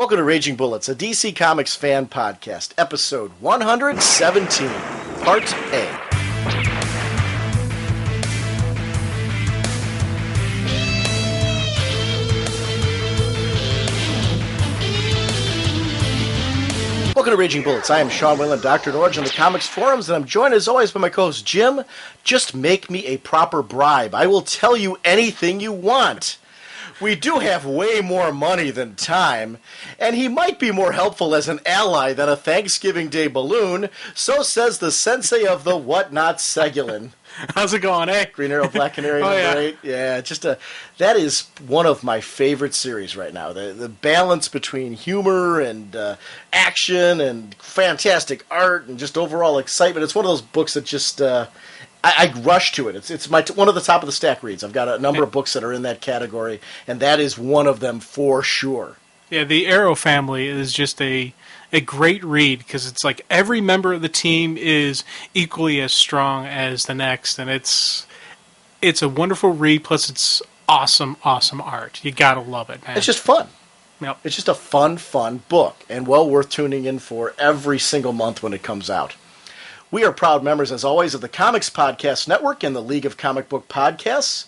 Welcome to Raging Bullets, a DC Comics fan podcast, episode 117, part A. Welcome to Raging Bullets. I am Sean Whalen, Dr. Norge on the comics forums, and I'm joined as always by my co-host Jim. Just make me a proper bribe. I will tell you anything you want. We do have way more money than time, and he might be more helpful as an ally than a Thanksgiving Day balloon, so says the sensei of the whatnot Segulin. How's it going, eh? Green Arrow, Black Canary, number 8. Yeah, that is one of my favorite series right now. The balance between humor and action and fantastic art and just overall excitement. It's one of those books that just... I rush to it. It's one of the top of the stack reads. I've got a number of books that are in that category, and that is one of them for sure. Yeah, the Arrow family is just a great read because it's like every member of the team is equally as strong as the next, and it's a wonderful read. Plus, it's awesome art. You gotta love it, man. It's just fun. Yep. It's just a fun book, and well worth tuning in for every single month when it comes out. We are proud members, as always, of the Comics Podcast Network and the League of Comic Book Podcasts.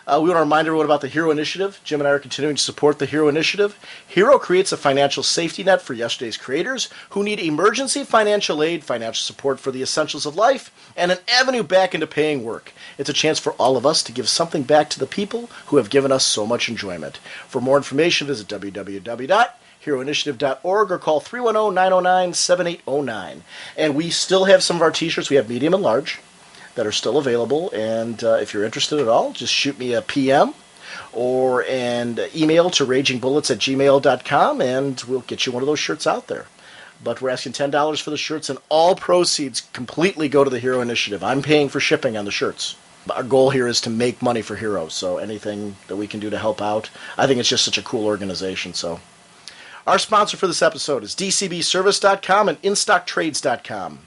We want to remind everyone about the Hero Initiative. Jim and I are continuing to support the Hero Initiative. Hero creates a financial safety net for yesterday's creators who need emergency financial aid, financial support for the essentials of life, and an avenue back into paying work. It's a chance for all of us to give something back to the people who have given us so much enjoyment. For more information, visit www.heroinitiative.org or call 310-909-7809. And we still have some of our t-shirts. We have medium and large that are still available, and if you're interested at all, just shoot me a PM or an email to ragingbullets@gmail.com, and we'll get you one of those shirts out there. But we're asking $10 for the shirts, and all proceeds completely go to the Hero Initiative. I'm paying for shipping on the shirts. Our goal here is to make money for Heroes, so anything that we can do to help out, I think it's just such a cool organization. So, our sponsor for this episode is DCBService.com and InStockTrades.com.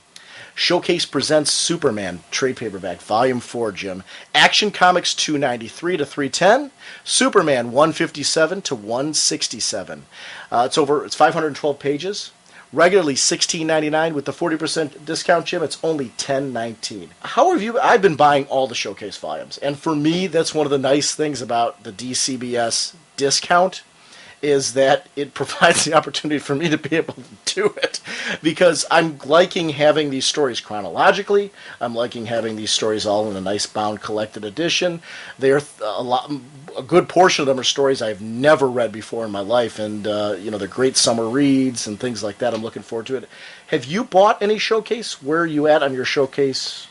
Showcase presents Superman trade paperback, Volume 4, Jim. Action Comics 293 to 310, Superman 157 to 167. It's 512 pages. Regularly $16.99 with the 40% discount, Jim. It's only $10.19. How have you? I've been buying all the Showcase volumes, and for me, that's one of the nice things about the DCBS discount, is that it provides the opportunity for me to be able to do it, because I'm liking having these stories chronologically. I'm liking having these stories all in a nice bound collected edition. They're a good portion of them are stories I've never read before in my life, and they're great summer reads and things like that. I'm looking forward to it. Have you bought any Showcase? Where are you at on your Showcase?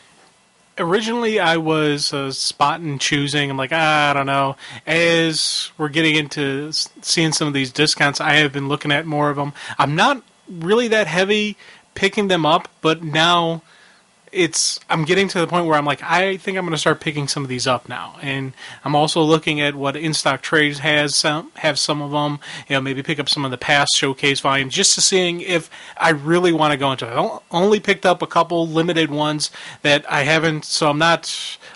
Originally, I was spotting and choosing. I'm like, I don't know. As we're getting into seeing some of these discounts, I have been looking at more of them. I'm not really that heavy picking them up, but now I'm getting to the point where I'm like, I think I'm going to start picking some of these up now. And I'm also looking at what In Stock Trades have some of them. Maybe pick up some of the past Showcase volumes just to seeing if I really want to go into it. I only picked up a couple limited ones that I haven't, so I'm not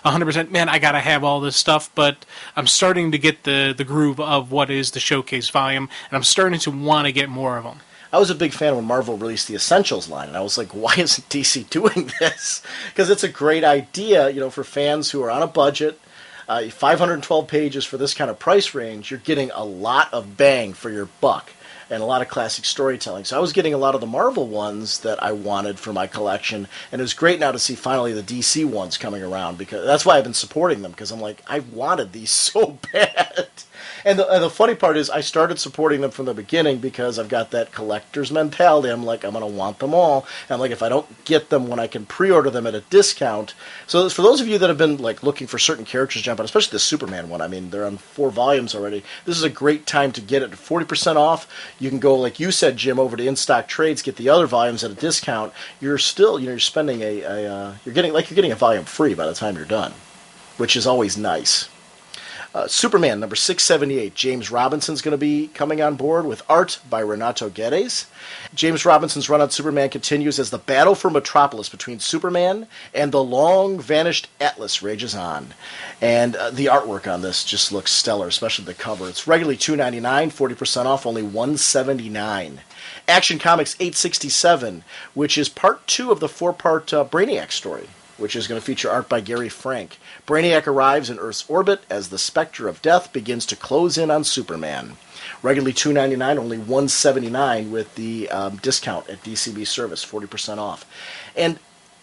100%, man, I got to have all this stuff, but I'm starting to get the groove of what is the Showcase volume, and I'm starting to want to get more of them. I was a big fan when Marvel released the Essentials line, and I was like, why isn't DC doing this? Because it's a great idea, for fans who are on a budget. 512 pages for this kind of price range, you're getting a lot of bang for your buck and a lot of classic storytelling. So I was getting a lot of the Marvel ones that I wanted for my collection, and it was great now to see finally the DC ones coming around, because that's why I've been supporting them, because I'm like, I wanted these so bad. And the funny part is I started supporting them from the beginning because I've got that collector's mentality. I'm like, I'm going to want them all. And I'm like, if I don't get them when I can pre-order them at a discount. So for those of you that have been like looking for certain characters to jump on, especially the Superman one, I mean, they're on 4 volumes already. This is a great time to get it at 40% off. You can go, like you said, Jim, over to In Stock Trades, get the other volumes at a discount. You're still, you're spending you're getting a volume free by the time you're done, which is always nice. Superman number 678. James Robinson's going to be coming on board with art by Renato Guedes. James Robinson's run on Superman continues as the battle for Metropolis between Superman and the long-vanished Atlas rages on. And the artwork on this just looks stellar, especially the cover. It's regularly $2.99, 40% off, only $179. Action Comics 867, which is part 2 of the 4-part Brainiac story, which is going to feature art by Gary Frank. Brainiac arrives in Earth's orbit as the specter of death begins to close in on Superman. Regularly $2.99, only $179 with the discount at DCB Service, 40% off. And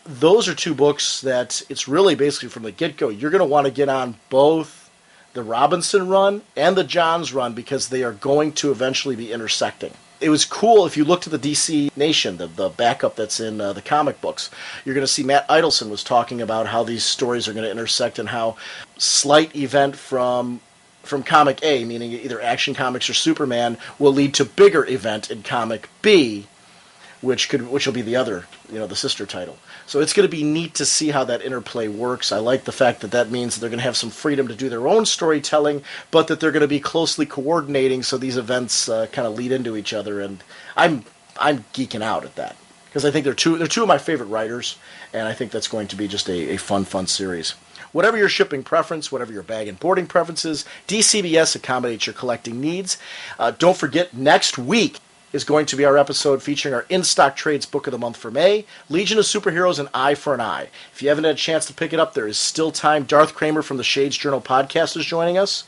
those are 2 books that it's really basically from the get-go. You're going to want to get on both the Robinson run and the Johns run because they are going to eventually be intersecting. It was cool if you looked at the DC Nation, the backup that's in the comic books. You're going to see Matt Idelson was talking about how these stories are going to intersect and how slight event from comic A, meaning either Action Comics or Superman, will lead to bigger event in comic B, which will be the other, the sister title. So it's going to be neat to see how that interplay works. I like the fact that means that they're going to have some freedom to do their own storytelling, but that they're going to be closely coordinating so these events kind of lead into each other. And I'm geeking out at that because I think they're two of my favorite writers, and I think that's going to be just a fun series. Whatever your shipping preference, whatever your bag and boarding preferences, DCBS accommodates your collecting needs. Don't forget, next week is going to be our episode featuring our In-Stock Trades Book of the Month for May, Legion of Superheroes and Eye for an Eye. If you haven't had a chance to pick it up, there is still time. Darth Kramer from the Shades Journal podcast is joining us.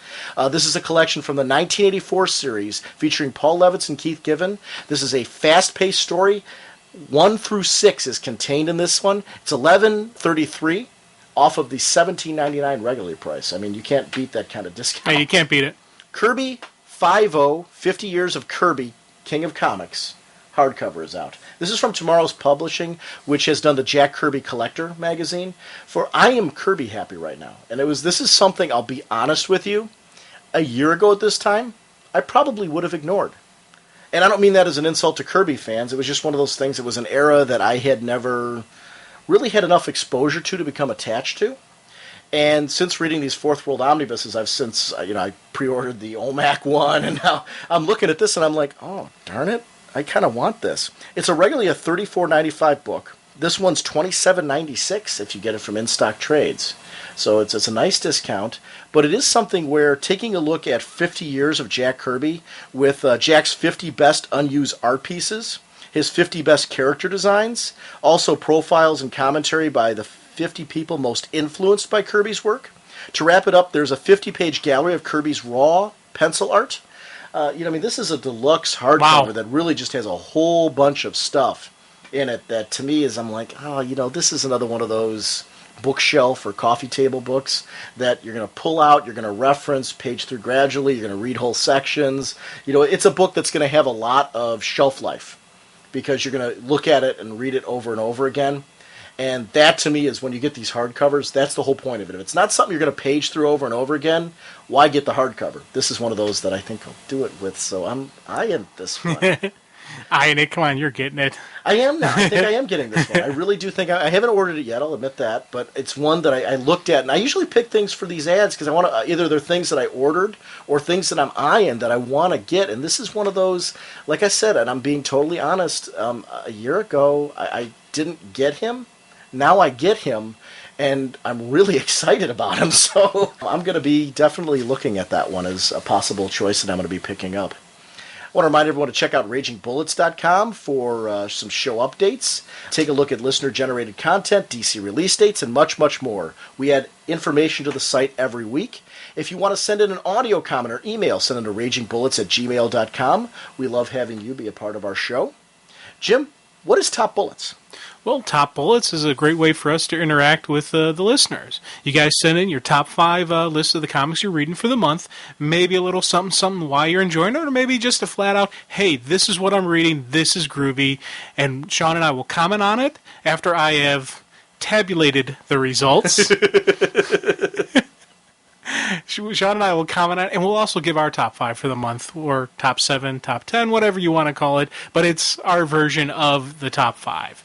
This is a collection from the 1984 series featuring Paul Levitz and Keith Giffen. This is a fast-paced story. 1 through 6 is contained in this one. It's $11.33 off of the $17.99 regular price. I mean, you can't beat that kind of discount. Hey, you can't beat it. Kirby 5.0, 50 Years of Kirby, King of Comics, hardcover is out. This is from Tomorrow's Publishing, which has done the Jack Kirby Collector magazine. For I am Kirby happy right now. And this is something, I'll be honest with you, a year ago at this time, I probably would have ignored. And I don't mean that as an insult to Kirby fans. It was just one of those things. It was an era that I had never really had enough exposure to become attached to. And since reading these Fourth World Omnibuses, I've since, I pre-ordered the OMAC one, and now I'm looking at this and I'm like, oh, darn it, I kind of want this. It's regularly a $34.95 book. This one's $27.96 if you get it from In-Stock Trades. So it's a nice discount, but it is something where taking a look at 50 years of Jack Kirby with Jack's 50 best unused art pieces, his 50 best character designs, also profiles and commentary by the 50 people most influenced by Kirby's work. To wrap it up, there's a 50-page gallery of Kirby's raw pencil art. This is a deluxe hardcover that really just has a whole bunch of stuff in it that to me is, I'm like, this is another one of those bookshelf or coffee table books that you're going to pull out, you're going to reference, page through gradually, you're going to read whole sections. It's a book that's going to have a lot of shelf life because you're going to look at it and read it over and over again. And that, to me, is when you get these hardcovers, that's the whole point of it. If it's not something you're going to page through over and over again, why get the hardcover? This is one of those that I think I'll do it with, so I'm eyeing this one. Eyeing it? Come on, you're getting it. I am now. I think I am getting this one. I really do think I haven't ordered it yet, I'll admit that, but it's one that I looked at, and I usually pick things for these ads because I want to, either they're things that I ordered or things that I'm eyeing that I want to get, and this is one of those, like I said, and I'm being totally honest, a year ago, I didn't get him. Now I get him, and I'm really excited about him, so I'm going to be definitely looking at that one as a possible choice that I'm going to be picking up. I want to remind everyone to check out RagingBullets.com for some show updates. Take a look at listener-generated content, DC release dates, and much, much more. We add information to the site every week. If you want to send in an audio comment or email, send it to RagingBullets@gmail.com. We love having you be a part of our show. Jim, what is Top Bullets? Well, Top Bullets is a great way for us to interact with the listeners. You guys send in your top 5 list of the comics you're reading for the month, maybe a little something while you're enjoying it, or maybe just a flat out, hey, this is what I'm reading, this is groovy, and Sean and I will comment on it after I have tabulated the results. Sean and I will comment on it, and we'll also give our top 5 for the month, or top 7, top 10, whatever you want to call it, but it's our version of the top 5.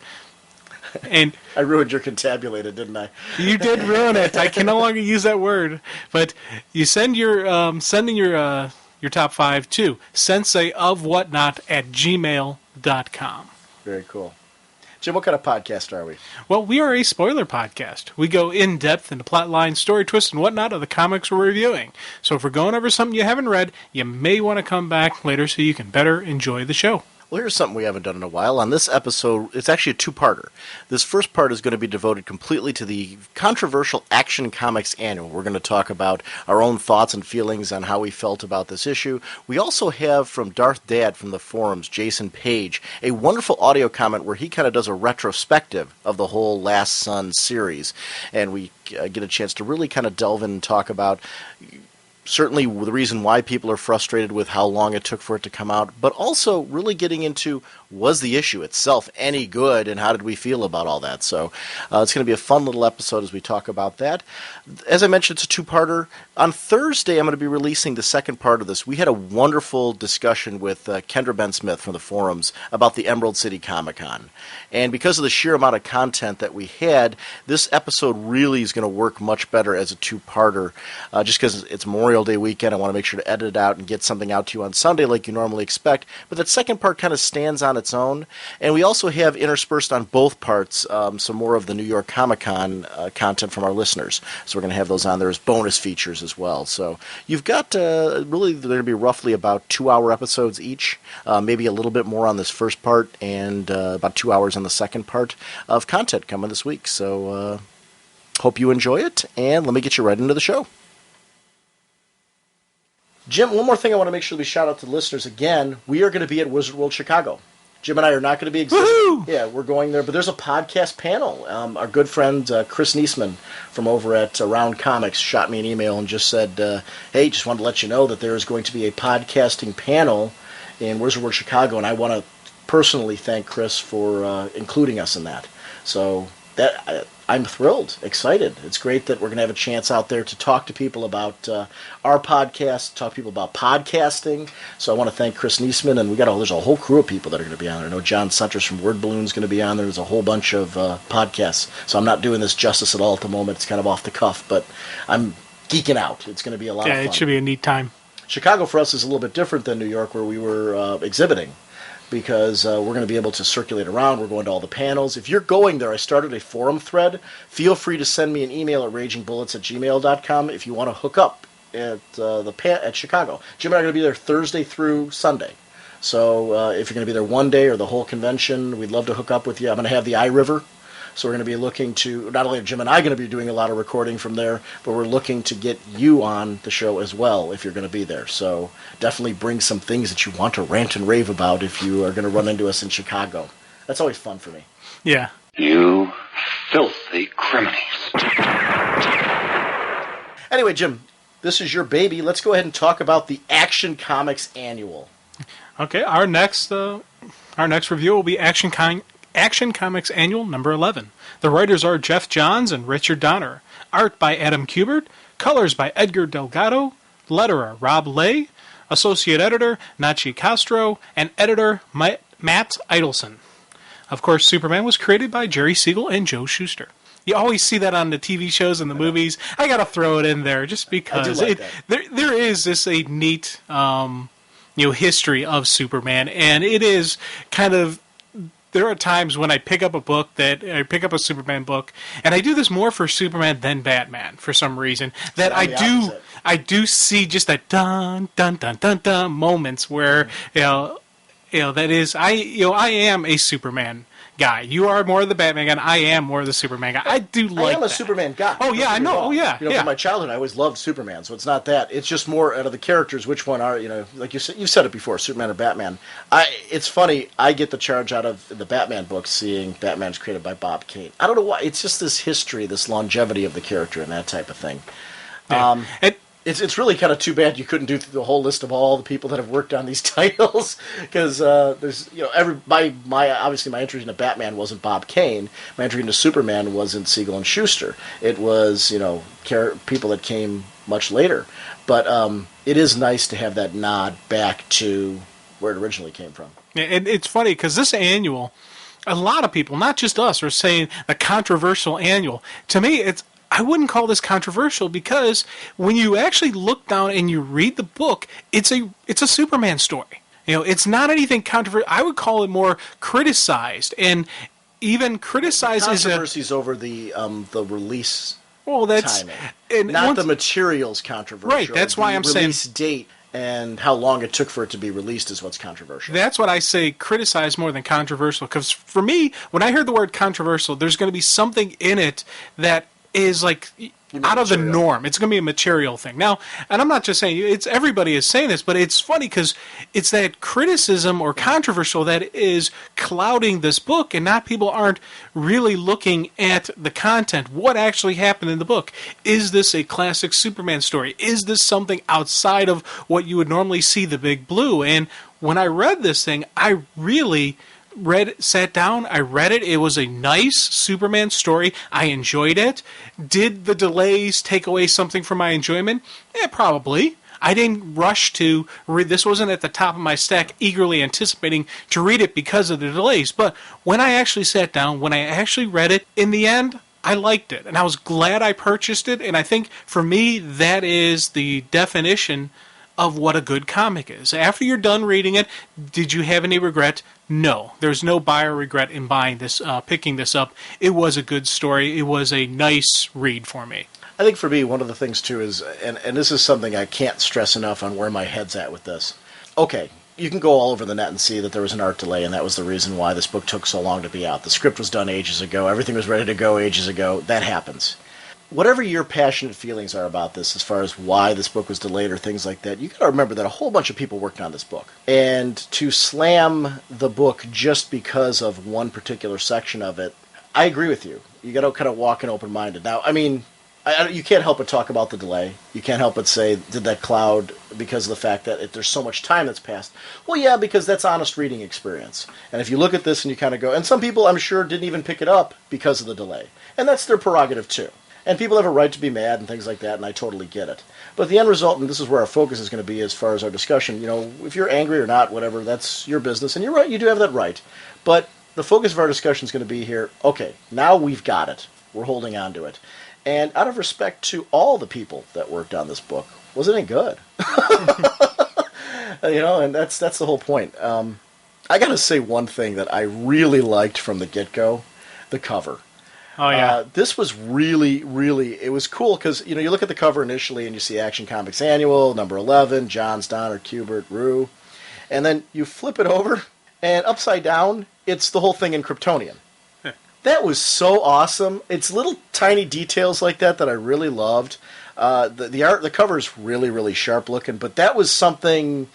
And I ruined your contabulated, didn't I? you did ruin it. I can no longer use that word. But you send your sending your top 5 to senseiofwhatnot@gmail.com. Very cool. Jim, what kind of podcast are we? Well, we are a spoiler podcast. We go in depth into plot lines, story twists, and whatnot of the comics we're reviewing. So if we're going over something you haven't read, you may want to come back later so you can better enjoy the show. Well, here's something we haven't done in a while. On this episode, it's actually a two-parter. This first part is going to be devoted completely to the controversial Action Comics Annual. We're going to talk about our own thoughts and feelings on how we felt about this issue. We also have from Darth Dad from the forums, Jason Page, a wonderful audio comment where he kind of does a retrospective of the whole Last Son series. And we get a chance to really kind of delve in and talk about certainly the reason why people are frustrated with how long it took for it to come out, but also really getting into, was the issue itself any good, and how did we feel about all that? So it's going to be a fun little episode as we talk about that. As I mentioned, it's a two-parter. On Thursday, I'm going to be releasing the second part of this. We had a wonderful discussion with Kendra Ben Smith from the forums about the Emerald City Comic-Con. And because of the sheer amount of content that we had, this episode really is going to work much better as a two-parter, just because it's Memorial Day weekend. I want to make sure to edit it out and get something out to you on Sunday like you normally expect. But that second part kind of stands on its own. And we also have interspersed on both parts some more of the New York Comic-Con content from our listeners. So we're going to have those on there as bonus features as well. So you've got really, they're going to be roughly about 2-hour episodes each, maybe a little bit more on this first part, and about 2 hours on the second part of content coming this week. So hope you enjoy it, and let me get you right into the show. Jim, one more thing I want to make sure we shout out to the listeners again. We are going to be at Wizard World Chicago. Jim and I are not going to be exhibiting. Woohoo! Yeah, we're going there, but there's a podcast panel. Our good friend Chris Niesman from over at Around Comics shot me an email and just said, hey, just wanted to let you know that there is going to be a podcasting panel in Wizard World Chicago, and I want to personally thank Chris for including us in that. So that I'm thrilled, excited. It's great that we're going to have a chance out there to talk to people about our podcast, talk to people about podcasting. So I want to thank Chris Niesman, and there's a whole crew of people that are going to be on there. I know John Suntress from Word Balloon is going to be on there. There's a whole bunch of podcasts. So I'm not doing this justice at all at the moment. It's kind of off the cuff, but I'm geeking out. It's going to be a lot of fun. Yeah, it should be a neat time. Chicago for us is a little bit different than New York, where we were exhibiting, because we're going to be able to circulate around. We're going to all the panels. If you're going there, I started a forum thread. Feel free to send me an email at ragingbullets@gmail.com if you want to hook up at at Chicago. Jim and I are going to be there Thursday through Sunday. So if you're going to be there one day or the whole convention, we'd love to hook up with you. I'm going to have the iRiver. So we're going to be looking to, not only are Jim and I going to be doing a lot of recording from there, but we're looking to get you on the show as well if you're going to be there. So definitely bring some things that you want to rant and rave about if you are going to run into us in Chicago. That's always fun for me. Yeah. You filthy criminals. Anyway, Jim, this is your baby. Let's go ahead and talk about the Action Comics Annual. Okay, our next review will be Action Comics Annual number 11. The writers are Jeff Johns and Richard Donner. Art by Adam Kubert. Colors by Edgar Delgado. Letterer Rob Lay. Associate Editor Nachi Castro. And Editor Matt Idelson. Of course, Superman was created by Jerry Siegel and Joe Shuster. You always see that on the TV shows and the movies. I got to throw it in there just because I do like there is this a neat history of Superman, and it is kind of. There are times when I pick up a Superman book, and I do this more for Superman than Batman for some reason. That I do see just that dun dun dun dun dun moments where that is I am a Superman guy. You are more of the Batman guy, and I am more of the Superman guy. I do like that. I am a Superman guy. Oh, yeah, I know. Oh, yeah. From my childhood, I always loved Superman, so it's not that. It's just more out of the characters, which one are, like you said, you've said it before, Superman or Batman. It's funny, I get the charge out of the Batman books seeing Batman's created by Bob Kane. I don't know why. It's just this history, this longevity of the character and that type of thing. Yeah. It's really kind of too bad you couldn't do the whole list of all the people that have worked on these titles, because there's obviously my entry into Batman wasn't Bob Kane. My entry into Superman wasn't Siegel and Schuster. It was people that came much later. But it is nice to have that nod back to where it originally came from. Yeah, and it's funny because this annual, a lot of people, not just us, are saying the controversial annual. To me, I wouldn't call this controversial because when you actually look down and you read the book, it's a Superman story. It's not anything controversial. I would call it more criticized, and even criticized is controversies over the release. Well, that's timing. Not the materials controversial. Right. That's why I'm saying release date and how long it took for it to be released is what's controversial. That's what I say, criticize more than controversial. Because for me, when I hear the word controversial, there's going to be something in it that is like out of the norm. It's going to be a material thing. Now, and I'm not just saying everybody is saying this, but it's funny because it's that criticism or controversial that is clouding this book, and not people aren't really looking at the content. What actually happened in the book? Is this a classic Superman story? Is this something outside of what you would normally see the Big Blue? And when I read this thing, I really sat down, I read it. It was a nice Superman story. I enjoyed it. Did the delays take away something from my enjoyment? Probably. I didn't rush to read. This wasn't at the top of my stack, eagerly anticipating to read it because of the delays. But when I actually sat down, when I actually read it, in the end, I liked it. And I was glad I purchased it. And I think, for me, that is the definition of what a good comic is. After you're done reading it, did you have any regret? No. There's no buyer regret in buying this, picking this up. It was a good story. It was a nice read for me. I think for me, one of the things too is, and this is something I can't stress enough on where my head's at with this. Okay, you can go all over the net and see that there was an art delay, and that was the reason why this book took so long to be out. The script was done ages ago. Everything was ready to go ages ago. That happens. Whatever your passionate feelings are about this, as far as why this book was delayed or things like that, you got to remember that a whole bunch of people worked on this book. And to slam the book just because of one particular section of it, I agree with you. You got to kind of walk in open-minded. Now, I mean, you can't help but talk about the delay. You can't help but say, did that cloud because of the fact that there's so much time that's passed? Well, yeah, because that's honest reading experience. And if you look at this and you kind of go, and some people, I'm sure, didn't even pick it up because of the delay. And that's their prerogative, too. And people have a right to be mad and things like that, and I totally get it. But the end result, and this is where our focus is going to be as far as our discussion, if you're angry or not, whatever, that's your business. And you're right, you do have that right. But the focus of our discussion is going to be here, okay, now we've got it. We're holding on to it. And out of respect to all the people that worked on this book, was it any good? And that's the whole point. I got to say one thing that I really liked from the get-go, the cover. Oh, yeah. This was really, really, it was cool because, you look at the cover initially and you see Action Comics Annual, number 11, Johns, Donner, Kubert, Rue. And then you flip it over and upside down, it's the whole thing in Kryptonian. That was so awesome. It's little tiny details like that I really loved. The art, the cover is really, really sharp looking, but that was something,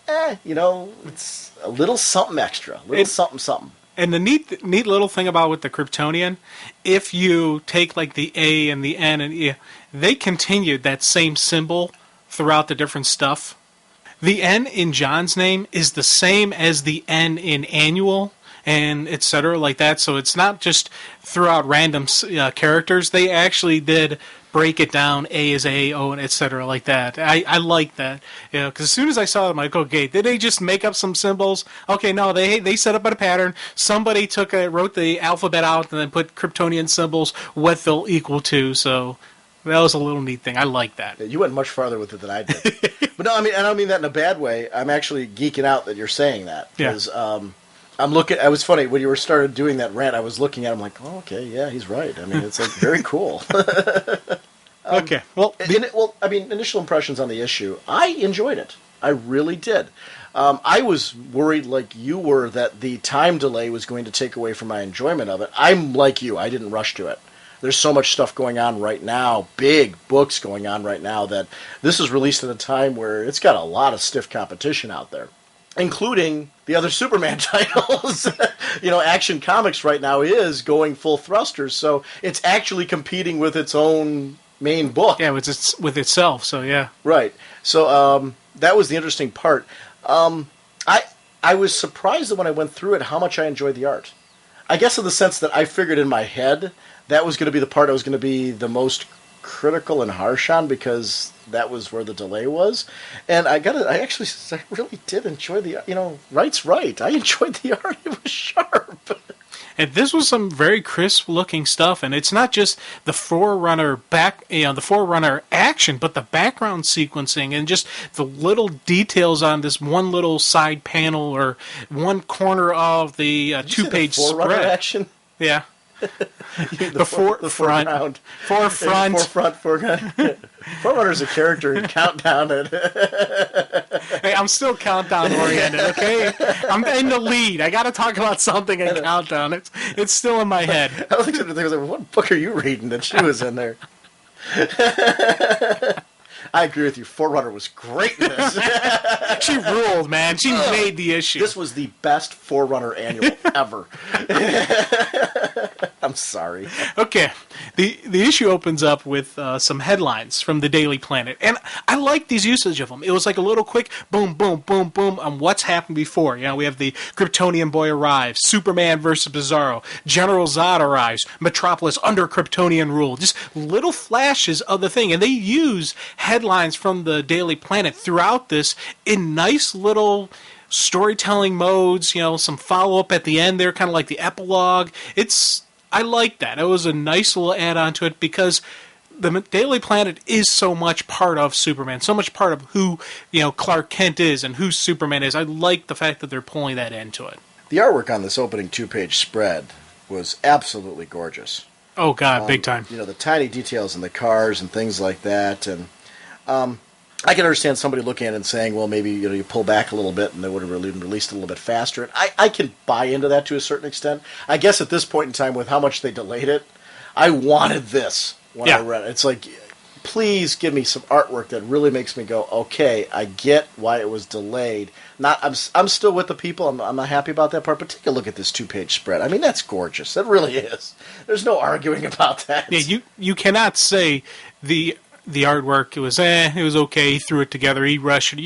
it's a little something extra, something. And the neat little thing about with the Kryptonian, if you take like the A and the N and E, they continued that same symbol throughout the different stuff. The N in John's name is the same as the N in Annual and etc. like that. So it's not just throughout random characters. They actually did break it down. A is A, O, and etc. like that. I like that. Because as soon as I saw it, I'm like, okay, did they just make up some symbols? Okay, no, they set up a pattern. Somebody wrote the alphabet out and then put Kryptonian symbols, what they'll equal to. So that was a little neat thing. I like that. You went much farther with it than I did. But no, I don't mean that in a bad way. I'm actually geeking out that you're saying that. Because I'm looking. It was funny when you started doing that rant. I was looking at him like, oh, okay, yeah, he's right. I mean, it's like very cool. Okay. Well, initial impressions on the issue. I enjoyed it. I really did. I was worried, like you were, that the time delay was going to take away from my enjoyment of it. I'm like you. I didn't rush to it. There's so much stuff going on right now, big books going on right now, that this is released at a time where it's got a lot of stiff competition out there, including the other Superman titles. Action Comics right now is going full thrusters, so it's actually competing with its own main book. Yeah, with itself, so yeah. Right. So that was the interesting part. I was surprised that when I went through it how much I enjoyed the art. I guess in the sense that I figured in my head that was going to be the part I was going to be the most critical and harsh on, because that was where the delay was. And I really did enjoy the, right's right. I enjoyed the art. It was sharp. And this was some very crisp looking stuff, and it's not just the Forerunner the Forerunner action, but the background sequencing and just the little details on this one little side panel or one corner of the two-page Forerunner spread. action? Yeah. the forefront. Foreground. Forerunner's a character in Countdown. Hey, I'm still Countdown oriented, okay? I'm in the lead. I got to talk about something in Countdown. It's still in my head. I looked at the thing, what book are you reading that she was in there? I agree with you. Forerunner was great in this. She ruled, man. She made the issue. This was the best Forerunner annual ever. I'm sorry. Okay. The issue opens up with some headlines from the Daily Planet. And I like these usage of them. It was like a little quick boom, boom, boom, boom on what's happened before. You know, we have the Kryptonian boy arrives, Superman versus Bizarro, General Zod arrives, Metropolis under Kryptonian rule. Just little flashes of the thing. And they use headlines from the Daily Planet throughout this in nice little storytelling modes, you know, some follow-up at the end there, kind of like the epilogue. I like that. It was a nice little add-on to it because the Daily Planet is so much part of Superman, so much part of who, you know, Clark Kent is and who Superman is. I like the fact that they're pulling that into it. The artwork on this opening two-page spread was absolutely gorgeous. Oh, God, big time. You know, the tiny details in the cars and things like that. And I can understand somebody looking at it and saying, well, maybe you pull back a little bit and they would have released a little bit faster. And I can buy into that to a certain extent. I guess at this point in time, with how much they delayed it, I wanted this when I read it. It's like, please give me some artwork that really makes me go, okay, I get why it was delayed. I'm still with the people. I'm not happy about that part, but take a look at this two-page spread. I mean, that's gorgeous. That really is. There's no arguing about that. Yeah, you cannot say the artwork, it was okay, he threw it together, he rushed it.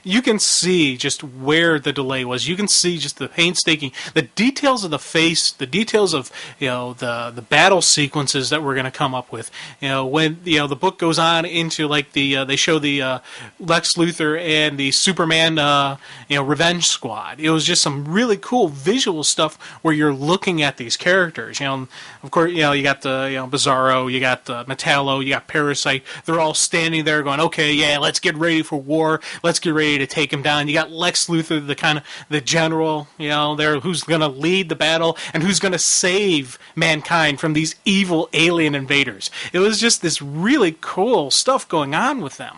You can see just where the delay was. You can see just the painstaking, the details of the face, the details of, you know, the battle sequences that we're going to come up with. You know, when, you know, the book goes on into like they show the Lex Luthor and the Superman Revenge Squad. It was just some really cool visual stuff where you're looking at these characters. You know, of course, you know, you got the Bizarro, you got Metallo, you got Parasite. They're all standing there going, okay, yeah, let's get ready for war. Let's get ready to take him down. You got Lex Luthor, the general, you know, there who's going to lead the battle and who's going to save mankind from these evil alien invaders. It was just this really cool stuff going on with them.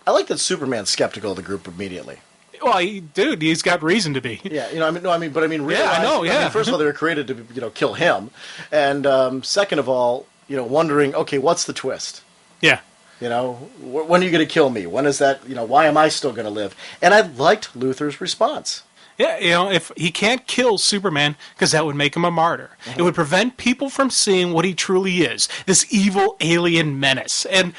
I like that Superman's skeptical of the group immediately. Well, he's got reason to be. Yeah, you know, realize, yeah, I know, yeah. First of all, they were created to, you know, kill him, and second of all, you know, wondering, okay, what's the twist? Yeah. You know, when are you going to kill me? When is that, you know, why am I still going to live? And I liked Luthor's response. Yeah, you know, if he can't kill Superman, because that would make him a martyr. Mm-hmm. It would prevent people from seeing what he truly is, this evil alien menace. And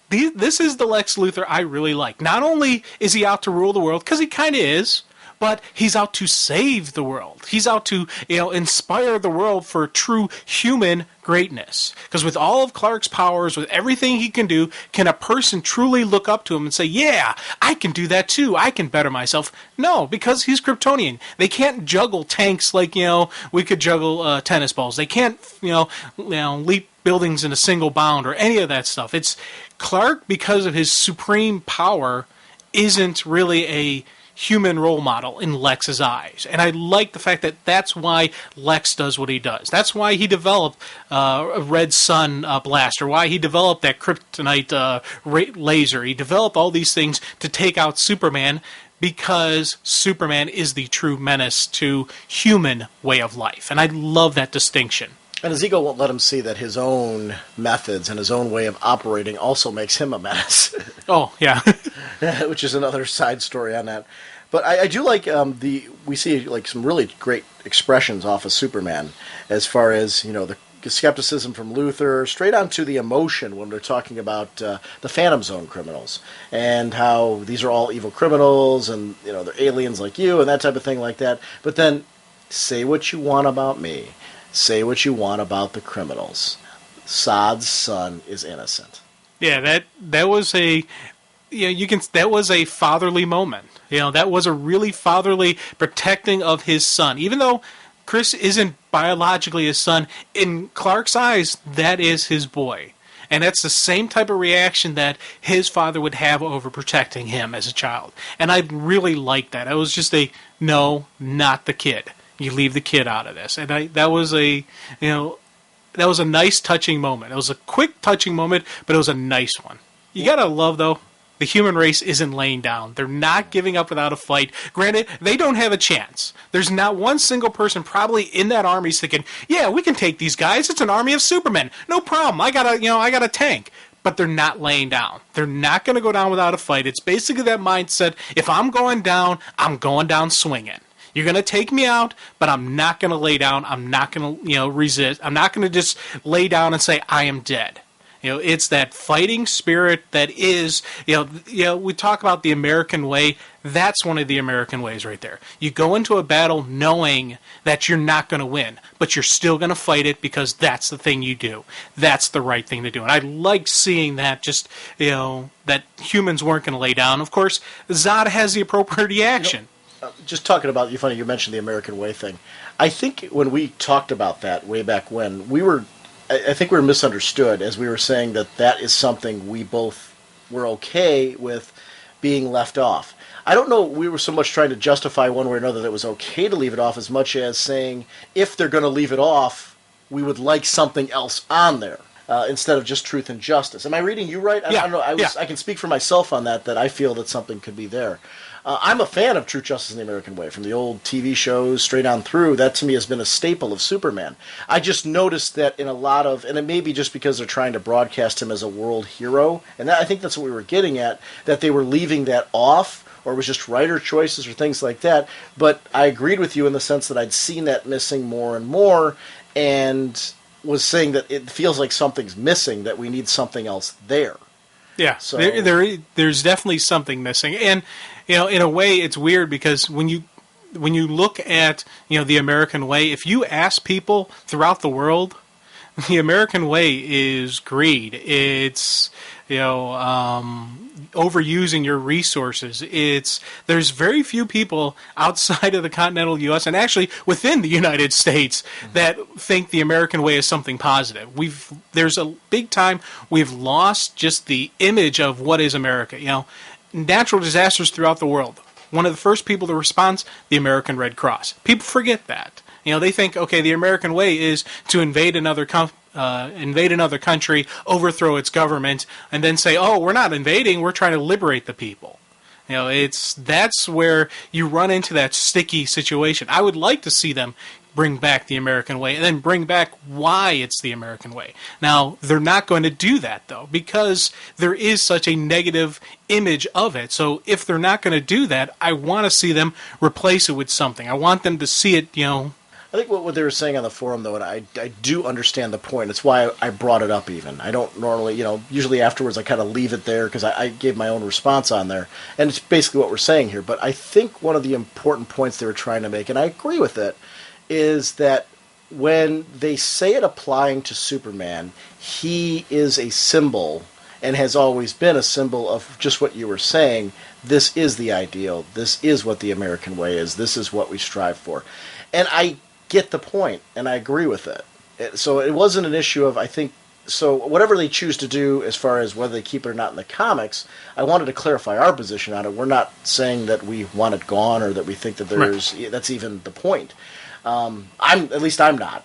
this is the Lex Luthor I really like. Not only is he out to rule the world, because he kind of is, but he's out to save the world. He's out to, you know, inspire the world for true human greatness. Because with all of Clark's powers, with everything he can do, can a person truly look up to him and say, yeah, I can do that too. I can better myself. No, because he's Kryptonian. They can't juggle tanks like, you know, we could juggle tennis balls. They can't, you know, leap buildings in a single bound or any of that stuff. It's Clark, because of his supreme power, isn't really a human role model in Lex's eyes. And I like the fact that that's why Lex does what he does. That's why he developed a Red Sun blaster, why he developed that kryptonite laser. He developed all these things to take out Superman, because Superman is the true menace to human way of life. And I love that distinction. And his ego won't let him see that his own methods and his own way of operating also makes him a menace. Oh, yeah. Which is another side story on that. But I do like we see like some really great expressions off of Superman as far as, you know, the skepticism from Luthor, straight on to the emotion when they're talking about the Phantom Zone criminals and how these are all evil criminals and, you know, they're aliens like you and that type of thing like that. But then say what you want about me. Say what you want about the criminals. Zod's son is innocent. Yeah, that was a, you know, that was a fatherly moment. You know, that was a really fatherly protecting of his son. Even though Chris isn't biologically his son. In Clark's eyes, that is his boy. And that's the same type of reaction that his father would have over protecting him as a child. And I really liked that. It was just no, not the kid. You leave the kid out of this. And that was a nice touching moment. It was a quick touching moment, but it was a nice one. You gotta love, though, the human race isn't laying down. They're not giving up without a fight. Granted, they don't have a chance. There's not one single person probably in that army thinking, yeah, we can take these guys. It's an army of Supermen. No problem. I got a tank. But they're not laying down. They're not going to go down without a fight. It's basically that mindset, if I'm going down swinging. You're going to take me out, but I'm not going to lay down. I'm not going to, resist. I'm not going to just lay down and say, I am dead. It's that fighting spirit that is, we talk about the American way. That's one of the American ways right there. You go into a battle knowing that you're not going to win, but you're still going to fight it because that's the thing you do. That's the right thing to do. And I like seeing that that humans weren't going to lay down. Of course, Zod has the appropriate reaction. Just talking about, you mentioned the American way thing. I think when we talked about that way back when, I think we were misunderstood as we were saying that is something we both were okay with being left off. I don't know we were so much trying to justify one way or another that it was okay to leave it off as much as saying if they're going to leave it off, we would like something else on there instead of just truth and justice. Am I reading you right? I don't know. I can speak for myself on that I feel that something could be there. I'm a fan of Truth, Justice, and the American Way. From the old TV shows straight on through, that to me has been a staple of Superman. I just noticed that in a lot of, and it may be just because they're trying to broadcast him as a world hero, and I think that's what we were getting at, that they were leaving that off, or it was just writer choices or things like that. But I agreed with you in the sense that I'd seen that missing more and more, and was saying that it feels like something's missing, that we need something else there. Yeah, so there's definitely something missing, and in a way, it's weird because when you look at the American way, if you ask people throughout the world, the American way is greed. It's overusing your resources. There's very few people outside of the continental U.S. and actually within the United States that think the American way is something positive. There's a big time we've lost just the image of what is America. Natural disasters throughout the world. One of the first people to respond, the American Red Cross. People forget that. They think, okay, the American way is to invade another country, overthrow its government, and then say, oh, we're not invading, we're trying to liberate the people. That's where you run into that sticky situation. I would like to see them bring back the American way and then bring back why it's the American way. Now, they're not going to do that, though, because there is such a negative image of it. So if they're not going to do that, I want to see them replace it with something. I want them to see it, I think what they were saying on the forum, though, and I do understand the point. It's why I brought it up even. I don't normally, usually afterwards I kind of leave it there because I gave my own response on there. And it's basically what we're saying here. But I think one of the important points they were trying to make, and I agree with it, is that when they say it applying to Superman, he is a symbol and has always been a symbol of just what you were saying. This is the ideal. This is what the American way is. This is what we strive for. And I get the point, and I agree with it. So it wasn't an issue of, I think, so whatever they choose to do as far as whether they keep it or not in the comics, I wanted to clarify our position on it. We're not saying that we want it gone or that we think that that's even the point. I'm not.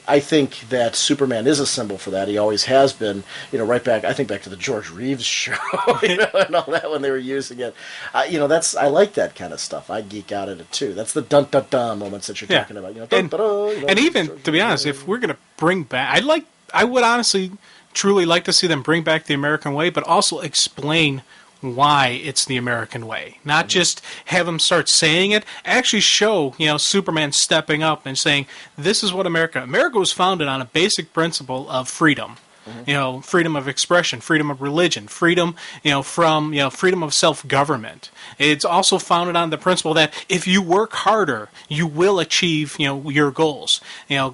I think that Superman is a symbol for that. He always has been. Right back. I think back to the George Reeves show, and all that when they were using it. I like that kind of stuff. I geek out at it too. That's the dun dun dun moments that you're talking about. And even to be honest, if we're gonna bring back, I would honestly, truly like to see them bring back the American way, but also explain why it's the American way. Not just have them start saying it, actually show, Superman stepping up and saying, this is what America was founded on a basic principle of freedom. Freedom of expression, freedom of religion, freedom, from, freedom of self-government. It's also founded on the principle that if you work harder, you will achieve, your goals.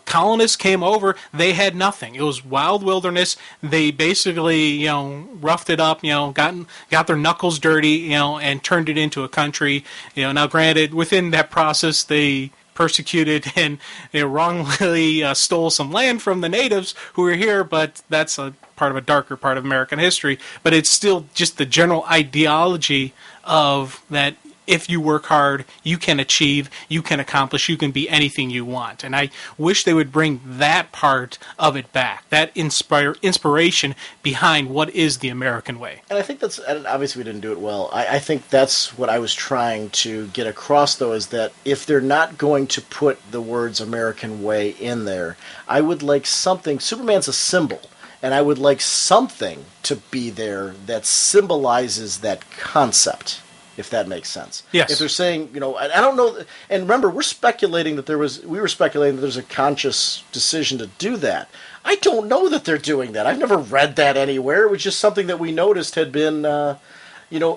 Colonists came over, they had nothing. It was wild wilderness. They basically, roughed it up, got their knuckles dirty, and turned it into a country. Now granted, within that process, they persecuted and wrongly stole some land from the natives who were here, but that's a part of a darker part of American history. But it's still just the general ideology of that if you work hard, you can achieve, you can accomplish, you can be anything you want. And I wish they would bring that part of it back, that inspiration behind what is the American way. And I think that's, and obviously we didn't do it well. I think that's what I was trying to get across, though, is that if they're not going to put the words American way in there, I would like something, Superman's a symbol, and I would like something to be there that symbolizes that concept, if that makes sense. Yes. If they're saying, I don't know, and remember, we were speculating that there's a conscious decision to do that. I don't know that they're doing that. I've never read that anywhere. It was just something that we noticed had been,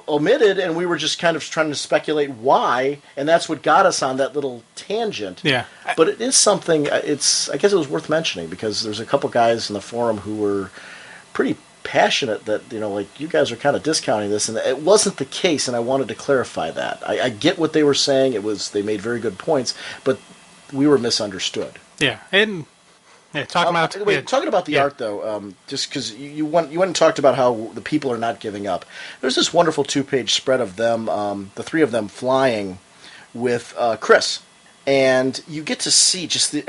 omitted, and we were just kind of trying to speculate why, and that's what got us on that little tangent. Yeah. But it is something, I guess it was worth mentioning, because there's a couple guys in the forum who were pretty passionate that, you guys are kind of discounting this, and it wasn't the case, and I wanted to clarify that. I get what they were saying. They made very good points, but we were misunderstood. Yeah, and talking about the art, though, just because you went and talked about how the people are not giving up. There's this wonderful 2-page spread of them, the three of them flying with Chris. And you get to see just, the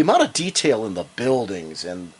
amount of detail in the buildings. And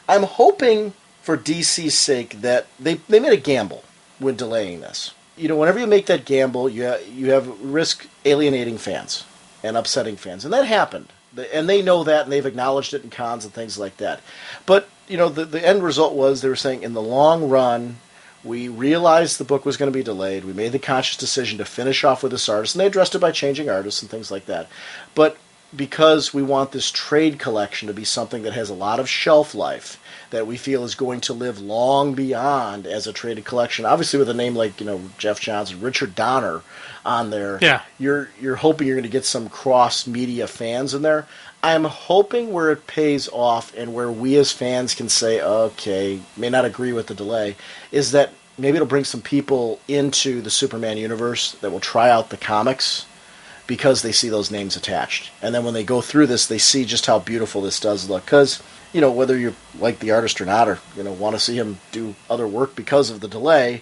I'm hoping, for DC's sake, that they made a gamble when delaying this. Whenever you make that gamble, you have risk alienating fans and upsetting fans. And that happened. And they know that, and they've acknowledged it in cons and things like that. But, the end result was they were saying, in the long run, we realized the book was going to be delayed. We made the conscious decision to finish off with this artist, and they addressed it by changing artists and things like that. But because we want this trade collection to be something that has a lot of shelf life, that we feel is going to live long beyond as a traded collection. Obviously, with a name like Jeff Johnson, Richard Donner on there, you're hoping you're going to get some cross media fans in there. I'm hoping where it pays off and where we as fans can say, okay, may not agree with the delay, is that maybe it'll bring some people into the Superman universe that will try out the comics because they see those names attached. And then when they go through this, they see just how beautiful this does look. Because, whether you like the artist or not, or, want to see him do other work because of the delay,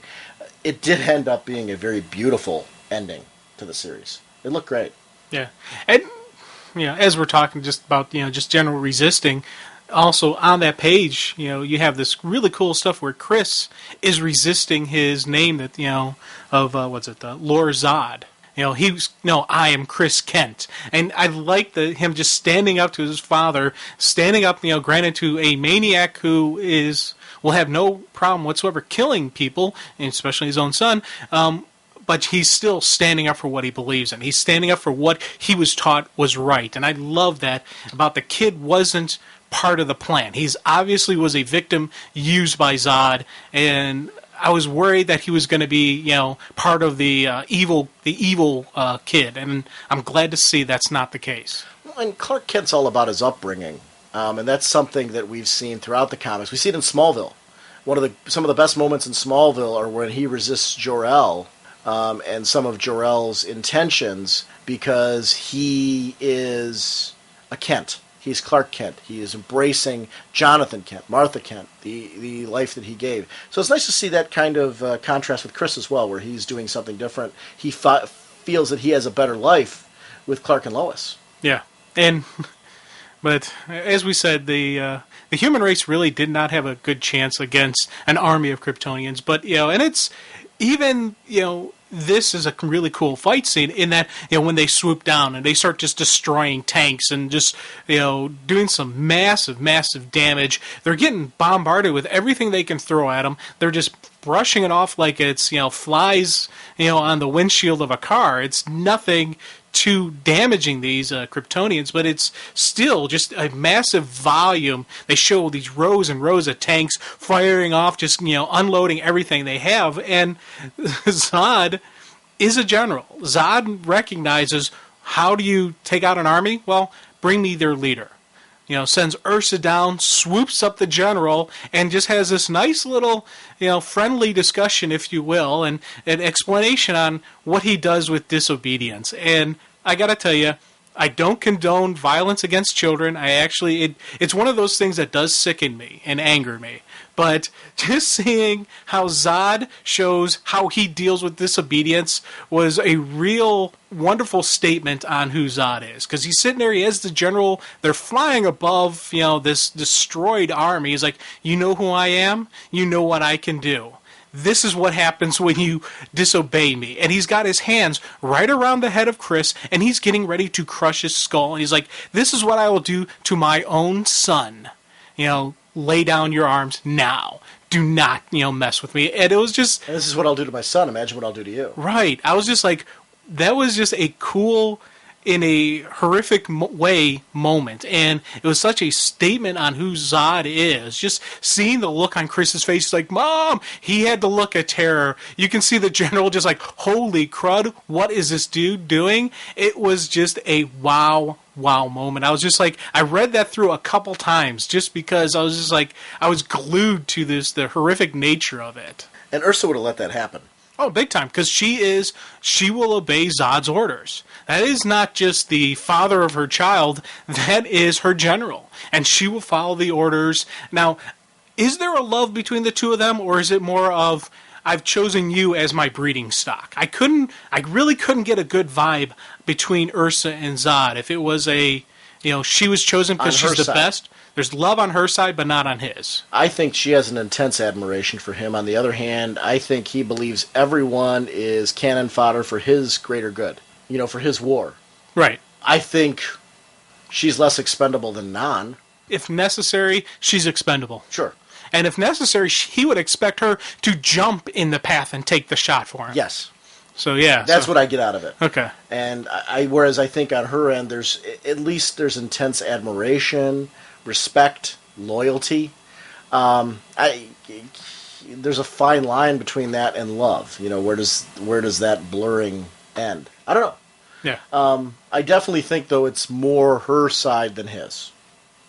it did end up being a very beautiful ending to the series. It looked great. Yeah. And, as we're talking just about, just general resisting, also on that page, you have this really cool stuff where Chris is resisting his name that, of, Lord Zod. I am Chris Kent. And I like him just standing up to his father, standing up, granted to a maniac who will have no problem whatsoever killing people, and especially his own son, but he's still standing up for what he believes in. He's standing up for what he was taught was right. And I love that about the kid wasn't part of the plan. He's obviously was a victim used by Zod, and I was worried that he was going to be, part of the evil kid, and I'm glad to see that's not the case. Well, and Clark Kent's all about his upbringing, and that's something that we've seen throughout the comics. We see it in Smallville. Some of the best moments in Smallville are when he resists Jor-El and some of Jor-El's intentions because he is a Kent. He's Clark Kent. He is embracing Jonathan Kent, Martha Kent, the life that he gave. So it's nice to see that kind of contrast with Chris as well, where he's doing something different. He feels that he has a better life with Clark and Lois. Yeah, but as we said, the human race really did not have a good chance against an army of Kryptonians. But and it's even this is a really cool fight scene in that, when they swoop down and they start just destroying tanks and just, doing some massive, massive damage. They're getting bombarded with everything they can throw at them. They're just brushing it off like it's, flies, on the windshield of a car. It's nothing too damaging, these Kryptonians, but it's still just a massive volume. They show these rows and rows of tanks firing off, just, unloading everything they have, and Zod is a general. Zod recognizes, how do you take out an army? Well, bring me their leader. Sends Ursa down, swoops up the general, and just has this nice little, friendly discussion, if you will, and an explanation on what he does with disobedience. And I got to tell you, I don't condone violence against children. It's one of those things that does sicken me and anger me. But just seeing how Zod shows how he deals with disobedience was a real wonderful statement on who Zod is. Because he's sitting there, he has the general, they're flying above, this destroyed army. He's like, you know who I am? You know what I can do. This is what happens when you disobey me. And he's got his hands right around the head of Chris, and he's getting ready to crush his skull. And he's like, this is what I will do to my own son. Lay down your arms now. Do not, mess with me. And it was just... And this is what I'll do to my son. Imagine what I'll do to you. Right. I was just like, that was just a cool, in a horrific way, moment. And it was such a statement on who Zod is. Just seeing the look on Chris's face, he's like, Mom! He had the look of terror. You can see the general just like, holy crud, what is this dude doing? It was just a wow moment. I was just like, I read that through a couple times just because I was just like, I was glued to the horrific nature of it. And Ursa would have let that happen. Oh, big time, because she will obey Zod's orders. That is not just the father of her child, that is her general. And she will follow the orders. Now, is there a love between the two of them, or is it more of, I've chosen you as my breeding stock? I really couldn't get a good vibe between Ursa and Zod. If it was she was chosen because she's the best. There's love on her side, but not on his. I think she has an intense admiration for him. On the other hand, I think he believes everyone is cannon fodder for his greater good. For his war. Right. I think she's less expendable than Non. If necessary, she's expendable. Sure. And if necessary, he would expect her to jump in the path and take the shot for him. Yes. So, yeah. That's what I get out of it. Okay. And whereas I think on her end, there's intense admiration, respect, loyalty. There's a fine line between that and love. Where does that blurring end? I don't know. Yeah. I definitely think, though, it's more her side than his.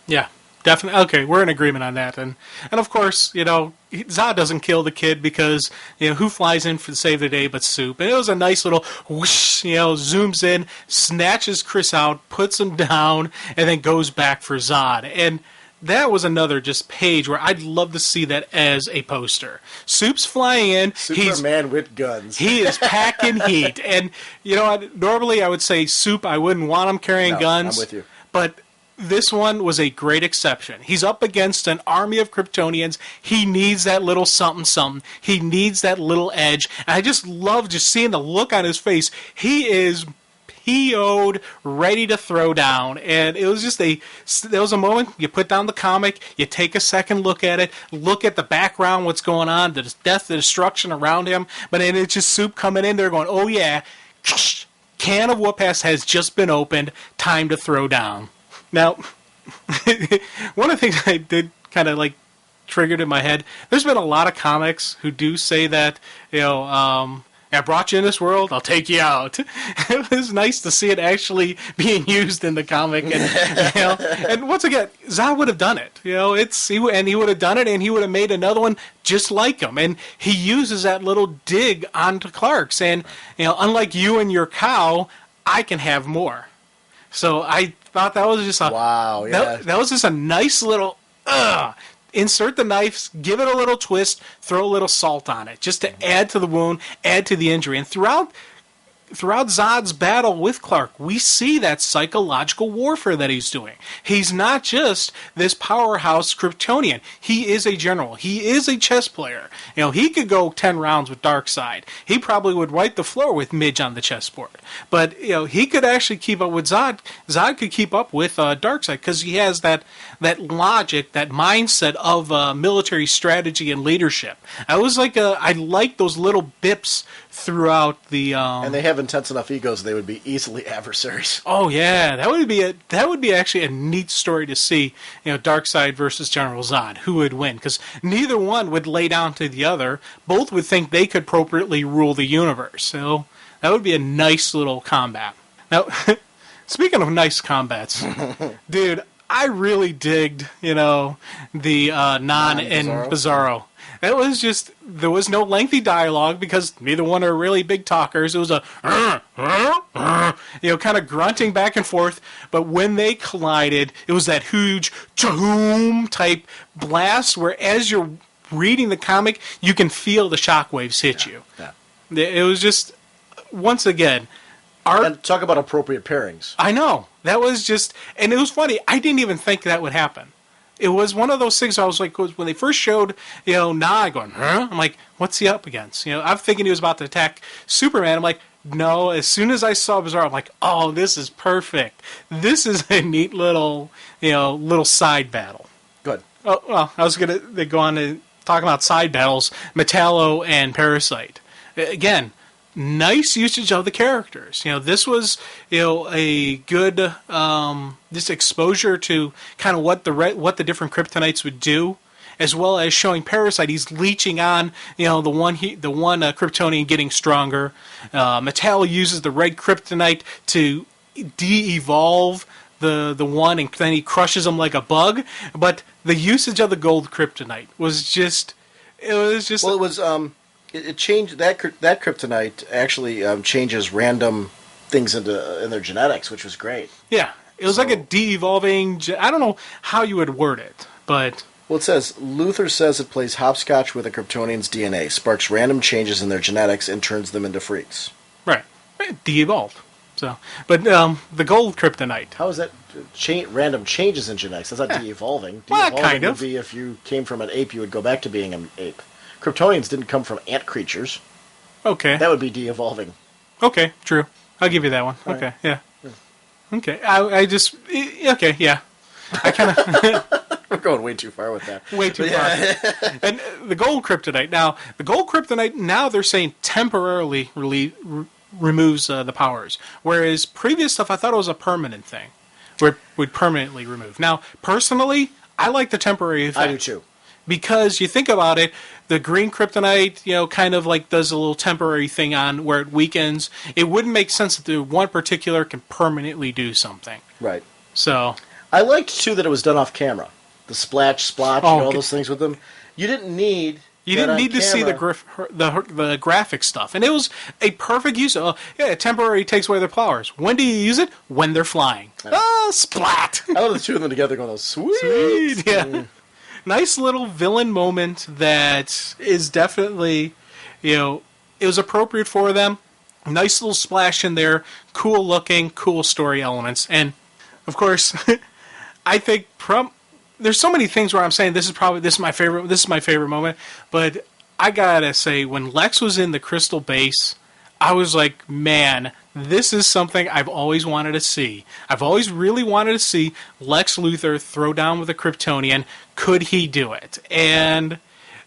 Yeah. Definitely. Okay, we're in agreement on that. And of course, Zod doesn't kill the kid because, who flies in to save the day but Soup? And it was a nice little whoosh, zooms in, snatches Chris out, puts him down, and then goes back for Zod. And that was another just page where I'd love to see that as a poster. Soup's flying in. Superman with guns. He is packing heat. And, normally I would say Soup, I wouldn't want him carrying guns. I'm with you. But this one was a great exception. He's up against an army of Kryptonians. He needs that little something. He needs that little edge. And I just love just seeing the look on his face. He is PO'd, ready to throw down. And it was just there was a moment, you put down the comic, you take a second look at it, look at the background, what's going on, the death, the destruction around him. But then it's just Soup coming in there going, oh yeah, can of whoop-ass has just been opened, time to throw down. Now, one of the things I did kind of triggered in my head, there's been a lot of comics who do say that, I brought you in this world, I'll take you out. It was nice to see it actually being used in the comic. And, and once again, Zod would have done it. He would have done it, and he would have made another one just like him. And he uses that little dig onto Clark, saying, unlike you and your cow, I can have more. So I thought that was just wow. Yeah, that was just a nice little insert the knives, give it a little twist, throw a little salt on it, just to add to the wound, add to the injury. And throughout Zod's battle with Clark, we see that psychological warfare that he's doing. He's not just this powerhouse Kryptonian. He is a general. He is a chess player. He could go 10 rounds with Darkseid. He probably would wipe the floor with Midge on the chessboard. But, he could actually keep up with Zod. Zod could keep up with Darkseid because he has that logic, that mindset of military strategy and leadership. I like those little bips throughout the and they have intense enough egos they would be easily adversaries. Oh yeah, that would be actually a neat story to see. Darkseid versus General Zod, who would win? Because neither one would lay down to the other. Both would think they could appropriately rule the universe. So that would be a nice little combat. Now, speaking of nice combats, dude, I really digged, the Non and Bizarro. It was just, there was no lengthy dialogue because neither one are really big talkers. It was a, kind of grunting back and forth. But when they collided, it was that huge choom type blast where as you're reading the comic, you can feel the shockwaves hit you. Yeah. It was just, once again, art. And talk about appropriate pairings. I know. That was just, and it was funny. I didn't even think that would happen. It was one of those things I was like, when they first showed, Nah going, huh? I'm like, what's he up against? I'm thinking he was about to attack Superman. I'm like, no. As soon as I saw Bizarro, I'm like, oh, this is perfect. This is a neat little, little side battle. Good. Oh, well, I was going to go on to talk about side battles, Metallo and Parasite. Again, nice usage of the characters. This was, a good this exposure to kind of what the different kryptonites would do, as well as showing Parasite. He's leeching on, the one Kryptonian getting stronger. Metallo uses the red kryptonite to de-evolve the one, and then he crushes him like a bug. But the usage of the gold kryptonite was just, Well, it was it changed that kryptonite actually changes random things in their genetics, which was great. Yeah, it was like a de-evolving. I don't know how you would word it, but well, it says Luthor says it plays hopscotch with a Kryptonian's DNA, sparks random changes in their genetics, and turns them into freaks. Right, de-evolved. So, but the gold kryptonite. How is that random changes in genetics? That's not de-evolving. Well, De-evolving kind of. would be if you came from an ape, you would go back to being an ape. Kryptonians didn't come from ant creatures. Okay. That would be de-evolving. Okay, true. I'll give you that one. All okay, right. Yeah. Okay, I just... Okay, yeah. I kind of... We're going way too far with that. Way too far. And the gold kryptonite. Now, the gold kryptonite, now they're saying temporarily removes the powers. Whereas previous stuff, I thought it was a permanent thing. Where it would permanently remove. Now, personally, I like the temporary effect. I do too. Because you think about it, the green kryptonite, kind of like does a little temporary thing on where it weakens. It wouldn't make sense that the one particular can permanently do something. Right. So I liked too that it was done off camera. The splotch, all okay. those things with them. You didn't need. You didn't need to see the graphic stuff, and it was a perfect use. Temporary takes away their powers. When do you use it? When they're flying. Splat! I love the two of them together going, "Oh, sweet, sweet, yeah." Nice little villain moment that is definitely, it was appropriate for them. Nice little splash in there. Cool looking, cool story elements. And, of course, I think there's so many things where I'm saying this is my favorite moment. But I gotta say, when Lex was in the Crystal Base, I was like, man, this is something I've always wanted to see. I've always really wanted to see Lex Luthor throw down with a Kryptonian. Could he do it? And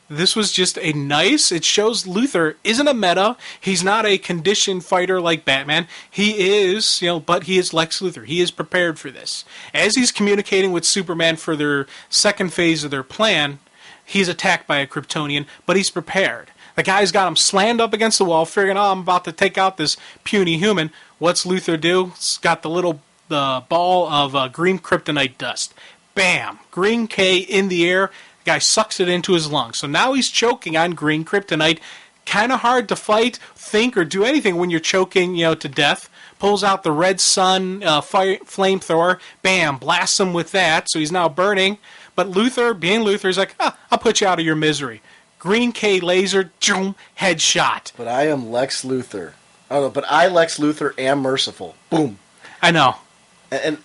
this was just it shows Luthor isn't a meta. He's not a conditioned fighter like Batman. He is, but he is Lex Luthor. He is prepared for this. As he's communicating with Superman for their second phase of their plan, he's attacked by a Kryptonian, but he's prepared. The guy's got him slammed up against the wall, figuring, I'm about to take out this puny human. What's Luthor do? He's got the ball of green kryptonite dust. Bam! Green K in the air. The guy sucks it into his lungs. So now he's choking on green kryptonite. Kind of hard to fight, think, or do anything when you're choking, to death. Pulls out the red sun flamethrower. Bam! Blasts him with that. So he's now burning. But Luthor, being Luthor, is like, I'll put you out of your misery. Green K laser, headshot. But I am Lex Luthor. Lex Luthor, am merciful. Boom. I know. And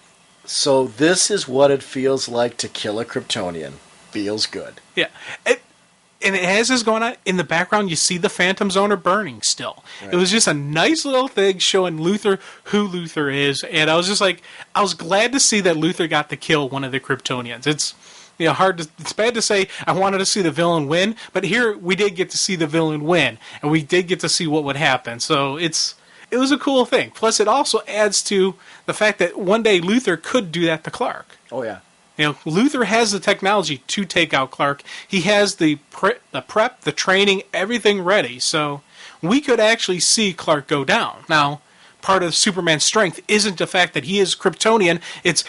so this is what it feels like to kill a Kryptonian. Feels good. Yeah. And as this going on, in the background, you see the Phantom Zoner burning still. Right. It was just a nice little thing showing Luthor who Luthor is. And I was just like, I was glad to see that Luthor got to kill one of the Kryptonians. It's it's bad to say I wanted to see the villain win, but here we did get to see the villain win, and we did get to see what would happen. So it was a cool thing. Plus, it also adds to the fact that one day Luthor could do that to Clark. Oh yeah. Luthor has the technology to take out Clark. He has the prep, the training, everything ready. So we could actually see Clark go down. Now, part of Superman's strength isn't the fact that he is Kryptonian.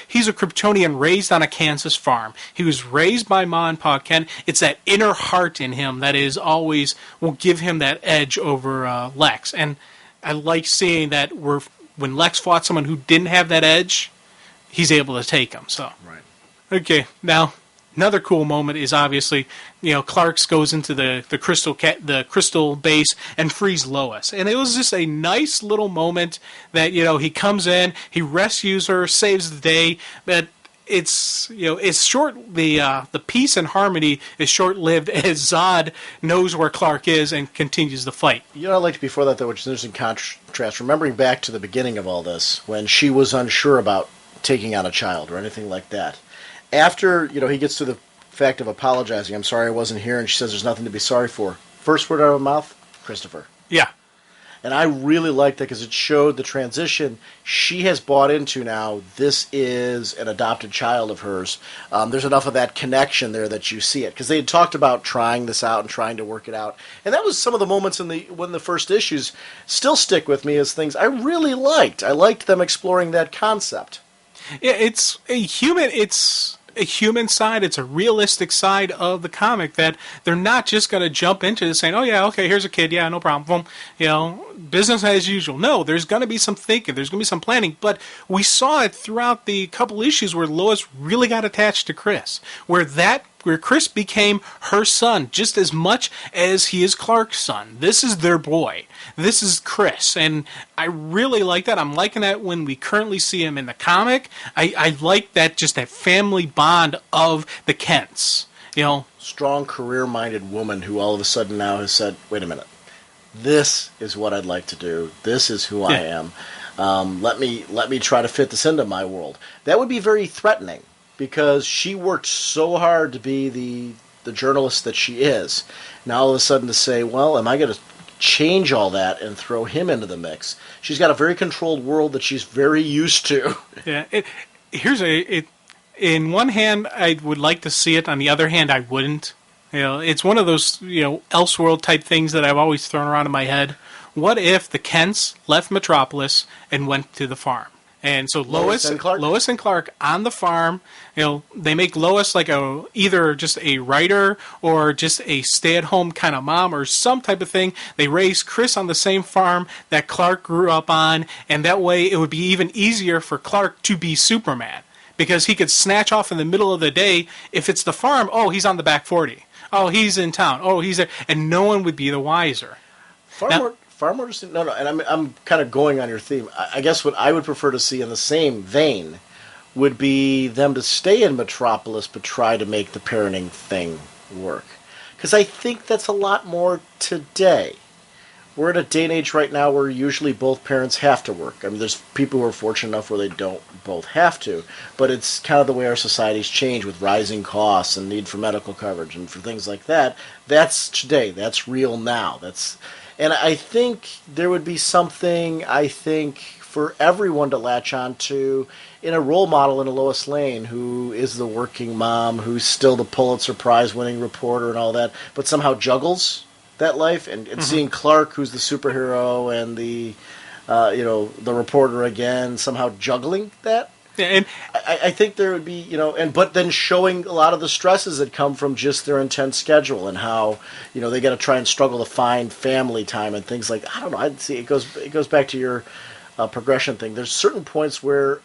He's a Kryptonian raised on a Kansas farm. He was raised by Ma and Pa Kent. It's that inner heart in him that is always will give him that edge over Lex. And I like seeing that when Lex fought someone who didn't have that edge, he's able to take him. So Right. Okay, now another cool moment is obviously, Clark goes into the crystal base and frees Lois, and it was just a nice little moment that he comes in, he rescues her, saves the day, but it's short. The peace and harmony is short lived as Zod knows where Clark is and continues the fight. I liked before that, though, which is an interesting contrast. Remembering back to the beginning of all this, when she was unsure about taking on a child or anything like that. After, he gets to the fact of apologizing, I'm sorry I wasn't here, and she says there's nothing to be sorry for. First word out of her mouth, Christopher. Yeah. And I really liked that because it showed the transition she has bought into now. This is an adopted child of hers. There's enough of that connection there that you see it. Because they had talked about trying this out and trying to work it out. And that was some of the moments when the first issues still stick with me as things I really liked. I liked them exploring that concept. Yeah, it's a human side, it's a realistic side of the comic that they're not just going to jump into this saying, oh yeah, okay, here's a kid, yeah, no problem, business as usual. No, there's going to be some thinking, there's going to be some planning, but we saw it throughout the couple issues where Lois really got attached to Chris, where Chris became her son just as much as he is Clark's son. This is their boy. This is Chris, and I really like that. I'm liking that when we currently see him in the comic. I like that, just that family bond of the Kents. Strong, career-minded woman who all of a sudden now has said, wait a minute, this is what I'd like to do. This is who I am. Let me try to fit this into my world. That would be very threatening because she worked so hard to be the journalist that she is. Now all of a sudden to say, well, am I going to change all that and throw him into the mix? She's got a very controlled world that she's very used to. Yeah. In one hand, I would like to see it. On the other hand, I wouldn't. It's one of those, Elseworld type things that I've always thrown around in my head. What if the Kents left Metropolis and went to the farm? And so Lois and Clark on the farm, they make Lois like either just a writer or just a stay-at-home kind of mom or some type of thing. They raise Chris on the same farm that Clark grew up on, and that way it would be even easier for Clark to be Superman because he could snatch off in the middle of the day. If it's the farm, oh, he's on the back 40. Oh, he's in town. Oh, he's there. And no one would be the wiser. Far more interesting. No, and I'm kind of going on your theme. I guess what I would prefer to see in the same vein would be them to stay in Metropolis but try to make the parenting thing work. Because I think that's a lot more today. We're in a day and age right now where usually both parents have to work. I mean, there's people who are fortunate enough where they don't both have to, but it's kind of the way our society's changed with rising costs and need for medical coverage and for things like that. That's today. That's real now. And I think there would be something, for everyone to latch on to in a role model in a Lois Lane who is the working mom, who's still the Pulitzer Prize-winning reporter and all that, but somehow juggles that life. And seeing Clark, who's the superhero, and the reporter again, somehow juggling that. Yeah, and I think there would be, but then showing a lot of the stresses that come from just their intense schedule and how, they got to try and struggle to find family time and things like, I don't know, I'd see it goes back to your progression thing. There's certain points where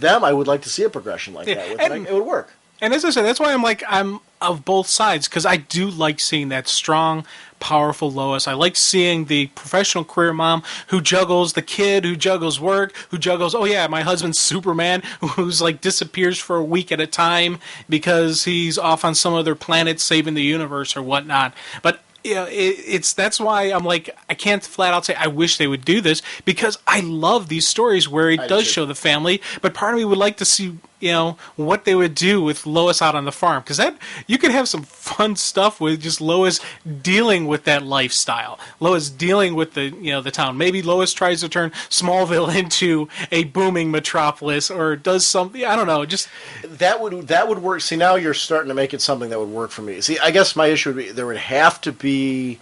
I would like to see a progression like that. It would work. And as I said, that's why I'm of both sides, because I do like seeing that strong, powerful Lois. I like seeing the professional career mom who juggles the kid, who juggles work, who juggles, oh yeah, my husband's Superman, who's like disappears for a week at a time because he's off on some other planet saving the universe or whatnot. But that's why I'm like, I can't flat out say I wish they would do this, because I love these stories where it does show the family, but part of me would like to see what they would do with Lois out on the farm, because that you could have some fun stuff with just Lois dealing with that lifestyle, Lois dealing with the town. Maybe Lois tries to turn Smallville into a booming metropolis, or does something. I don't know. Just that would work. See, now you're starting to make it something that would work for me. See, I guess my issue would be there would have to be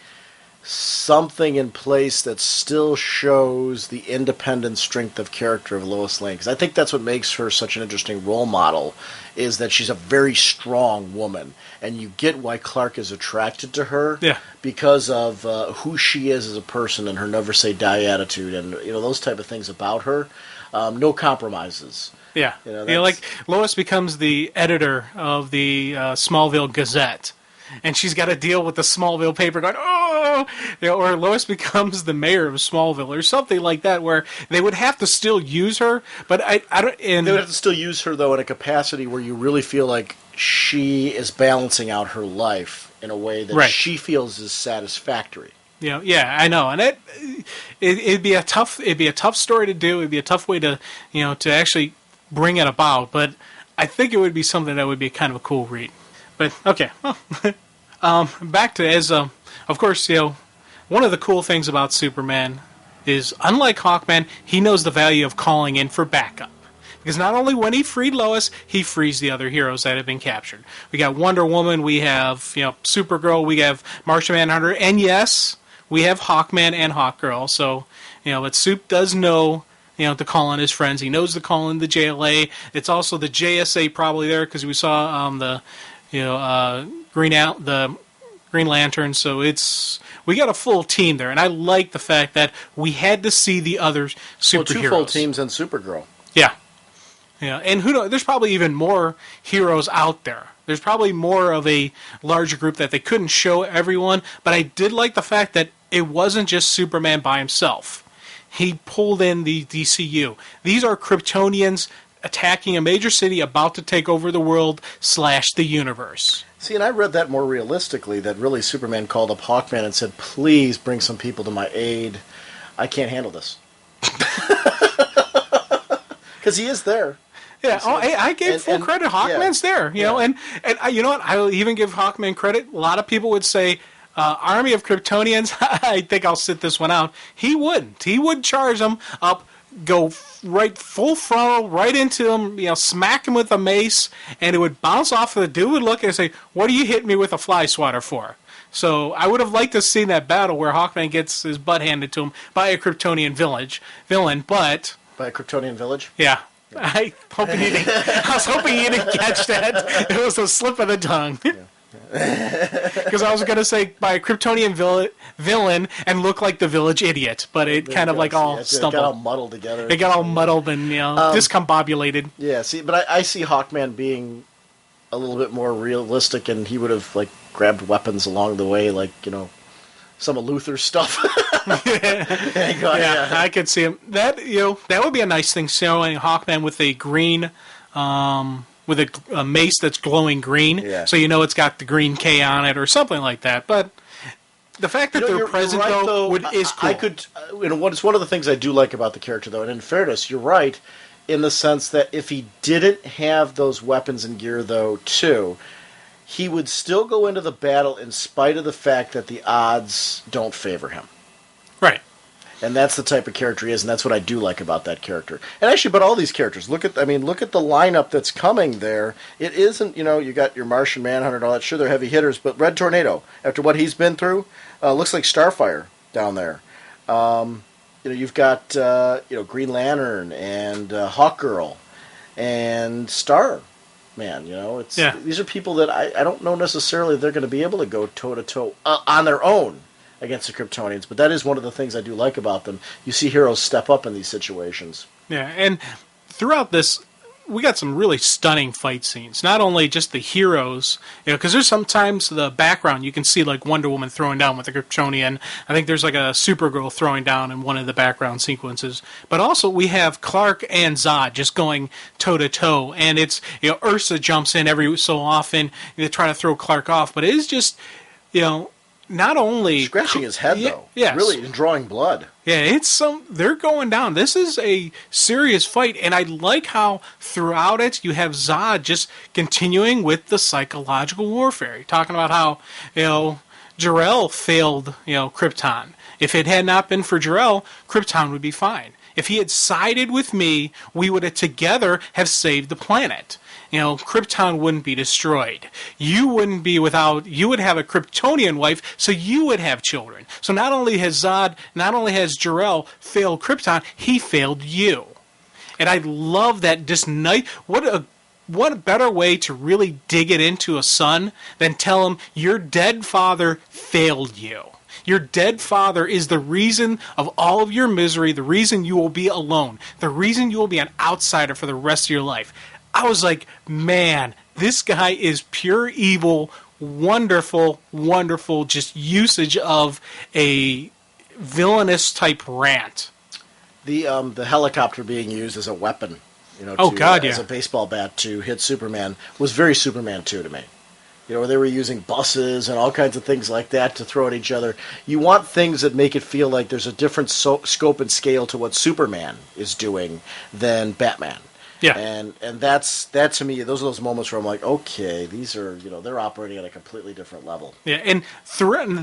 something in place that still shows the independent strength of character of Lois Lane. Because I think that's what makes her such an interesting role model, is that she's a very strong woman. And you get why Clark is attracted to her because of who she is as a person and her never say die attitude and those type of things about her. No compromises. Yeah. Like Lois becomes the editor of the Smallville Gazette. And she's got to deal with the Smallville paper going, oh! Or Lois becomes the mayor of Smallville or something like that, where they would have to still use her, but I don't... And they would have to still use her, though, in a capacity where you really feel like she is balancing out her life in a way that she feels is satisfactory. Yeah, I know, and it'd be a tough story to do. It'd be a tough way to to actually bring it about. But I think it would be something that would be kind of a cool read. But okay, well, back to of course, one of the cool things about Superman is, unlike Hawkman, he knows the value of calling in for backup. Because not only when he freed Lois, he frees the other heroes that have been captured. We got Wonder Woman, we have Supergirl, we have Martian Manhunter, and yes, we have Hawkman and Hawkgirl. So but Soup does know to call in his friends. He knows to call in the JLA. It's also the JSA probably there because we saw the Green Lantern. So we got a full team there, and I like the fact that we had to see the other superheroes. Well, 2 full teams and Supergirl. Yeah. And who knows? There's probably even more heroes out there. There's probably more of a larger group that they couldn't show everyone, but I did like the fact that it wasn't just Superman by himself. He pulled in the DCU. These are Kryptonians attacking a major city, about to take over the world / the universe. See, and I read that more realistically, that really Superman called up Hawkman and said, please bring some people to my aid. I can't handle this. Because he is there. Yeah, I gave full credit. Hawkman's there, and you know what? I'll even give Hawkman credit. A lot of people would say, army of Kryptonians, I think I'll sit this one out. He wouldn't. He would charge them up, go right full frontal, right into him, smack him with a mace, and it would bounce off. The dude would look and say, what are you hitting me with a fly swatter for? So I would have liked to have seen that battle where Hawkman gets his butt handed to him by a Kryptonian villain, but... By a Kryptonian village? Yeah. I was hoping you didn't catch that. It was a slip of the tongue. Because I was going to say by a Kryptonian villain and look like the village idiot, but it kind of like all stumbled. It got all muddled together. It got all muddled and discombobulated. Yeah, see, but I see Hawkman being a little bit more realistic, and he would have grabbed weapons along the way, some of Luthor's stuff. Yeah, I could see him. That that would be a nice thing, showing Hawkman with a green, with a mace that's glowing green. Yeah. So it's got the green K on it or something like that. But the fact that they're present though is cool. I could, it's one of the things I do like about the character though. And in fairness, you're right in the sense that if he didn't have those weapons and gear though too, he would still go into the battle in spite of the fact that the odds don't favor him. Right. And that's the type of character he is, and that's what I do like about that character. And actually, but all these characters, look at the lineup that's coming there. It isn't, you got your Martian Manhunter and all that. Sure, they're heavy hitters, but Red Tornado, after what he's been through, looks like Starfire down there. You've got, Green Lantern and Hawkgirl and Starman. These are people that I don't know necessarily they're going to be able to go toe-to-toe on their own against the Kryptonians, but that is one of the things I do like about them. You see heroes step up in these situations. Yeah, and throughout this, we got some really stunning fight scenes. Not only just the heroes, because there's sometimes the background you can see like Wonder Woman throwing down with the Kryptonian. I think there's like a Supergirl throwing down in one of the background sequences. But also we have Clark and Zod just going toe to toe, and it's Ursa jumps in every so often to try to throw Clark off, but it is just not only scratching his head though, yes. Really, and drawing blood. Yeah, they're going down. This is a serious fight, and I like how throughout it you have Zod just continuing with the psychological warfare, talking about how Jor-El failed Krypton. If it had not been for Jor-El, Krypton would be fine. If he had sided with me, we would have together have saved the planet. Krypton wouldn't be destroyed. You would have a Kryptonian wife, so you would have children. So not only has Jor-El failed Krypton, he failed you. And I love that. What a better way to really dig it into a son than tell him your dead father failed you. Your dead father is the reason of all of your misery, the reason you will be alone, the reason you will be an outsider for the rest of your life. I was like, man, this guy is pure evil, wonderful, wonderful, just usage of a villainous type rant. The helicopter being used as a weapon, as a baseball bat to hit Superman was very Superman 2 to me. Where they were using buses and all kinds of things like that to throw at each other. You want things that make it feel like there's a different scope and scale to what Superman is doing than Batman. Yeah. And that to me, those are those moments where I'm like, okay, these are, they're operating at a completely different level. Yeah, and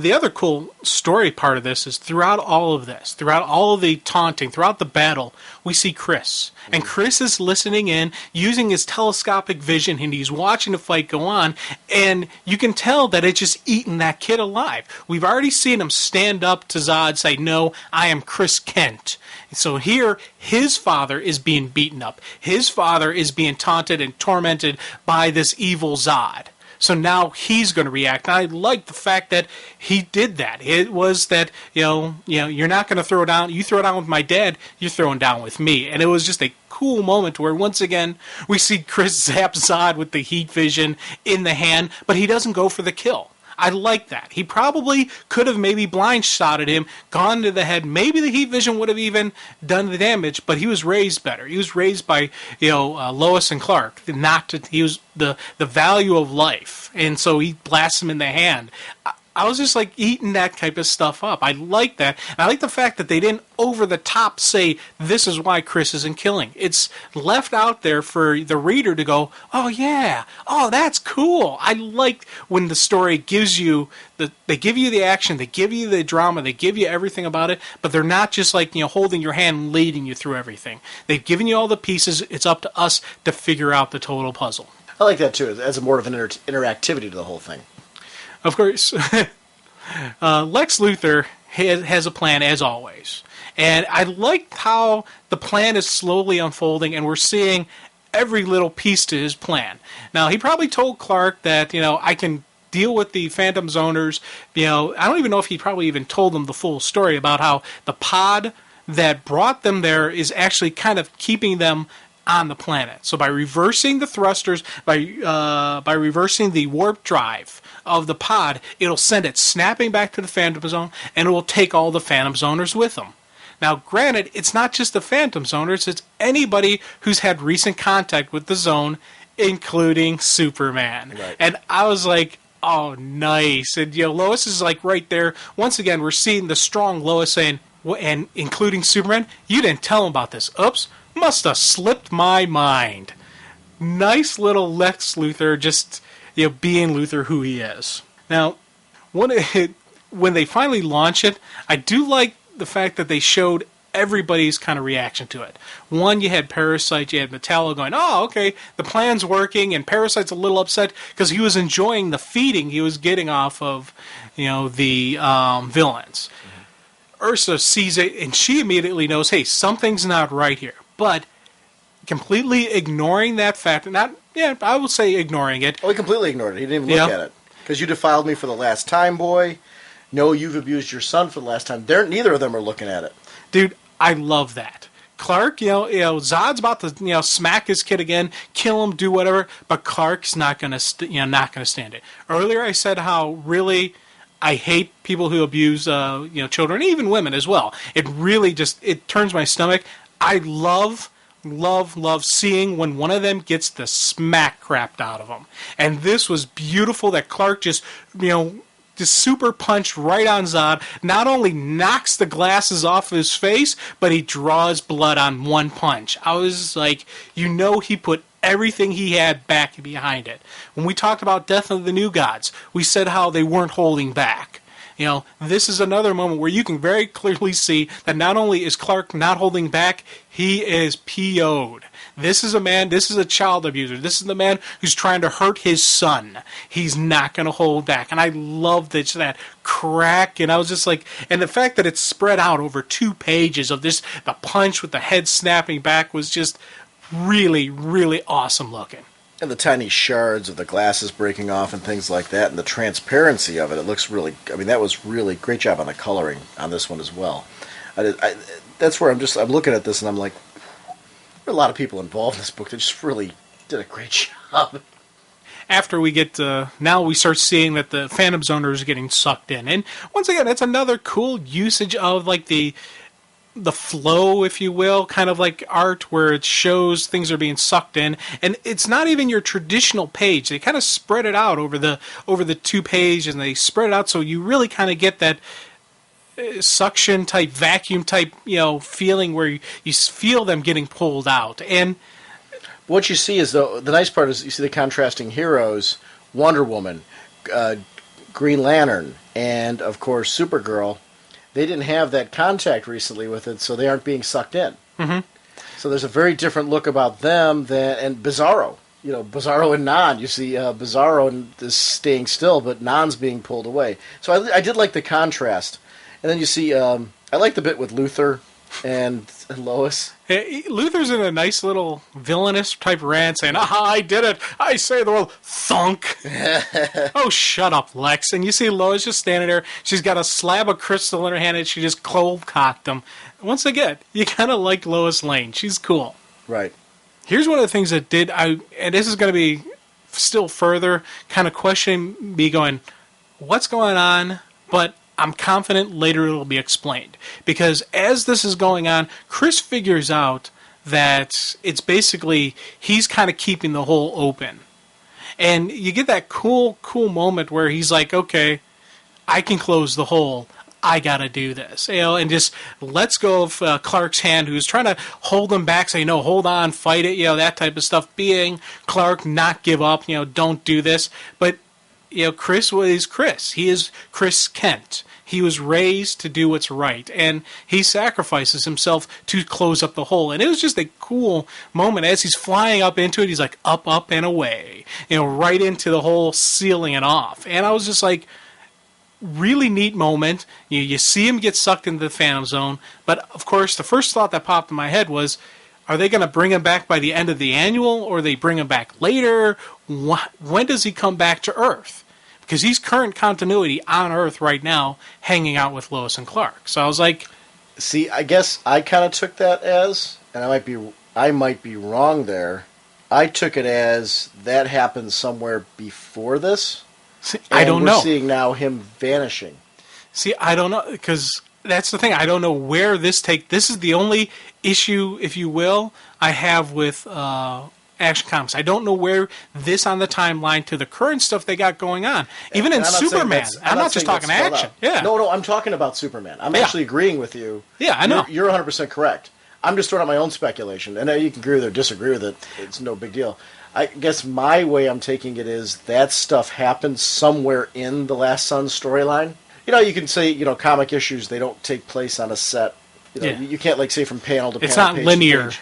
the other cool story part of this is throughout all of this, throughout all of the taunting, throughout the battle, we see Chris. And Chris is listening in, using his telescopic vision, and he's watching the fight go on, and you can tell that it's just eating that kid alive. We've already seen him stand up to Zod, say, no, I am Chris Kent. So here, his father is being beaten up. His father is being taunted and tormented by this evil Zod. So now he's going to react. And I like the fact that he did that. It was that, you're not going to throw down. You throw down with my dad, you're throwing down with me. And it was just a cool moment where once again we see Chris zap Zod with the heat vision in the hand, but he doesn't go for the kill. I like that. He probably could have maybe blindshotted him, gone to the head. Maybe the heat vision would have even done the damage, but he was raised better. He was raised by, Lois and Clark. He was the value of life, and so he blasts him in the hand. I was just like eating that type of stuff up. I like that. And I like the fact that they didn't over the top say this is why Chris isn't killing. It's left out there for the reader to go, oh yeah, oh that's cool. I like when the story gives you they give you the action, they give you the drama, they give you everything about it, but they're not just like holding your hand and leading you through everything. They've given you all the pieces. It's up to us to figure out the total puzzle. I like that too. As more of an interactivity to the whole thing. Of course, Lex Luthor has a plan as always. And I like how the plan is slowly unfolding and we're seeing every little piece to his plan. Now, he probably told Clark that, I can deal with the Phantom Zoners. I don't even know if he probably even told them the full story about how the pod that brought them there is actually kind of keeping them on the planet. So by reversing the thrusters, by reversing the warp drive of the pod, it'll send it snapping back to the Phantom Zone, and it will take all the Phantom Zoners with them. Now, granted, it's not just the Phantom Zoners, it's anybody who's had recent contact with the Zone, including Superman. Right. And I was like, oh, nice. And, Lois is like right there. Once again, we're seeing the strong Lois saying, and including Superman, you didn't tell him about this. Oops. Must have slipped my mind. Nice little Lex Luthor, just being Luthor who he is. Now, when they finally launch it, I do like the fact that they showed everybody's kind of reaction to it. One, you had Parasite, you had Metallo going, oh, okay, the plan's working, and Parasite's a little upset because he was enjoying the feeding he was getting off of, the villains. Mm-hmm. Ursa sees it, and she immediately knows, hey, something's not right here. But completely ignoring that fact, I will say ignoring it. Oh, he completely ignored it. He didn't even look at it. Because you defiled me for the last time, boy. No, you've abused your son for the last time. Neither of them are looking at it. Dude, I love that. Clark, Zod's about to, smack his kid again, kill him, do whatever, but Clark's not gonna, not gonna stand it. Earlier, I said how really I hate people who abuse, children, even women as well. It really it turns my stomach. I love seeing when one of them gets the smack crapped out of them. And this was beautiful that Clark just super punched right on Zod. Not only knocks the glasses off his face, but he draws blood on one punch. I was like, he put everything he had back behind it. When we talked about Death of the New Gods, we said how they weren't holding back. This is another moment where you can very clearly see that not only is Clark not holding back, he is PO'd. This is a child abuser. This is the man who's trying to hurt his son. He's not going to hold back. And I love that crack. And I was just like, and the fact that it's spread out over 2 pages of this, the punch with the head snapping back was just really, really awesome looking. And the tiny shards of the glasses breaking off and things like that, and the transparency of it looks really, that was really great job on the coloring on this one as well. That's where I'm looking at this and I'm like, there are a lot of people involved in this book that just really did a great job. After we get now we start seeing that the Phantom Zoner is getting sucked in. And once again, that's another cool usage of like the flow, if you will, kind of like art where it shows things are being sucked in, and it's not even your traditional page. They kind of spread it out over the 2 pages, and they spread it out so you really kind of get that suction type, vacuum type, feeling where you feel them getting pulled out. And what you see is the nice part is you see the contrasting heroes: Wonder Woman, Green Lantern, and of course Supergirl. They didn't have that contact recently with it, so they aren't being sucked in. Mm-hmm. So there's a very different look about them and Bizarro. Bizarro and Non. You see Bizarro is staying still, but Non's being pulled away. So I did like the contrast. And then you see, I like the bit with Luthor and Lois. Hey, Luther's in a nice little villainous type rant saying, I did it. I say the word thunk. Oh, shut up, Lex. And you see Lois just standing there. She's got a slab of crystal in her hand and she just cold-cocked him. Once again, you kind of like Lois Lane. She's cool. Right. Here's one of the things that and this is going to be still further kind of questioning me going, what's going on? But I'm confident later it'll be explained. Because as this is going on, Chris figures out that it's basically, he's kind of keeping the hole open. And you get that cool moment where he's like, okay, I can close the hole. I got to do this. And just lets go of Clark's hand, who's trying to hold him back, say, no, hold on, fight it, that type of stuff. Being Clark, not give up, don't do this. But, Chris was Chris. He is Chris Kent. He was raised to do what's right, and he sacrifices himself to close up the hole. And it was just a cool moment as he's flying up into it. He's like, up, and away, right into the hole, sealing it off. And I was just like, really neat moment. You see him get sucked into the Phantom Zone, but of course, the first thought that popped in my head was, are they going to bring him back by the end of the annual, or they bring him back later? When does he come back to Earth? Because he's current continuity on Earth right now, hanging out with Lois and Clark. So I was like, see, I guess I kind of took that as, and I might be wrong there. I took it as that happened somewhere before this. See, I don't know. We're seeing now him vanishing. See, I don't know, because that's the thing. I don't know where this is the only issue, if you will, I have with Action Comics. I don't know where this on the timeline to the current stuff they got going on. Even in Superman. I'm not just talking action. Yeah. No, I'm talking about Superman. I'm actually agreeing with you. Yeah, I know. You're 100% correct. I'm just throwing out my own speculation. And you can agree with it or disagree with it. It's no big deal. I guess my way I'm taking it is that stuff happened somewhere in the Last Son storyline. You can say, comic issues, they don't take place on a set. You can't say from panel to panel. It's not page linear. To page.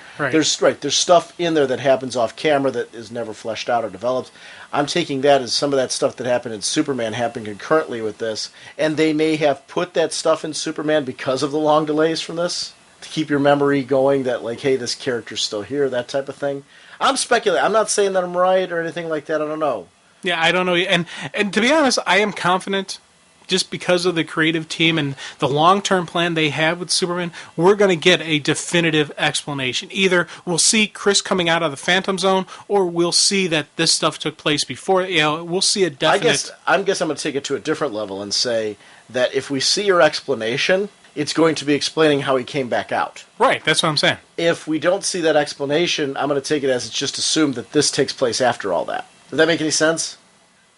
Right. There's stuff in there that happens off camera that is never fleshed out or developed. I'm taking that as some of that stuff that happened in Superman happened concurrently with this, and they may have put that stuff in Superman because of the long delays from this to keep your memory going. That hey, this character's still here, that type of thing. I'm speculating. I'm not saying that I'm right or anything like that. I don't know. Yeah, I don't know. And to be honest, I am confident. Just because of the creative team and the long-term plan they have with Superman, we're going to get a definitive explanation. Either we'll see Chris coming out of the Phantom Zone, or we'll see that this stuff took place before. We'll see a definite... I guess I'm going to take it to a different level and say that if we see your explanation, it's going to be explaining how he came back out. Right, that's what I'm saying. If we don't see that explanation, I'm going to take it as it's just assumed that this takes place after all that. Does that make any sense?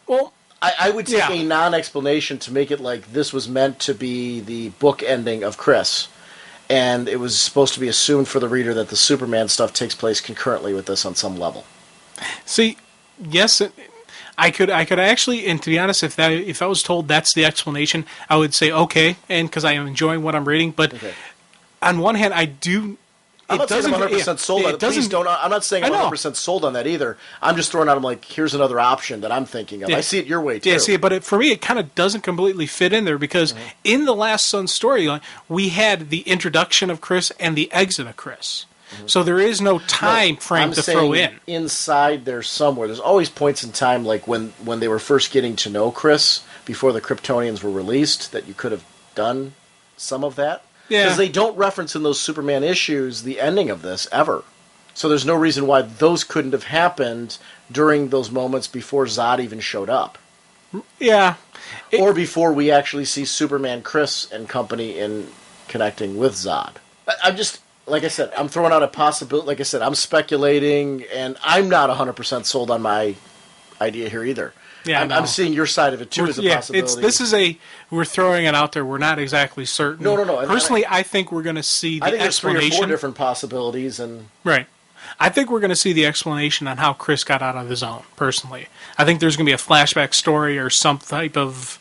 Well... I would take a non-explanation to make it like this was meant to be the book ending of Chris, and it was supposed to be assumed for the reader that the Superman stuff takes place concurrently with this on some level. See, yes, I could actually, and to be honest, if I was told that's the explanation, I would say okay, and because I am enjoying what I'm reading. But on one hand, I do. I'm not saying I'm 100% sold on it. Please don't. I'm not saying I'm 100% sold on that either. I'm just throwing out, I'm like, here's another option that I'm thinking of. I see it your way, too. Yeah, see, but for me, it kind of doesn't completely fit in there because in the Last Son storyline, we had the introduction of Chris and the exit of Chris. So there is no time frame to throw in. Inside there somewhere. There's always points in time, like when they were first getting to know Chris, before the Kryptonians were released, that you could have done some of that. Yeah. Because they don't reference in those Superman issues the ending of this, ever. So there's no reason why those couldn't have happened during those moments before Zod even showed up. Yeah. Or before we actually see Superman, Chris, and company in connecting with Zod. I'm just, like I said, I'm throwing out a possibility. Like I said, I'm speculating, and I'm not 100% sold on my idea here either. Yeah, I'm seeing your side of it, too, as a possibility. We're throwing it out there. We're not exactly certain. No. Personally, I think we're going to see the explanation. I think there's 3 or 4 different possibilities. Right. I think we're going to see the explanation on how Chris got out of the zone, personally. I think there's going to be a flashback story or some type of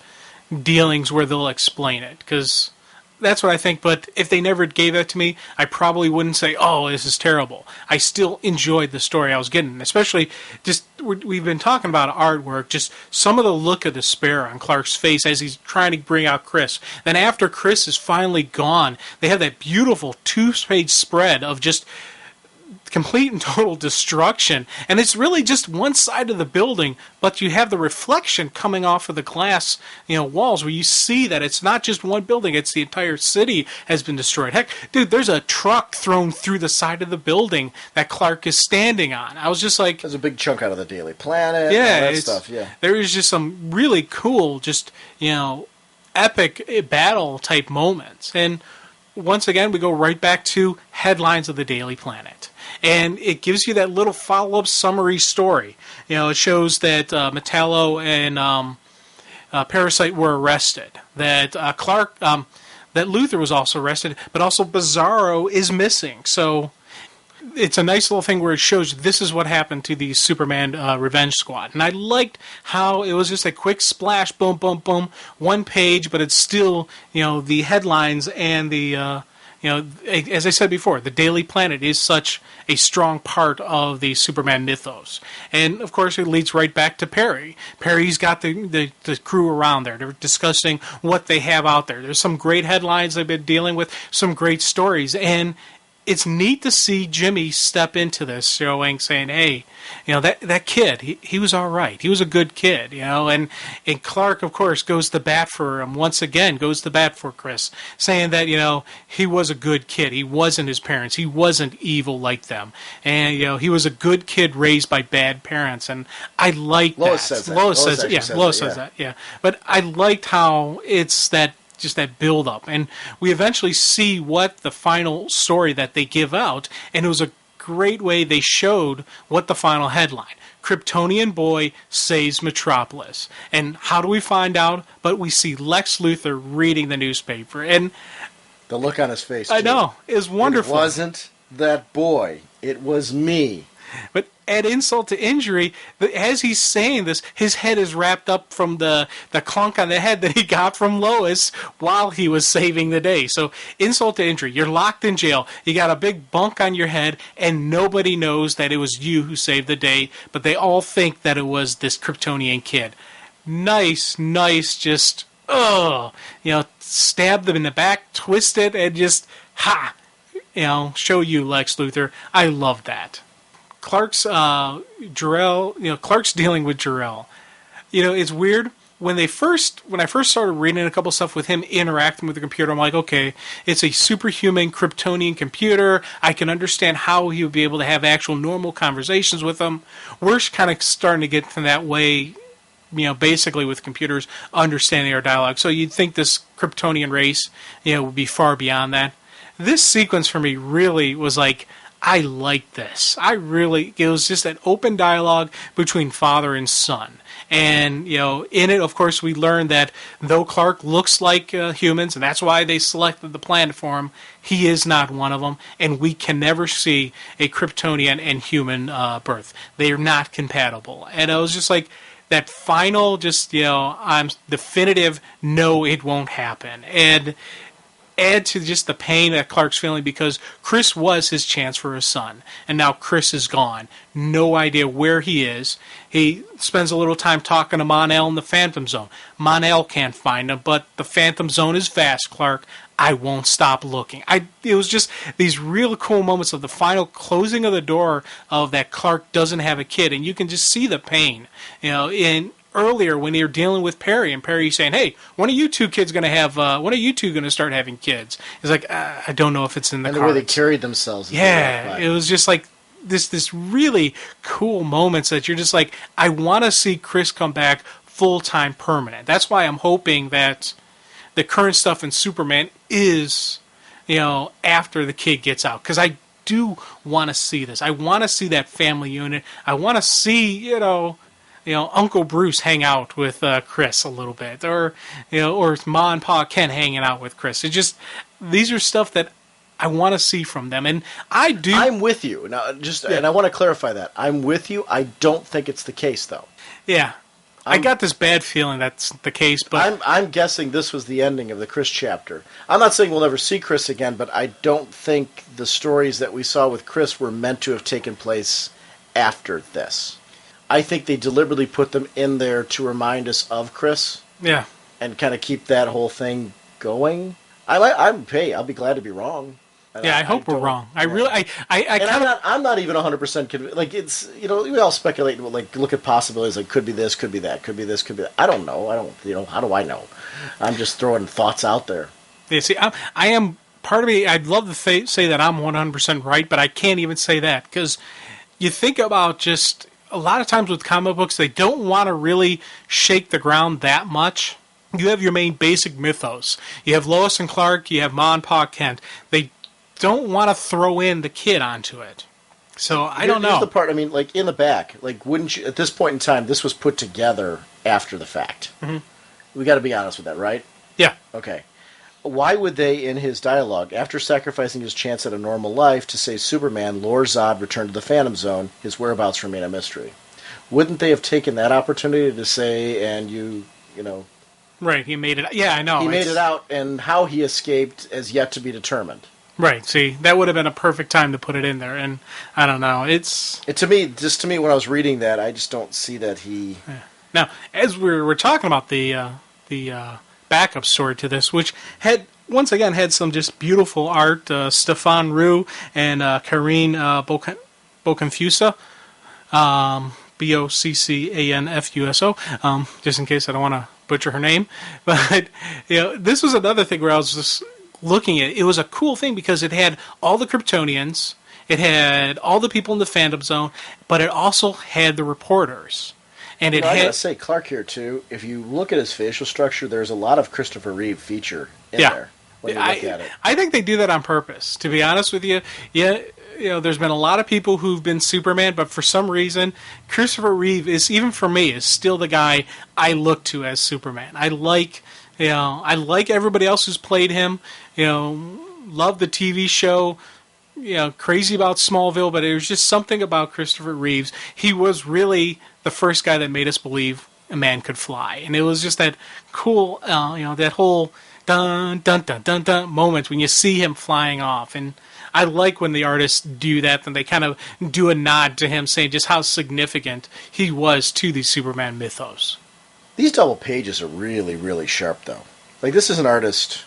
dealings where they'll explain it, because that's what I think. But if they never gave that to me, I probably wouldn't say, oh, this is terrible. I still enjoyed the story I was getting, especially just we've been talking about artwork, just some of the look of despair on Clark's face as he's trying to bring out Chris. Then after Chris is finally gone, they have that beautiful 2-page spread of just complete and total destruction, and it's really just one side of the building, but you have the reflection coming off of the glass, walls, where you see that it's not just one building, it's the entire city has been destroyed. Heck, dude, there's a truck thrown through the side of the building that Clark is standing on. I was just like, there's a big chunk out of the Daily Planet, and all that stuff. Yeah, there is just some really cool, just epic battle type moments, and once again we go right back to headlines of the Daily Planet. And it gives you that little follow-up summary story. It shows that Metallo and Parasite were arrested. That that Luthor was also arrested, but also Bizarro is missing. So it's a nice little thing where it shows this is what happened to the Superman Revenge Squad. And I liked how it was just a quick splash, boom, boom, boom, one page, but it's still, the headlines and the... as I said before, the Daily Planet is such a strong part of the Superman mythos. And, of course, it leads right back to Perry. Perry's got the crew around there. They're discussing what they have out there. There's some great headlines they've been dealing with, some great stories. And it's neat to see Jimmy step into this, saying, hey, that kid, he was all right. He was a good kid, and Clark, of course, goes to bat for him once again, goes to bat for Chris, saying that, he was a good kid. He wasn't his parents. He wasn't evil like them. And, he was a good kid raised by bad parents. And I like that. Lois says that. Lois says that, yeah. But I liked how it's just that build up, and we eventually see what the final story that they give out, and it was a great way they showed what the final headline: Kryptonian boy saves Metropolis. And how do we find out? But we see Lex Luthor reading the newspaper, and the look on his face, I know, is wonderful. It wasn't that boy, it was me. But add insult to injury, as he's saying this, his head is wrapped up from the clunk on the head that he got from Lois while he was saving the day. So insult to injury. You're locked in jail. You got a big bunk on your head, and nobody knows that it was you who saved the day, but they all think that it was this Kryptonian kid. Nice, just, stab them in the back, twist it, and just, show you, Lex Luthor. I love that. Clark's Clark's dealing with Jor-El. It's weird. When I first started reading a couple stuff with him interacting with the computer, I'm like, okay, it's a superhuman Kryptonian computer. I can understand how he would be able to have actual normal conversations with them. We're kind of starting to get to that way, basically with computers understanding our dialogue. So you'd think this Kryptonian race, would be far beyond that. This sequence for me really was like, I liked this. It was just an open dialogue between father and son. And, in it, of course, we learned that though Clark looks like humans, and that's why they selected the planet for him, he is not one of them, and we can never see a Kryptonian and human birth. They are not compatible. And I was just like, that final, just, I'm definitive, no, it won't happen. And add to just the pain that Clark's feeling because Chris was his chance for his son. And now Chris is gone. No idea where he is. He spends a little time talking to Mon-El in the Phantom Zone. Mon-El can't find him, but the Phantom Zone is vast, Clark. I won't stop looking. It was just these real cool moments of the final closing of the door of that Clark doesn't have a kid. And you can just see the pain, in earlier when you're dealing with Perry, and Perry saying, "Hey, when are you two kids going to have? When are you two going to start having kids?" He's like, "I don't know if it's in the cards." And the way they carried themselves. Yeah, it was just like this really cool moments that you're just like, I want to see Chris come back full time, permanent. That's why I'm hoping that the current stuff in Superman is, after the kid gets out, because I do want to see this. I want to see that family unit. I want to see, Uncle Bruce hang out with Chris a little bit, or Ma and Pa Ken hanging out with Chris. These are stuff that I want to see from them, and I do. I'm with you now. And I want to clarify that I'm with you. I don't think it's the case, though. Yeah, I got this bad feeling that's the case, but I'm guessing this was the ending of the Chris chapter. I'm not saying we'll never see Chris again, but I don't think the stories that we saw with Chris were meant to have taken place after this. I think they deliberately put them in there to remind us of Chris. Yeah. And kind of keep that whole thing going. I'll be glad to be wrong. I hope we're wrong. I'm not even 100% convinced. Like, it's, we all speculate, like, look at possibilities, like, could be this, could be that, could be this, could be that. I don't know. How do I know? I'm just throwing thoughts out there. Yeah, see, I am, part of me, I'd love to say that I'm 100% right, but I can't even say that, because you think about just, a lot of times with comic books, they don't want to really shake the ground that much. You have your main basic mythos. You have Lois and Clark, you have Ma and Pa Kent. They don't want to throw in the kid onto it. So I don't know. Here's the part, like, in the back, like, wouldn't you, at this point in time, this was put together after the fact. Mm-hmm. We got to be honest with that, right? Yeah. Okay. Why would they, in his dialogue, after sacrificing his chance at a normal life to save Superman, lure Zod, return to the Phantom Zone, his whereabouts remain a mystery? Wouldn't they have taken that opportunity to say, and you know... Right, he made it... Yeah, I know. He made it out, and how he escaped is yet to be determined. Right, see, that would have been a perfect time to put it in there, and I don't know, To me, when I was reading that, I just don't see that he... Yeah. Now, as we're talking about the backup story to this, which had some just beautiful art. Stefan Roux and Karine Bocanfuso, Boccanfuso, just in case I don't want to butcher her name. But this was another thing where I was just looking at it. It was a cool thing because it had all the Kryptonians, it had all the people in the Phantom Zone, but it also had the reporters. And I gotta say, Clark here too. If you look at his facial structure, there's a lot of Christopher Reeve feature in there when you look at it. I think they do that on purpose. To be honest with you, there's been a lot of people who've been Superman, but for some reason, Christopher Reeve is, even for me, is still the guy I look to as Superman. I like everybody else who's played him. Love the TV show. Crazy about Smallville, but it was just something about Christopher Reeves. He was really the first guy that made us believe a man could fly, and it was just that cool, that whole dun dun dun dun dun moment when you see him flying off. And I like when the artists do that, and they kind of do a nod to him, saying just how significant he was to the Superman mythos. These double pages are really, really sharp, though. Like, this is an artist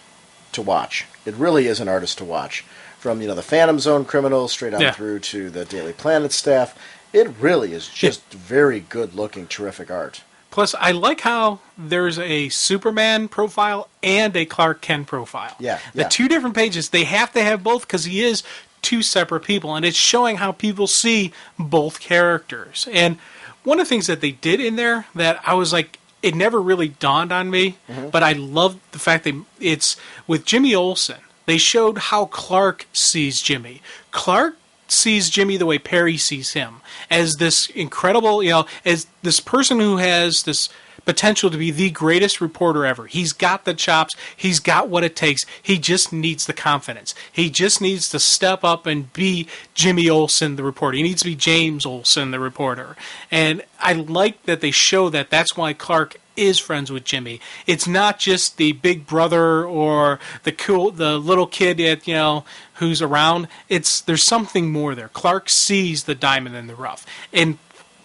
to watch. It really is an artist to watch. From, the Phantom Zone criminals straight on through to the Daily Planet staff. It really is just very good-looking, terrific art. Plus, I like how there's a Superman profile and a Clark Kent profile. Yeah. The two different pages, they have to have both because he is two separate people, and it's showing how people see both characters. And one of the things that they did in there that I was like, it never really dawned on me, but I love the fact that it's with Jimmy Olsen. They showed how Clark sees Jimmy. Clark sees Jimmy the way Perry sees him, as this incredible, as this person who has this potential to be the greatest reporter ever. He's got the chops. He's got what it takes. He just needs the confidence. He just needs to step up and be Jimmy Olsen, the reporter. He needs to be James Olsen, the reporter. And I like that they show that that's why Clark is friends with Jimmy. It's not just the big brother or the little kid that, who's around. There's something more there. Clark sees the diamond in the rough. And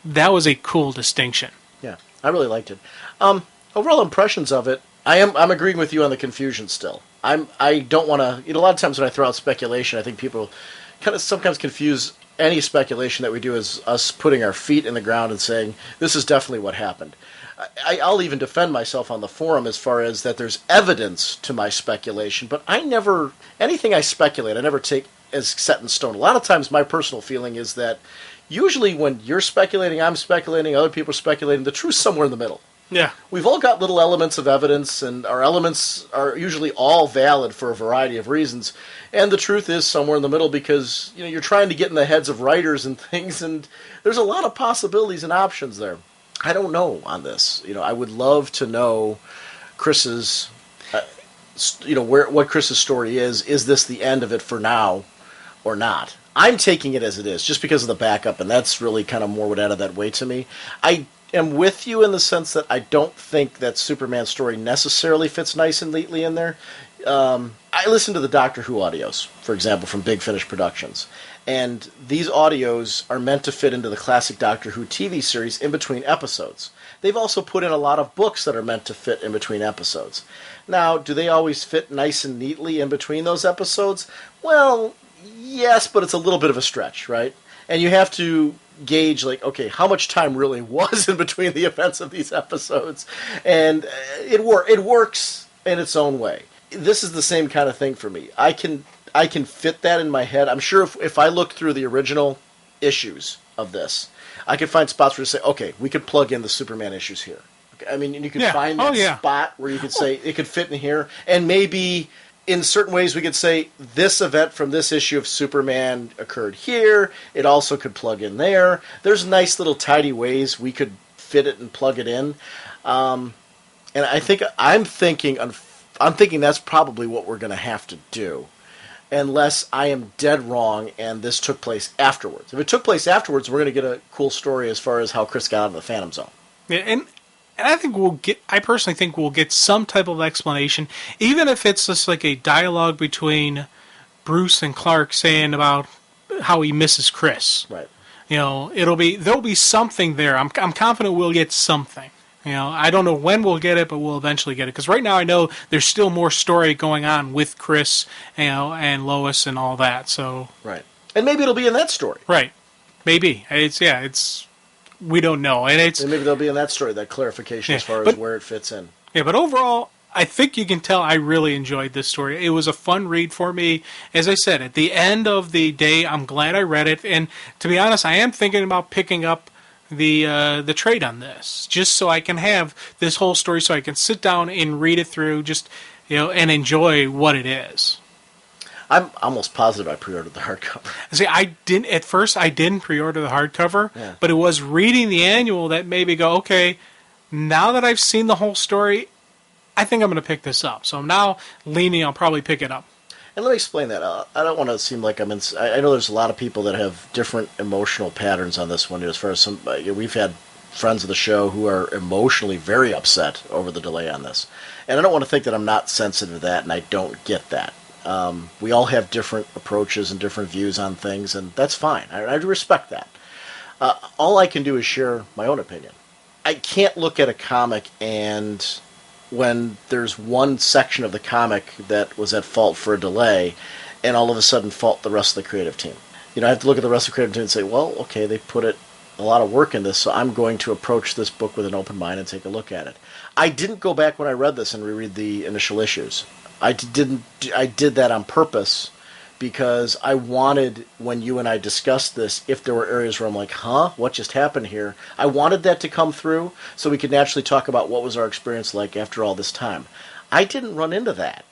that was a cool distinction. Yeah, I really liked it. Overall impressions of it, I'm agreeing with you on the confusion still. I don't want to, a lot of times when I throw out speculation, I think people kind of sometimes confuse any speculation that we do as us putting our feet in the ground and saying, this is definitely what happened. I'll even defend myself on the forum as far as that there's evidence to my speculation, but anything I speculate, I never take as set in stone. A lot of times my personal feeling is that usually when you're speculating, I'm speculating, other people are speculating, the truth's somewhere in the middle. Yeah. We've all got little elements of evidence, and our elements are usually all valid for a variety of reasons. And the truth is somewhere in the middle because, you're trying to get in the heads of writers and things, and there's a lot of possibilities and options there. I don't know on this. I would love to know Chris's, what Chris's story is. Is this the end of it for now or not? I'm taking it as it is, just because of the backup, and that's really kind of more what added that weight to me. I am with you in the sense that I don't think that Superman's story necessarily fits nice and neatly in there. I listen to the Doctor Who audios, for example, from Big Finish Productions. And these audios are meant to fit into the classic Doctor Who TV series in between episodes. They've also put in a lot of books that are meant to fit in between episodes. Now, do they always fit nice and neatly in between those episodes? Well, yes, but it's a little bit of a stretch, right? And you have to gauge, okay, how much time really was in between the events of these episodes? And it works in its own way. This is the same kind of thing for me. I can fit that in my head. I'm sure if I look through the original issues of this, I could find spots where to say, okay, we could plug in the Superman issues here. Okay, I mean, you could find that spot where you could say it could fit in here, and maybe in certain ways we could say this event from this issue of Superman occurred here. It also could plug in there. There's nice little tidy ways we could fit it and plug it in. And I'm thinking that's probably what we're going to have to do. Unless I am dead wrong and this took place afterwards. If it took place afterwards, we're going to get a cool story as far as how Chris got out of the Phantom Zone. Yeah, and I personally think we'll get some type of explanation, even if it's just like a dialogue between Bruce and Clark saying about how he misses Chris. Right. There'll be something there. I'm confident we'll get something. I don't know when we'll get it, but we'll eventually get it. Because right now I know there's still more story going on with Chris, and Lois and all that. So right, and maybe it'll be in that story. Right, maybe we don't know, and maybe they'll be in that story, that clarification as far as where it fits in. Yeah, but overall, I think you can tell I really enjoyed this story. It was a fun read for me. As I said, at the end of the day, I'm glad I read it, and to be honest, I am thinking about picking up the trade on this, just so I can have this whole story, so I can sit down and read it through, just and enjoy what it is. I'm almost positive I pre-ordered the hardcover. See, I didn't pre-order the hardcover, but it was reading the annual that made me go, okay, now that I've seen the whole story, I think I'm going to pick this up. So I'm now leaning, I'll probably pick it up. And let me explain that. I don't want to seem like I know there's a lot of people that have different emotional patterns on this one. As far as we've had friends of the show who are emotionally very upset over the delay on this. And I don't want to think that I'm not sensitive to that and I don't get that. We all have different approaches and different views on things, and that's fine. I respect that. All I can do is share my own opinion. I can't look at a comic and when there's one section of the comic that was at fault for a delay, and all of a sudden fault the rest of the creative team. I have to look at the rest of the creative team and say, well, okay, they put a lot of work in this, so I'm going to approach this book with an open mind and take a look at it. I didn't go back when I read this and reread the initial issues. I did that on purpose because I wanted, when you and I discussed this, if there were areas where I'm like, what just happened here? I wanted that to come through so we could naturally talk about what was our experience like after all this time. I didn't run into that.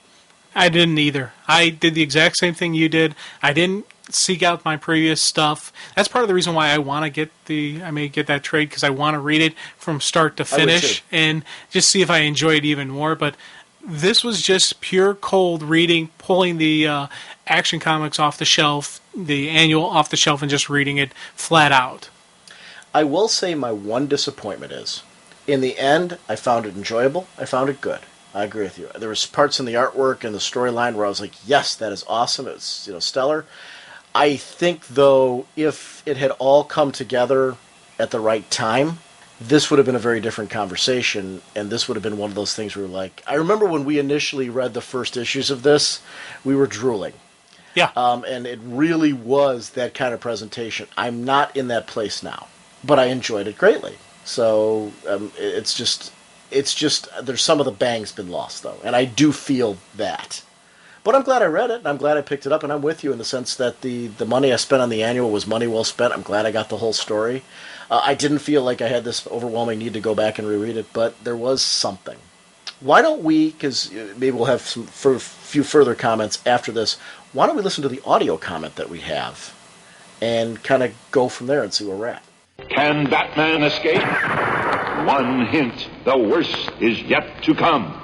I didn't either. I did the exact same thing you did. I didn't seek out my previous stuff. That's part of the reason why I want to get that trade, because I want to read it from start to finish and just see if I enjoy it even more. But this was just pure cold reading, pulling the Action Comics off the shelf, the annual off the shelf, and just reading it flat out. I will say my one disappointment is, in the end, I found it enjoyable. I found it good. I agree with you. There was parts in the artwork and the storyline where I was like, yes, that is awesome. It's stellar. I think, though, if it had all come together at the right time, this would have been a very different conversation, and this would have been one of those things where, like, I remember when we initially read the first issues of this, we were drooling. Yeah. And it really was that kind of presentation. I'm not in that place now, but I enjoyed it greatly. So it's just there's some of the bang's been lost, though, and I do feel that. But I'm glad I read it, and I'm glad I picked it up, and I'm with you in the sense that the money I spent on the annual was money well spent. I'm glad I got the whole story. I didn't feel like I had this overwhelming need to go back and reread it, but there was something. Why don't we, because maybe we'll have a few further comments after this, why don't we listen to the audio comment that we have and kind of go from there and see where we're at? Can Batman escape? One hint, the worst is yet to come.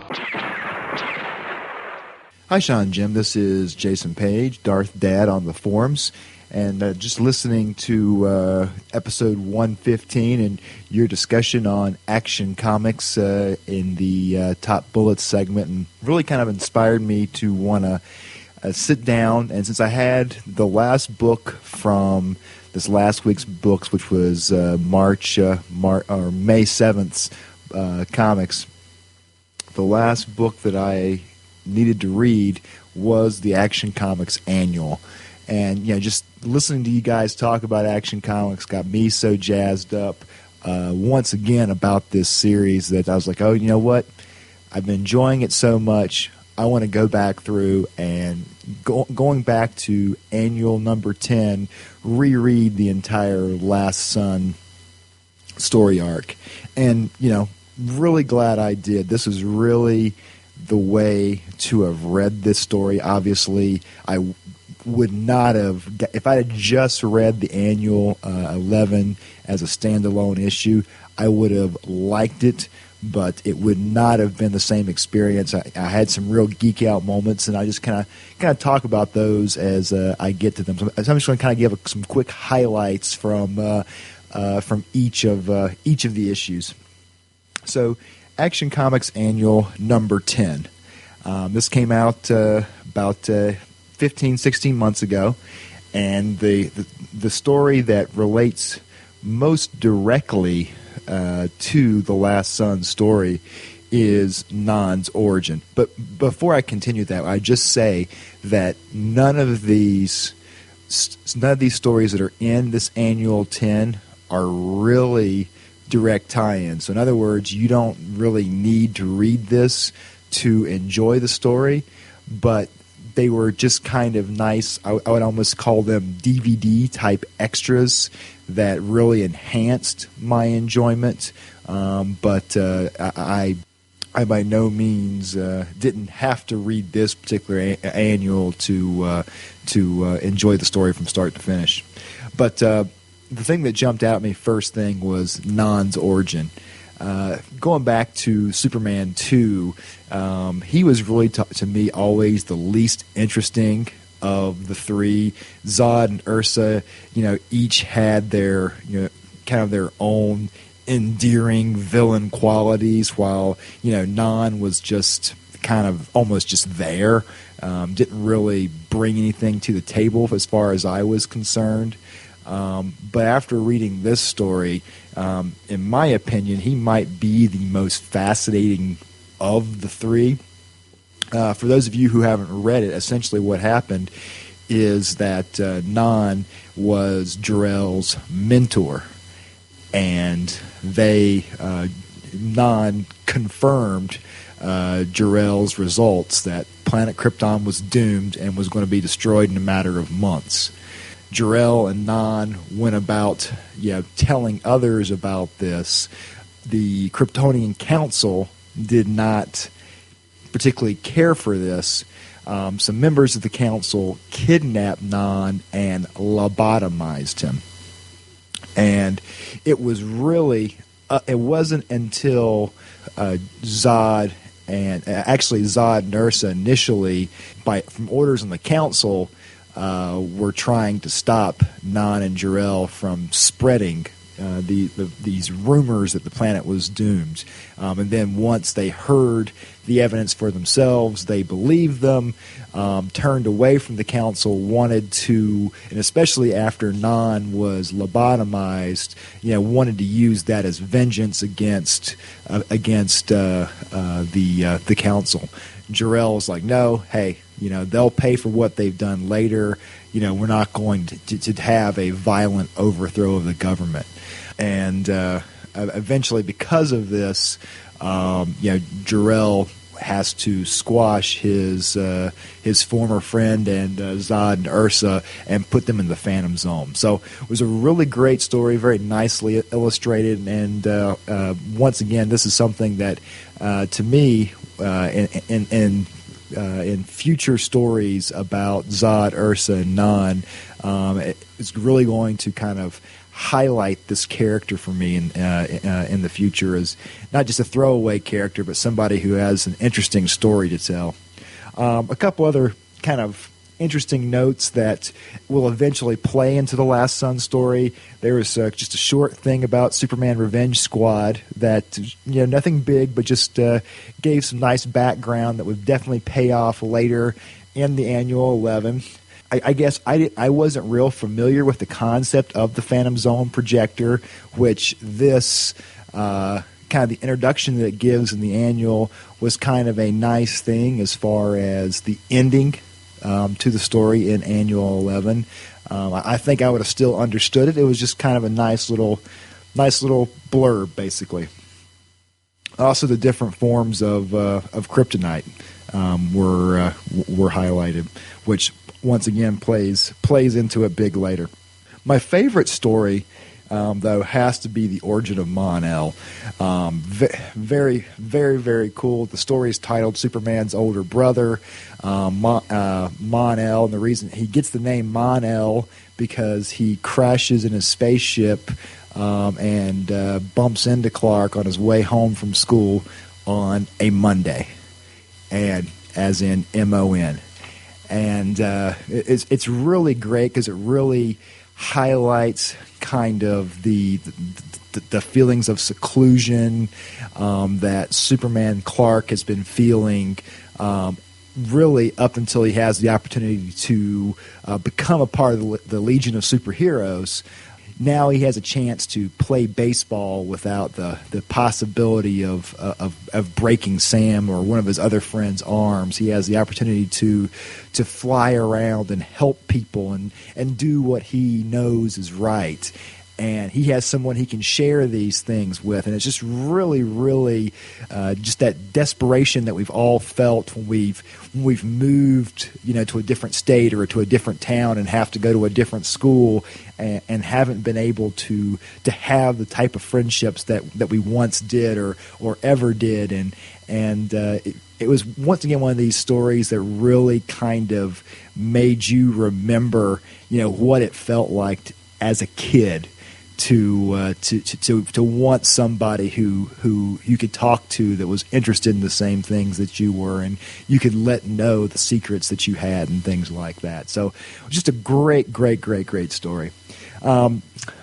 Hi, Sean and Jim. This is Jason Page, Darth Dad on the forums, and just listening to episode 115 and your discussion on Action Comics in the Top Bullets segment, and really kind of inspired me to want to sit down. And since I had the last book from this last week's books, which was May 7th's comics, the last book that I needed to read was the Action Comics Annual. And just listening to you guys talk about Action Comics got me so jazzed up once again about this series that I was like, oh, you know what? I've been enjoying it so much. I want to go back through and going back to annual number 10, reread the entire Last Son story arc. And, really glad I did. This is really the way to have read this story. Obviously, I would not have, if I had just read the annual 11 as a standalone issue, I would have liked it, but it would not have been the same experience. I had some real geek out moments, and I just kind of talk about those as I get to them. So I'm just going to kind of give some quick highlights from each of the issues. So, Action Comics Annual number 10. This came out about 15, 16 months ago, and the story that relates most directly to the Last Son story is Non's origin. But before I continue that, I just say that none of these stories that are in this Annual 10 are really direct tie-ins. So in other words, you don't really need to read this to enjoy the story, but they were just kind of nice. I would almost call them DVD-type extras that really enhanced my enjoyment. But I by no means didn't have to read this particular annual to enjoy the story from start to finish. But the thing that jumped out at me first thing was Non's origin. Going back to Superman 2, he was really, to me, always the least interesting of the three. Zod and Ursa, each had their, kind of their own endearing villain qualities, while, Non was just kind of almost just there. Didn't really bring anything to the table as far as I was concerned. But after reading this story, in my opinion, he might be the most fascinating of the three. For those of you who haven't read it, essentially what happened is that Non was Jor-El's mentor, and Non confirmed Jor-El's results that planet Krypton was doomed and was going to be destroyed in a matter of months. Jor-El and Non went about telling others about this. The Kryptonian Council did not particularly care for this, some members of the council kidnapped Non and lobotomized him. And it was really, it wasn't until Zod and Zod and Ursa initially, from orders on the council, were trying to stop Non and Jor-El from spreading these rumors that the planet was doomed. And then once they heard the evidence for themselves, they believed them, turned away from the council, wanted to, and especially after Non was lobotomized, wanted to use that as vengeance against the council. Jor-El's like, no, hey, they'll pay for what they've done later. We're not going to have a violent overthrow of the government. And eventually, because of this, Jor-El has to squash his former friend and Zod and Ursa and put them in the Phantom Zone. So it was a really great story, very nicely illustrated, and once again, this is something that, to me, in future stories about Zod, Ursa, and Non, it's really going to kind of highlight this character for me in the future as not just a throwaway character, but somebody who has an interesting story to tell. A couple other kind of interesting notes that will eventually play into the Last Son story. There was just a short thing about Superman Revenge Squad that, nothing big, but just gave some nice background that would definitely pay off later in the Annual 11. I guess I wasn't real familiar with the concept of the Phantom Zone projector, which this kind of the introduction that it gives in the Annual was kind of a nice thing as far as the ending to the story in Annual 11. I think I would have still understood it. It was just kind of a nice little blurb, basically. Also, the different forms of kryptonite were highlighted, which once again plays into it big later. My favorite story, though, has to be the origin of Mon-El. Very, very, very cool. The story is titled Superman's Older Brother, Mon-El, and the reason he gets the name Mon-El because he crashes in his spaceship and bumps into Clark on his way home from school on a Monday, and as in M-O-N. And it's really great because it really highlights kind of the feelings of seclusion that Superman Clark has been feeling really up until he has the opportunity to become a part of the Legion of Superheroes. Now he has a chance to play baseball without the possibility of breaking Sam or one of his other friends' arms. He has the opportunity to fly around and help people and do what he knows is right. And he has someone he can share these things with. And it's just really, really just that desperation that we've all felt when we've moved, to a different state or to a different town and have to go to a different school and haven't been able to have the type of friendships that we once did or ever did. And it was once again one of these stories that really kind of made you remember, what it felt like as a kid to want somebody who you could talk to that was interested in the same things that you were, and you could let know the secrets that you had and things like that. So just a great, great, great, great story.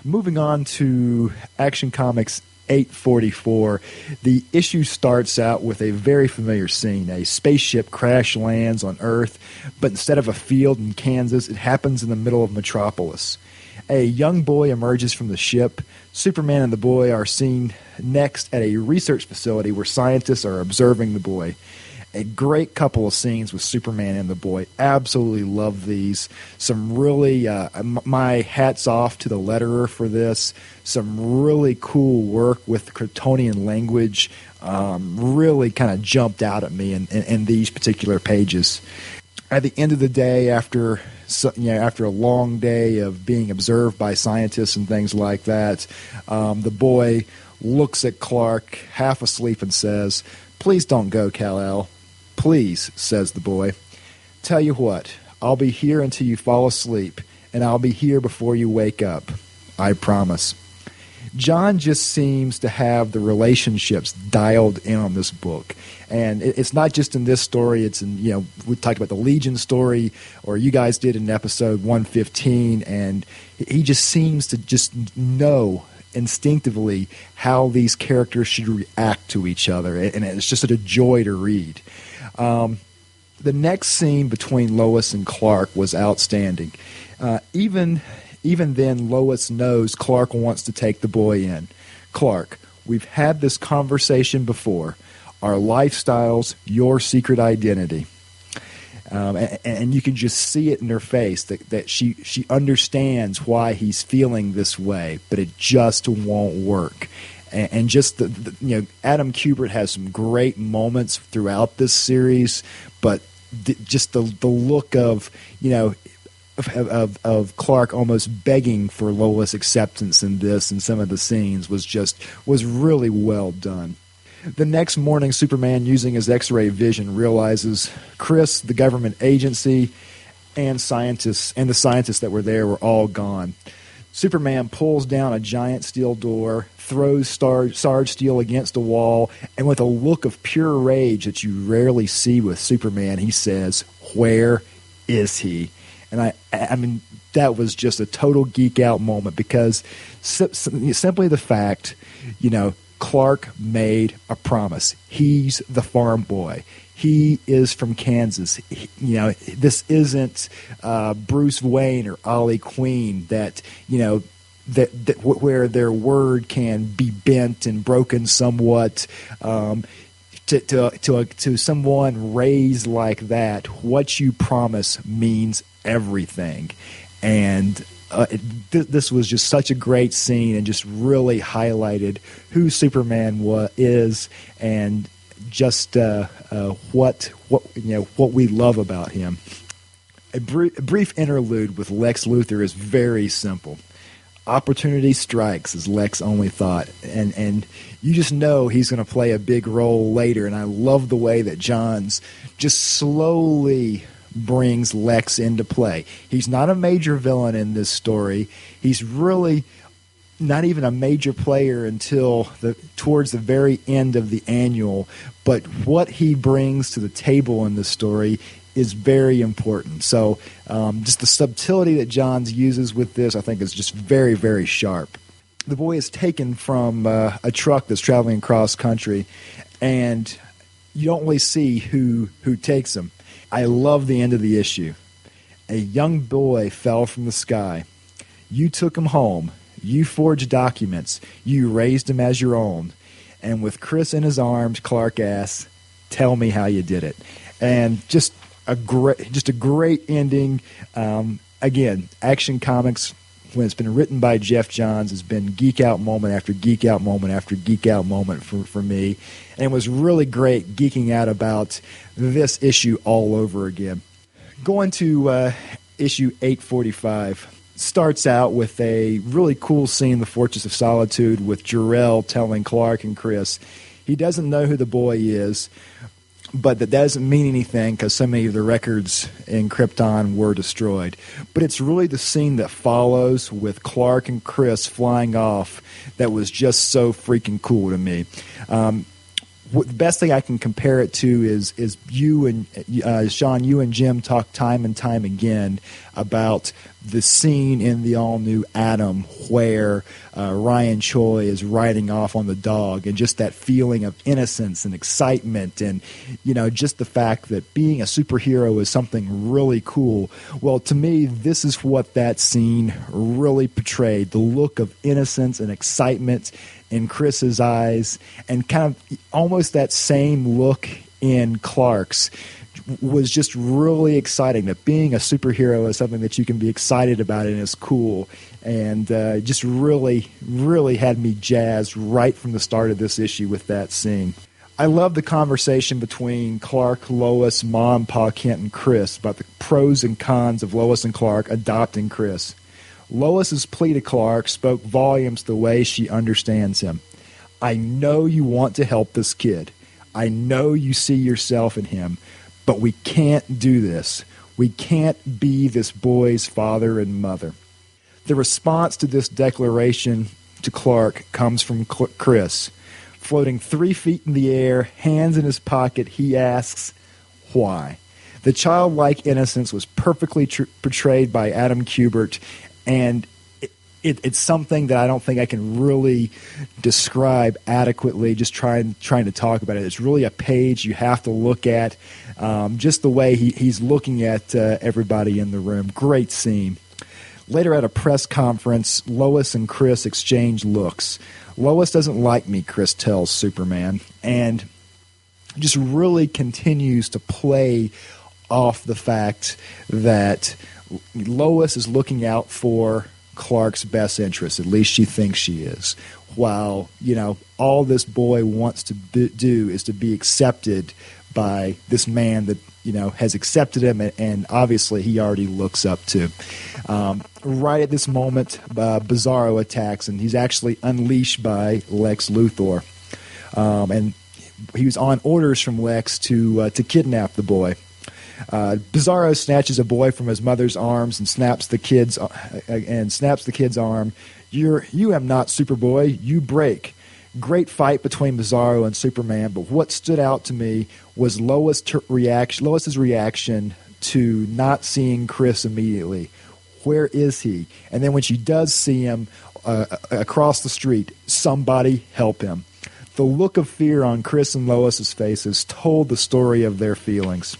Moving on to Action Comics 844, the issue starts out with a very familiar scene. A spaceship crash lands on Earth, but instead of a field in Kansas, it happens in the middle of Metropolis. A young boy emerges from the ship. Superman and the boy are seen next at a research facility where scientists are observing the boy. A great couple of scenes with Superman and the boy. Absolutely love these. Some really, my hat's off to the letterer for this. Some really cool work with the Kryptonian language. Really kind of jumped out at me in these particular pages. At the end of the day, after a long day of being observed by scientists and things like that, the boy looks at Clark, half asleep, and says, "Please don't go, Kal-El. Please," says the boy. Tell you what, I'll be here until you fall asleep, and I'll be here before you wake up. I promise. John just seems to have the relationships dialed in on this book. And it's not just in this story. It's in, we talked about the Legion story, or you guys did in episode 115, and he just seems to just know instinctively how these characters should react to each other. And it's just a joy to read. The next scene between Lois and Clark was outstanding. Even then, Lois knows Clark wants to take the boy in. Clark, we've had this conversation before. Our lifestyles, your secret identity. And you can just see it in her face that she understands why he's feeling this way, but it just won't work. And just Adam Kubert has some great moments throughout this series, but just the look of Clark almost begging for Lois' acceptance in this and some of the scenes was really well done. The next morning, Superman, using his X-ray vision, realizes Chris, the government agency, and the scientists that were there were all gone. Superman pulls down a giant steel door, throws Sarge Steel against a wall, and with a look of pure rage that you rarely see with Superman, he says, "Where is he?" And I mean, that was just a total geek out moment, because simply the fact, Clark made a promise. He's the farm boy. He is from Kansas. This isn't Bruce Wayne or Ollie Queen that where their word can be bent and broken somewhat. To someone raised like that, what you promise means everything. And this was just such a great scene, and just really highlighted who Superman is, and just what we love about him. A brief interlude with Lex Luthor is very simple. Opportunity strikes is Lex only thought, and you just know he's going to play a big role later. And I love the way that Johns just slowly brings Lex into play. He's not a major villain in this story. He's really not even a major player until towards the very end of the annual, but what he brings to the table in this story is very important. So just the subtlety that Johns uses with this, I think, is just very, very sharp. The boy is taken from a truck that's traveling across country, and you don't really see who takes him. I love the end of the issue. A young boy fell from the sky. You took him home. You forged documents. You raised him as your own. And with Chris in his arms, Clark asks, "Tell me how you did it." And just a great ending. Again, Action Comics, when it's been written by Jeff Johns, has been geek out moment after geek out moment after geek out moment for me. And it was really great geeking out about this issue all over again. Going to issue 845. Starts out with a really cool scene, the Fortress of Solitude, with Jor-El telling Clark and Chris he doesn't know who the boy is, but that doesn't mean anything because so many of the records in Krypton were destroyed. But it's really the scene that follows with Clark and Chris flying off that was just so freaking cool to me. The best thing I can compare it to is you and Sean, you and Jim talk time and time again about the scene in the all-new Atom where Ryan Choi is riding off on the dog, and just that feeling of innocence and excitement, and just the fact that being a superhero is something really cool. Well, to me, this is what that scene really portrayed: the look of innocence and excitement in Chris's eyes, and kind of almost that same look in Clark's was just really exciting. That being a superhero is something that you can be excited about and is cool, and just really, really had me jazzed right from the start of this issue with that scene. I love the conversation between Clark, Lois, Mom, Pa Kent, and Chris about the pros and cons of Lois and Clark adopting Chris. Lois's plea to Clark spoke volumes the way she understands him. "I know you want to help this kid. I know you see yourself in him, but we can't do this. We can't be this boy's father and mother. The response to this declaration to Clark comes from Chris. Floating 3 feet in the air, hands in his pocket, he asks, why? The childlike innocence was perfectly portrayed by Adam Kubert, and it's something that I don't think I can really describe adequately, just trying to talk about it. It's really a page you have to look at, just the way he's looking at everybody in the room. Great scene. Later at a press conference, Lois and Chris exchange looks. Lois doesn't like me, Chris tells Superman, and just really continues to play off the fact that Lois is looking out for Clark's best interest. At least she thinks she is. While, all this boy wants to do is to be accepted by this man that, has accepted him, and obviously he already looks up to. Right at this moment, Bizarro attacks, and he's actually unleashed by Lex Luthor. And he was on orders from Lex to kidnap the boy. Bizarro snatches a boy from his mother's arms and snaps the kid's arm. You am not Superboy. You break. Great fight between Bizarro and Superman, but what stood out to me was Lois's reaction to not seeing Chris immediately. Where is he? And then when she does see him across the street, somebody help him. The look of fear on Chris and Lois's faces told the story of their feelings.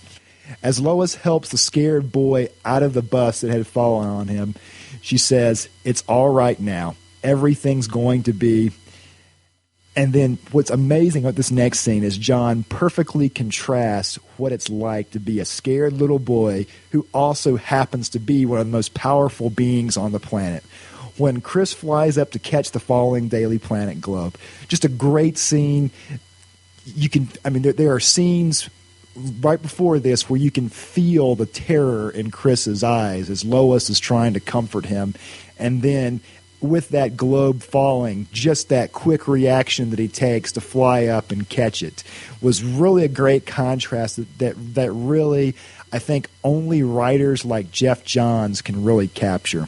As Lois helps the scared boy out of the bus that had fallen on him, she says, "It's all right now. Everything's going to be..." And then what's amazing about this next scene is John perfectly contrasts what it's like to be a scared little boy who also happens to be one of the most powerful beings on the planet. When Chris flies up to catch the falling Daily Planet globe. Just a great scene. There are scenes right before this where you can feel the terror in Chris's eyes as Lois is trying to comfort him. And then with that globe falling, just that quick reaction that he takes to fly up and catch it was really a great contrast that really, I think, only writers like Jeff Johns can really capture.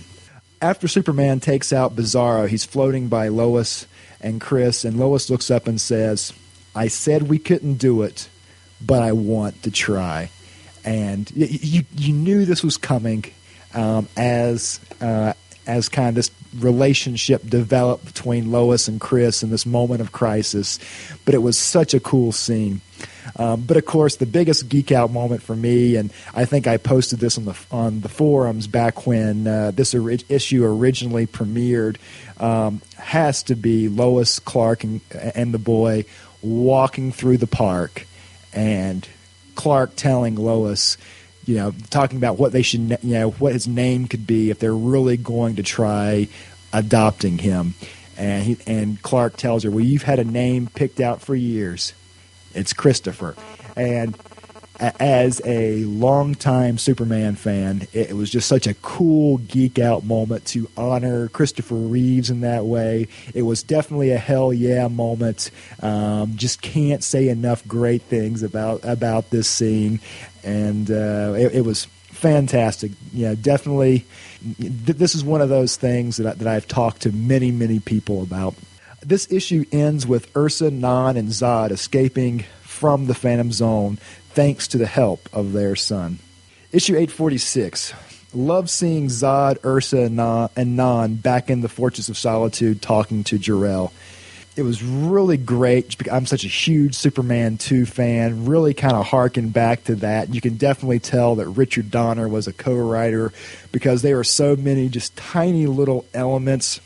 After Superman takes out Bizarro, he's floating by Lois and Chris, and Lois looks up and says, "I said we couldn't do it, but I want to try." And you knew this was coming as kind of this relationship developed between Lois and Chris in this moment of crisis. But it was such a cool scene. But of course, the biggest geek out moment for me, and I think I posted this on the forums back when this issue originally premiered, has to be Lois, Clark, and the boy walking through the park, and Clark telling Lois, talking about what they should, what his name could be if they're really going to try adopting him. And Clark tells her, "Well, you've had a name picked out for years. It's Christopher." And as a longtime Superman fan, it was just such a cool geek out moment to honor Christopher Reeves in that way. It was definitely a hell yeah moment. Just can't say enough great things about this scene, and it was fantastic. Definitely, this is one of those things that I've talked to many, many people about. This issue ends with Ursa, Non, and Zod escaping from the Phantom Zone thanks to the help of their son. Issue 846. Love seeing Zod, Ursa, and Non back in the Fortress of Solitude talking to Jor-El. It was really great. I'm such a huge Superman 2 fan. Really kind of harken back to that. You can definitely tell that Richard Donner was a co-writer because there are so many just tiny little elements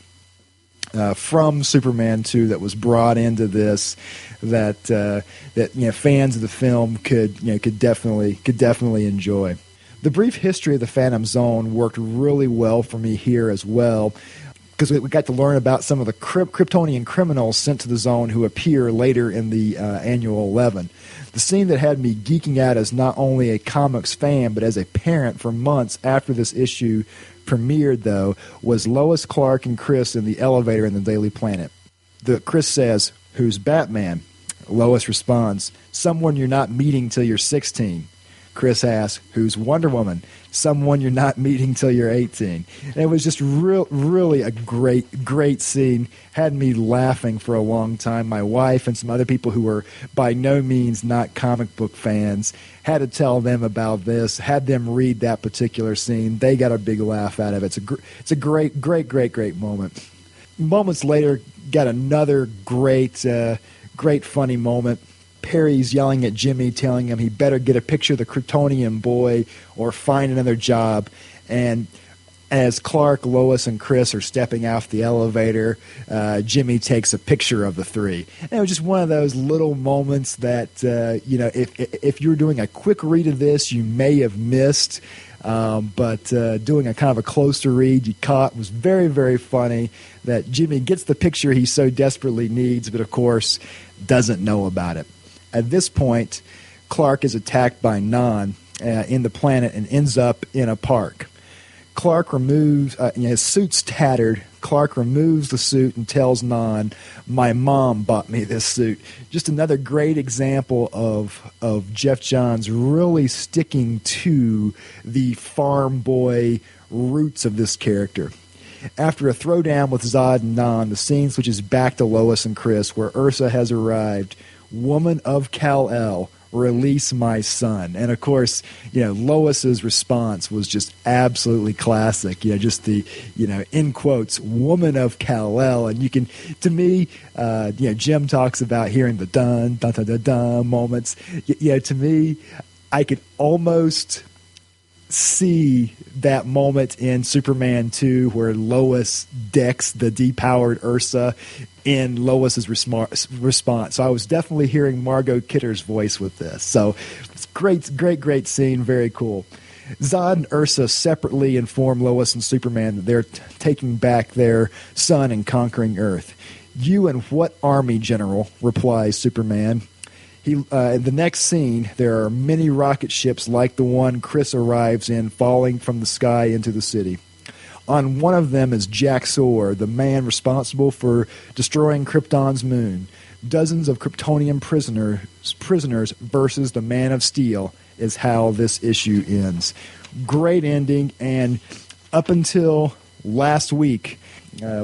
from Superman 2 that was brought into this that fans of the film could definitely enjoy. The brief history of the Phantom Zone worked really well for me here as well, because we got to learn about some of the Kryptonian criminals sent to the zone who appear later in the annual 11. The scene that had me geeking out as not only a comics fan but as a parent for months after this issue premiered, though, was Lois, Clark, and Chris in the elevator in the Daily Planet. Chris says, "Who's Batman?" Lois responds, "Someone you're not meeting till you're 16. Chris asks, "Who's Wonder Woman?" "Someone you're not meeting till you're 18. And it was just really a great scene. Had me laughing for a long time. My wife and some other people who were by no means not comic book fans had to tell them about this, had them read that particular scene. They got a big laugh out of it. It's a great moment. Moments later, got another great funny moment. Perry's yelling at Jimmy, telling him he better get a picture of the Kryptonian boy or find another job. And as Clark, Lois, and Chris are stepping off the elevator, Jimmy takes a picture of the three. And it was just one of those little moments that, if you're doing a quick read of this, you may have missed. But doing a kind of a closer read, you caught, was very, very funny that Jimmy gets the picture he so desperately needs, but of course doesn't know about it. At this point, Clark is attacked by Non in the planet and ends up in a park. Clark removes, his suit's tattered. Clark removes the suit and tells Non, "My mom bought me this suit." Just another great example of Jeff Johns really sticking to the farm boy roots of this character. After a throwdown with Zod and Non, the scene switches back to Lois and Chris, where Ursa has arrived. "Woman of Kal-El, release my son." And of course, Lois's response was just absolutely classic. Just the, in quotes, "woman of Kal-El." And you can, to me, Jim talks about hearing the dun, dun, dun, dun, dun moments. To me, I could almost see that moment in Superman 2 where Lois decks the depowered Ursa in Lois's response. So I was definitely hearing Margot Kidder's voice with this. So it's great scene. Very cool. Zod and Ursa separately inform Lois and Superman that they're taking back their son and conquering Earth. "You and what army, General?" replies Superman. In the next scene, there are many rocket ships like the one Chris arrives in, falling from the sky into the city. On one of them is Jack Sore, the man responsible for destroying Krypton's moon. Dozens of Kryptonian prisoners versus the Man of Steel is how this issue ends. Great ending, and up until last week,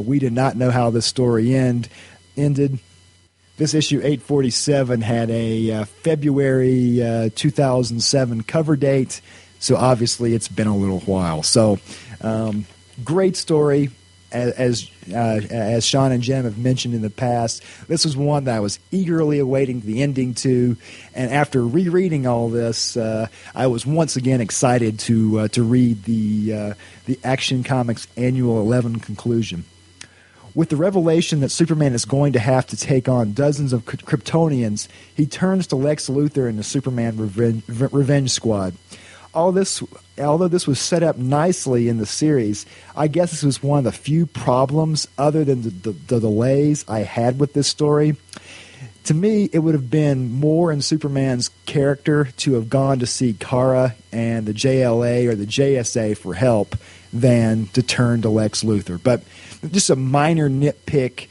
we did not know how this story ended. This issue 847 had a February 2007 cover date, so obviously it's been a little while. So, great story, as Sean and Jim have mentioned in the past. This was one that I was eagerly awaiting the ending to, and after rereading all this, I was once again excited to read the Action Comics Annual 11 conclusion. With the revelation that Superman is going to have to take on dozens of Kryptonians, he turns to Lex Luthor and the Superman Revenge Squad. Although this was set up nicely in the series, I guess this was one of the few problems, other than the delays I had with this story. To me, it would have been more in Superman's character to have gone to see Kara and the JLA or the JSA for help than to turn to Lex Luthor. But just a minor nitpick,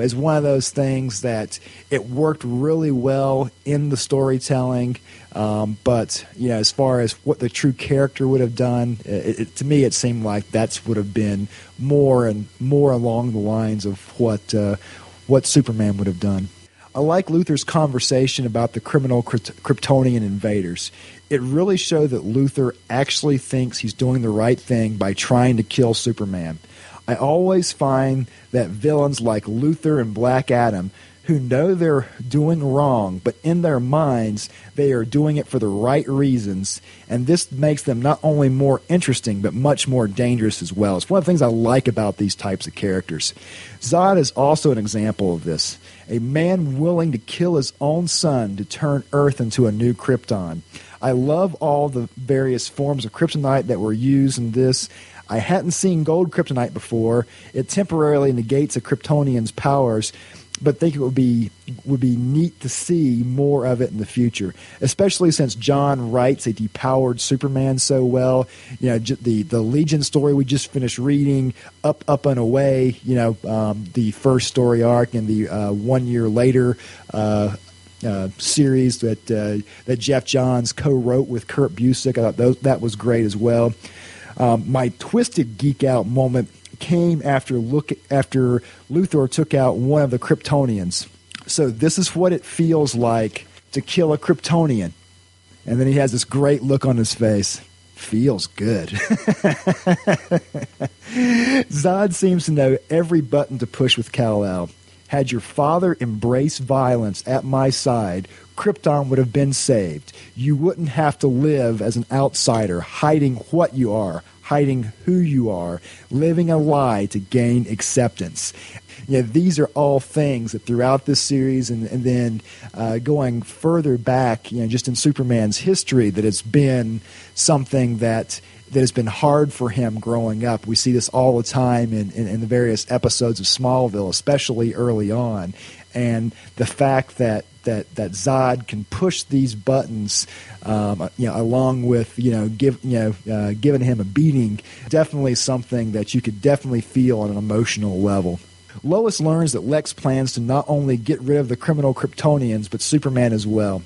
is one of those things that it worked really well in the storytelling. But as far as what the true character would have done, to me it seemed like that would have been more along the lines of what Superman would have done. I like Luthor's conversation about the criminal Kryptonian invaders. It really showed that Luthor actually thinks he's doing the right thing by trying to kill Superman. I always find that villains like Luthor and Black Adam, who know they're doing wrong, but in their minds they are doing it for the right reasons, and this makes them not only more interesting but much more dangerous as well. It's one of the things I like about these types of characters. Zod is also an example of this. A man willing to kill his own son to turn Earth into a new Krypton. I love all the various forms of kryptonite that were used in this. I hadn't seen gold kryptonite before. It temporarily negates a Kryptonian's powers, but I think it would be neat to see more of it in the future, especially since John writes a depowered Superman so well. The Legion story we just finished reading, Up and Away, the first story arc, and the 1 year later series that Jeff Johns co-wrote with Kurt Busiek. I thought that was great as well. My twisted geek out moment came after Luthor took out one of the Kryptonians. So this is what it feels like to kill a Kryptonian. And then he has this great look on his face. Feels good. Zod seems to know every button to push with Kal-El. Had your father embraced violence at my side, Krypton would have been saved. You wouldn't have to live as an outsider, hiding what you are, hiding who you are, living a lie to gain acceptance. These are all things that throughout this series and then going further back, just in Superman's history, that it's been something that has been hard for him growing up. We see this all the time in the various episodes of Smallville, especially early on. And the fact that Zod can push these buttons, along with giving him a beating, definitely something that you could definitely feel on an emotional level. Lois learns that Lex plans to not only get rid of the criminal Kryptonians, but Superman as well.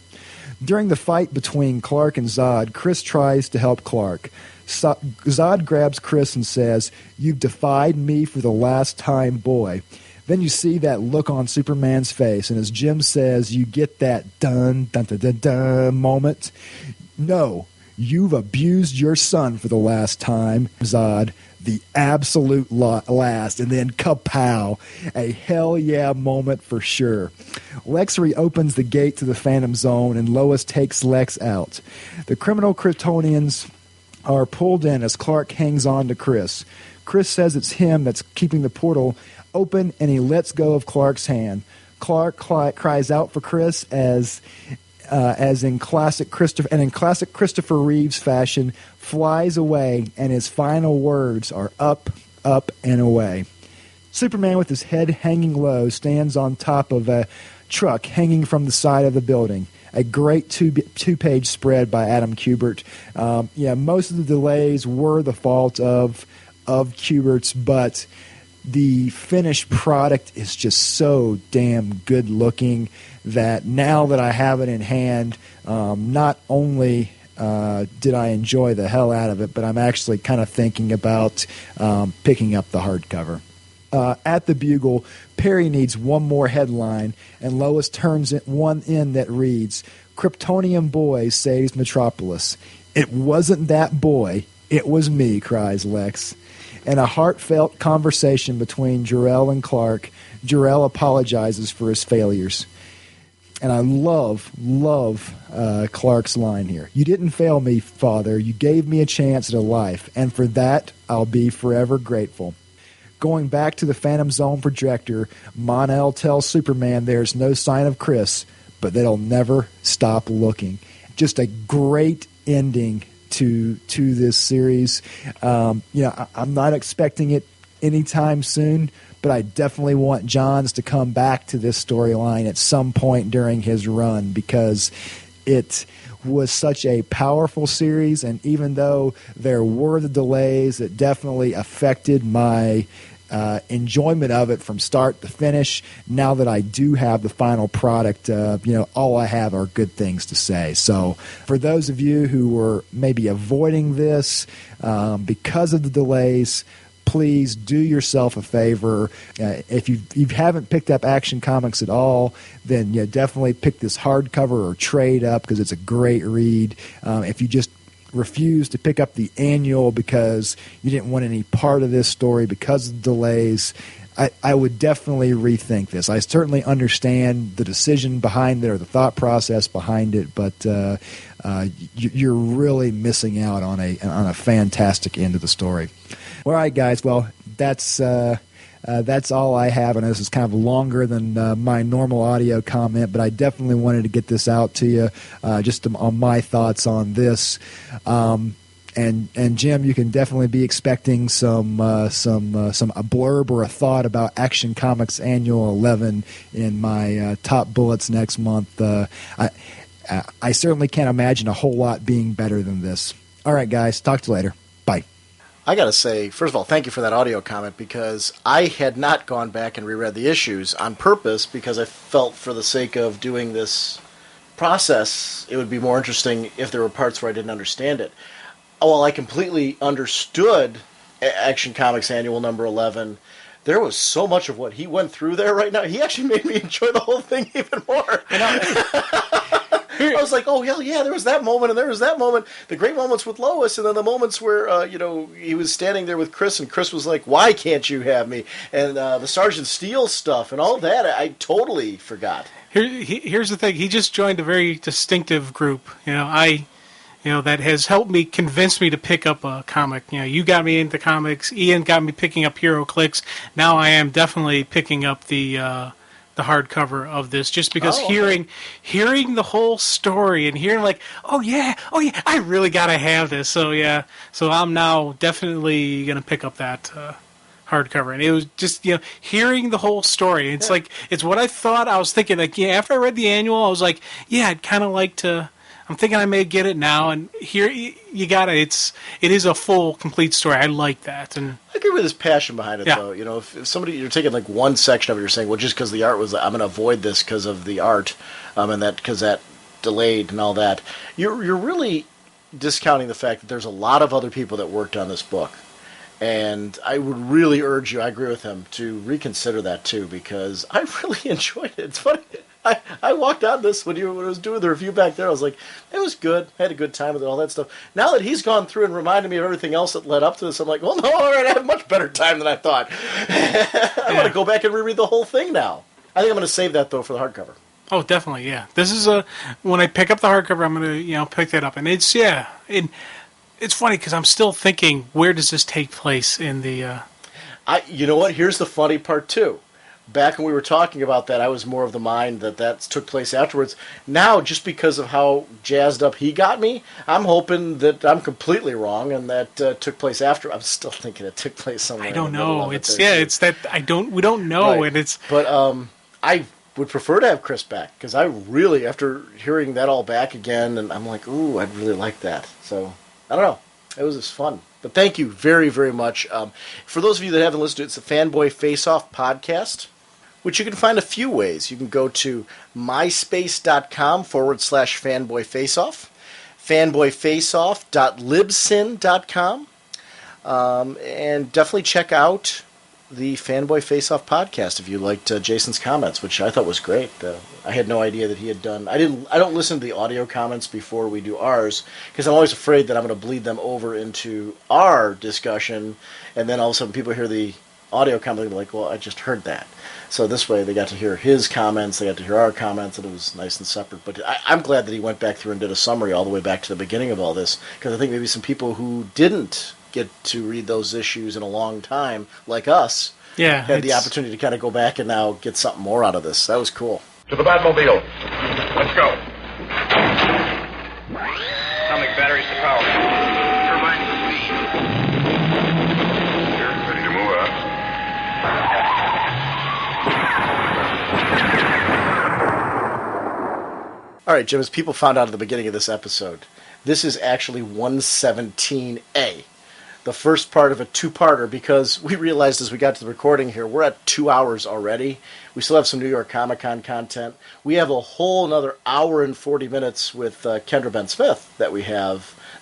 During the fight between Clark and Zod, Chris tries to help Clark. Zod grabs Chris and says, "You've defied me for the last time, boy." Then you see that look on Superman's face, and as Jim says, you get that dun, dun, dun, dun, dun moment. "No, you've abused your son for the last time, Zod. The absolute last." And then kapow, a hell yeah moment for sure. Lex reopens the gate to the Phantom Zone, and Lois takes Lex out. The criminal Kryptonians are pulled in as Clark hangs on to Chris. Chris says it's him that's keeping the portal open, and he lets go of Clark's hand. Clark cries out for Chris as in classic Christopher Reeves fashion, flies away, and his final words are up, up, and away. Superman, with his head hanging low, stands on top of a truck hanging from the side of the building. A great two-page spread by Adam Kubert. Most of the delays were the fault of Kubert's, but the finished product is just so damn good looking that now that I have it in hand, not only did I enjoy the hell out of it, but I'm actually kind of thinking about picking up the hardcover. At the Bugle, Perry needs one more headline, and Lois turns one in that reads, "Kryptonian boy saves Metropolis." "It wasn't that boy, it was me," cries Lex. In a heartfelt conversation between Jor-El and Clark, Jor-El apologizes for his failures. And I love Clark's line here. "You didn't fail me, Father. You gave me a chance at a life, and for that, I'll be forever grateful." Going back to the Phantom Zone projector, Mon-El tells Superman there's no sign of Chris, but they'll never stop looking. Just a great ending to this series. I'm not expecting it anytime soon, but I definitely want Johns to come back to this storyline at some point during his run, because it was such a powerful series, and even though there were the delays, it definitely affected my enjoyment of it from start to finish. Now that I do have the final product, all I have are good things to say. So for those of you who were maybe avoiding this because of the delays, please do yourself a favor. If you haven't picked up Action Comics at all, then definitely pick this hardcover or trade up, because it's a great read. If you just refuse to pick up the annual because you didn't want any part of this story because of the delays, I would definitely rethink this. I certainly understand the decision behind it or the thought process behind it, but you're really missing out on a fantastic end of the story. All right, guys. Well, that's all I have. I know this is kind of longer than my normal audio comment, but I definitely wanted to get this out to you, just on my thoughts on this. And Jim, you can definitely be expecting a blurb or a thought about Action Comics Annual 11 in my top bullets next month. I certainly can't imagine a whole lot being better than this. All right, guys. Talk to you later. Bye. I got to say, first of all, thank you for that audio comment, because I had not gone back and reread the issues on purpose, because I felt for the sake of doing this process, it would be more interesting if there were parts where I didn't understand it. While I completely understood Action Comics Annual number 11, there was so much of what he went through there right now. He actually made me enjoy the whole thing even more. I was like, oh, hell yeah, there was that moment, and there was that moment. The great moments with Lois, and then the moments where, he was standing there with Chris, and Chris was like, why can't you have me? And the Sergeant Steele stuff and all that, I totally forgot. Here's the thing. He just joined a very distinctive group. That has helped me, convince me to pick up a comic. You got me into comics. Ian got me picking up Hero Clicks. Now I am definitely picking up the hardcover of this, just because hearing the whole story and hearing like, oh yeah, I really gotta have this. So yeah, so I'm now definitely gonna pick up that hardcover. And it was just hearing the whole story. It's like it's what I thought. I was thinking like after I read the annual, I was like, yeah, I'd kind of like to. I'm thinking I may get it now, and here you got it. It is a full, complete story. I like that, and I agree with his passion behind it, though. If somebody you're taking like one section of it, you're saying, well, just because the art was, I'm going to avoid this because of the art, and that because that delayed and all that. You're really discounting the fact that there's a lot of other people that worked on this book, and I would really urge you. I agree with him to reconsider that too, because I really enjoyed it. It's funny. I walked on this when I was doing the review back there. I was like, it was good. I had a good time with it, all that stuff. Now that he's gone through and reminded me of everything else that led up to this, I'm like, well, no, all right, I had a much better time than I thought. I want to go back and reread the whole thing now. I think I'm going to save that, though, for the hardcover. Oh, definitely, yeah. This is when I pick up the hardcover, I'm going to pick that up. And it's funny because I'm still thinking, where does this take place in the... You know what? Here's the funny part, too. Back when we were talking about that, I was more of the mind that took place afterwards. Now, just because of how jazzed up he got me, I'm hoping that I'm completely wrong and that took place after. I'm still thinking it took place somewhere. I don't know. It's that we don't know, right. And it's. But I would prefer to have Chris back because I really, after hearing that all back again, and I'm like, ooh, I'd really like that. So I don't know. It was just fun. But thank you very, very much. For those of you that haven't listened to it, it's the Fanboy Faceoff Podcast, which you can find a few ways. You can go to myspace.com/fanboyfaceoff, fanboyfaceoff.libsyn.com, and definitely check out the Fanboy Faceoff podcast if you liked Jason's comments, which I thought was great. I had no idea that he had done. I don't listen to the audio comments before we do ours because I'm always afraid that I'm going to bleed them over into our discussion, and then all of a sudden people hear the audio comment and be like, well, I just heard that. So this way they got to hear his comments, they got to hear our comments, and it was nice and separate. But I'm glad that he went back through and did a summary all the way back to the beginning of all this, because I think maybe some people who didn't get to read those issues in a long time, like us, had the opportunity to kind of go back and now get something more out of this. That was cool. To the Batmobile. Let's go. Atomic batteries to power. Turbines to speed. Here, ready to move up. All right, Jim, as people found out at the beginning of this episode, this is actually 117A, the first part of a two-parter, because we realized as we got to the recording here, we're at 2 hours already. We still have some New York Comic-Con content. We have a whole another hour and 40 minutes with Kendra Ben Smith that we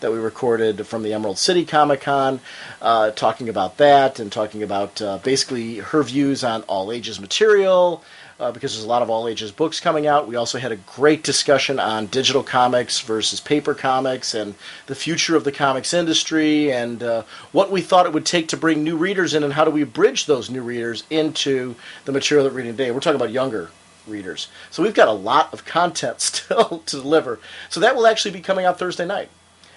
recorded from the Emerald City Comic-Con, talking about that and talking about basically her views on all ages material, because there's a lot of all ages books coming out. We also had a great discussion on digital comics versus paper comics and the future of the comics industry and what we thought it would take to bring new readers in and how do we bridge those new readers into the material that we're reading today. We're talking about younger readers. So we've got a lot of content still to deliver. So that will actually be coming out Thursday night.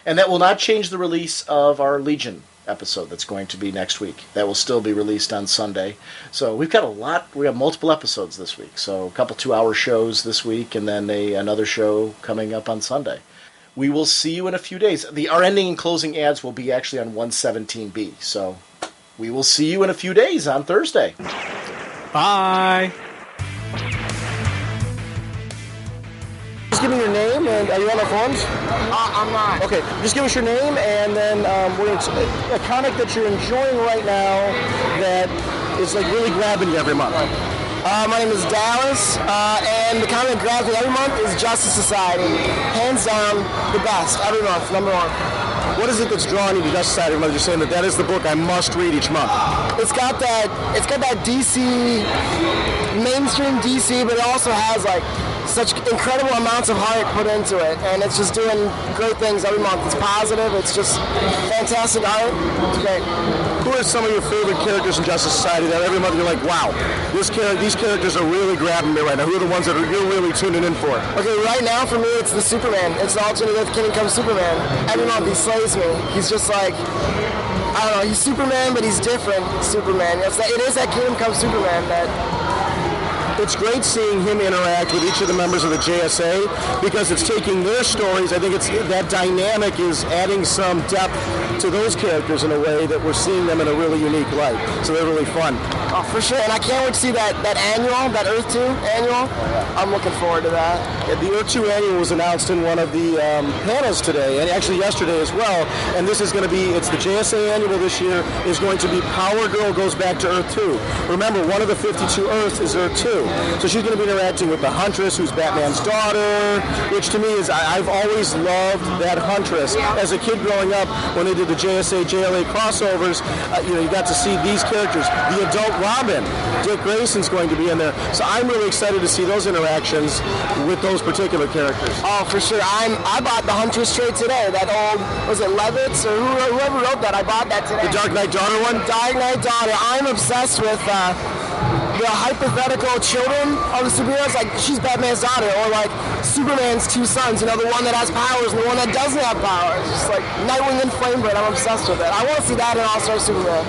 And that will not change the release of our Legion episode that's going to be next week. That will still be released on Sunday. So we've got a lot. We have multiple episodes this week. So a couple 2-hour shows this week and then another show coming up on Sunday. We will see you in a few days. Our ending and closing ads will be actually on 117B. So we will see you in a few days on Thursday. Bye. Just give me your name, and are you on the phones? I'm not. Okay, just give us your name, and then we're a comic that you're enjoying right now that is like really grabbing you every month. My name is Dallas, and And the comic that grabs me every month is Justice Society. Hands down, the best. Every month, number one. What is it that's drawing you to Justice Society? You're saying that is the book I must read each month. It's got that DC, mainstream DC, but it also has like such incredible amounts of heart put into it, and it's just doing great things every month. It's positive. It's just fantastic art. It's great. Who are some of your favorite characters in Justice Society that every month you're like, wow, these characters are really grabbing me right now? Who are the ones that you're really tuning in for? Okay, right now for me it's the Superman. It's the alternative Kingdom Come Superman. Every month he slays me. He's just like, I don't know, he's Superman, but he's different Superman. It is that Kingdom Come Superman that... It's great seeing him interact with each of the members of the JSA because it's taking their stories. I think it's that dynamic is adding some depth to those characters in a way that we're seeing them in a really unique light. So they're really fun. Oh, for sure. And I can't wait to see that annual, that Earth 2 annual. I'm looking forward to that. Yeah, the Earth 2 annual was announced in one of the panels today, and actually yesterday as well. And this is going to be, it's the JSA annual this year, is going to be Power Girl Goes Back to Earth 2. Remember, one of the 52 Earths is Earth 2. So she's going to be interacting with the Huntress, who's Batman's daughter, which to me is, I've always loved that Huntress. As a kid growing up, when they did the JSA, JLA crossovers, you got to see these characters. The adult Robin, Dick Grayson's going to be in there. So I'm really excited to see those interactions with those particular characters. Oh, for sure. I bought the Huntress trade today. That old, was it Levitz or whoever wrote that? I bought that today. The Dark Knight Daughter one? Dark Knight Daughter. I'm obsessed with... the hypothetical children of the superheroes, like she's Batman's daughter, or like Superman's two sons, the one that has powers and the one that doesn't have powers. Just like Nightwing and Flamebird, I'm obsessed with it. I want to see that in All-Star Superman.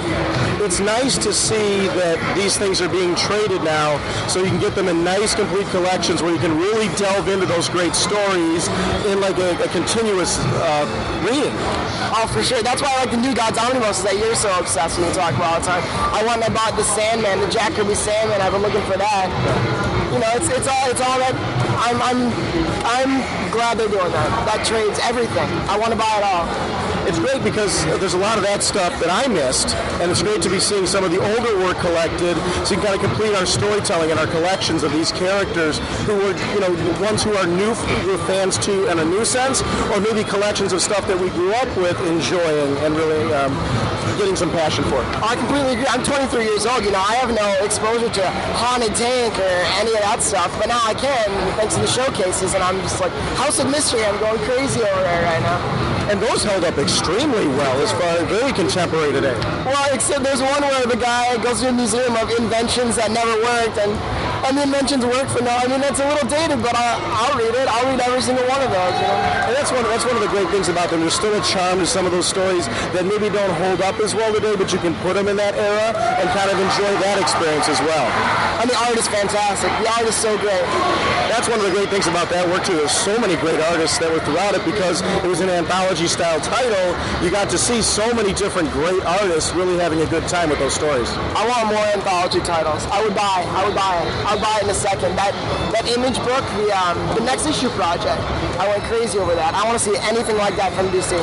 It's nice to see that these things are being traded now, so you can get them in nice, complete collections where you can really delve into those great stories in like a continuous reading. Oh, for sure. That's why I like the New Gods Omnibus that you're so obsessed with and talk about all the time. I went and I bought the Sandman, the Jack Kirby Sandman. I've been looking for that. It's all that. I'm glad they're doing that. That trades everything. I want to buy it all. It's great because there's a lot of that stuff that I missed, and it's great to be seeing some of the older work collected, so you can kind of complete our storytelling and our collections of these characters who were, ones who are new fans to in a new sense, or maybe collections of stuff that we grew up with enjoying and really getting some passion for. I completely agree. I'm 23 years old. I have no exposure to Haunted Tank or any of that stuff, but now I can thanks to the showcases, and I'm just like, House of Mystery, I'm going crazy over there right now. And those held up extremely well as far as very contemporary today. Well, except there's one where the guy goes to a museum of inventions that never worked, and the inventions work for no. That's a little dated, but I'll read it. I'll read every single one of those. And that's one of the great things about them. There's still a charm to some of those stories that maybe don't hold up as well today, but you can put them in that era and kind of enjoy that experience as well. And the art is fantastic. The art is so great. That's one of the great things about that work too. There's so many great artists that were throughout it because it was an anthology-style title. You got to see so many different great artists really having a good time with those stories. I want more anthology titles. I would buy it. I'll buy it in a second. That Image book, the Next Issue project, I went crazy over that. I want to see anything like that from DC.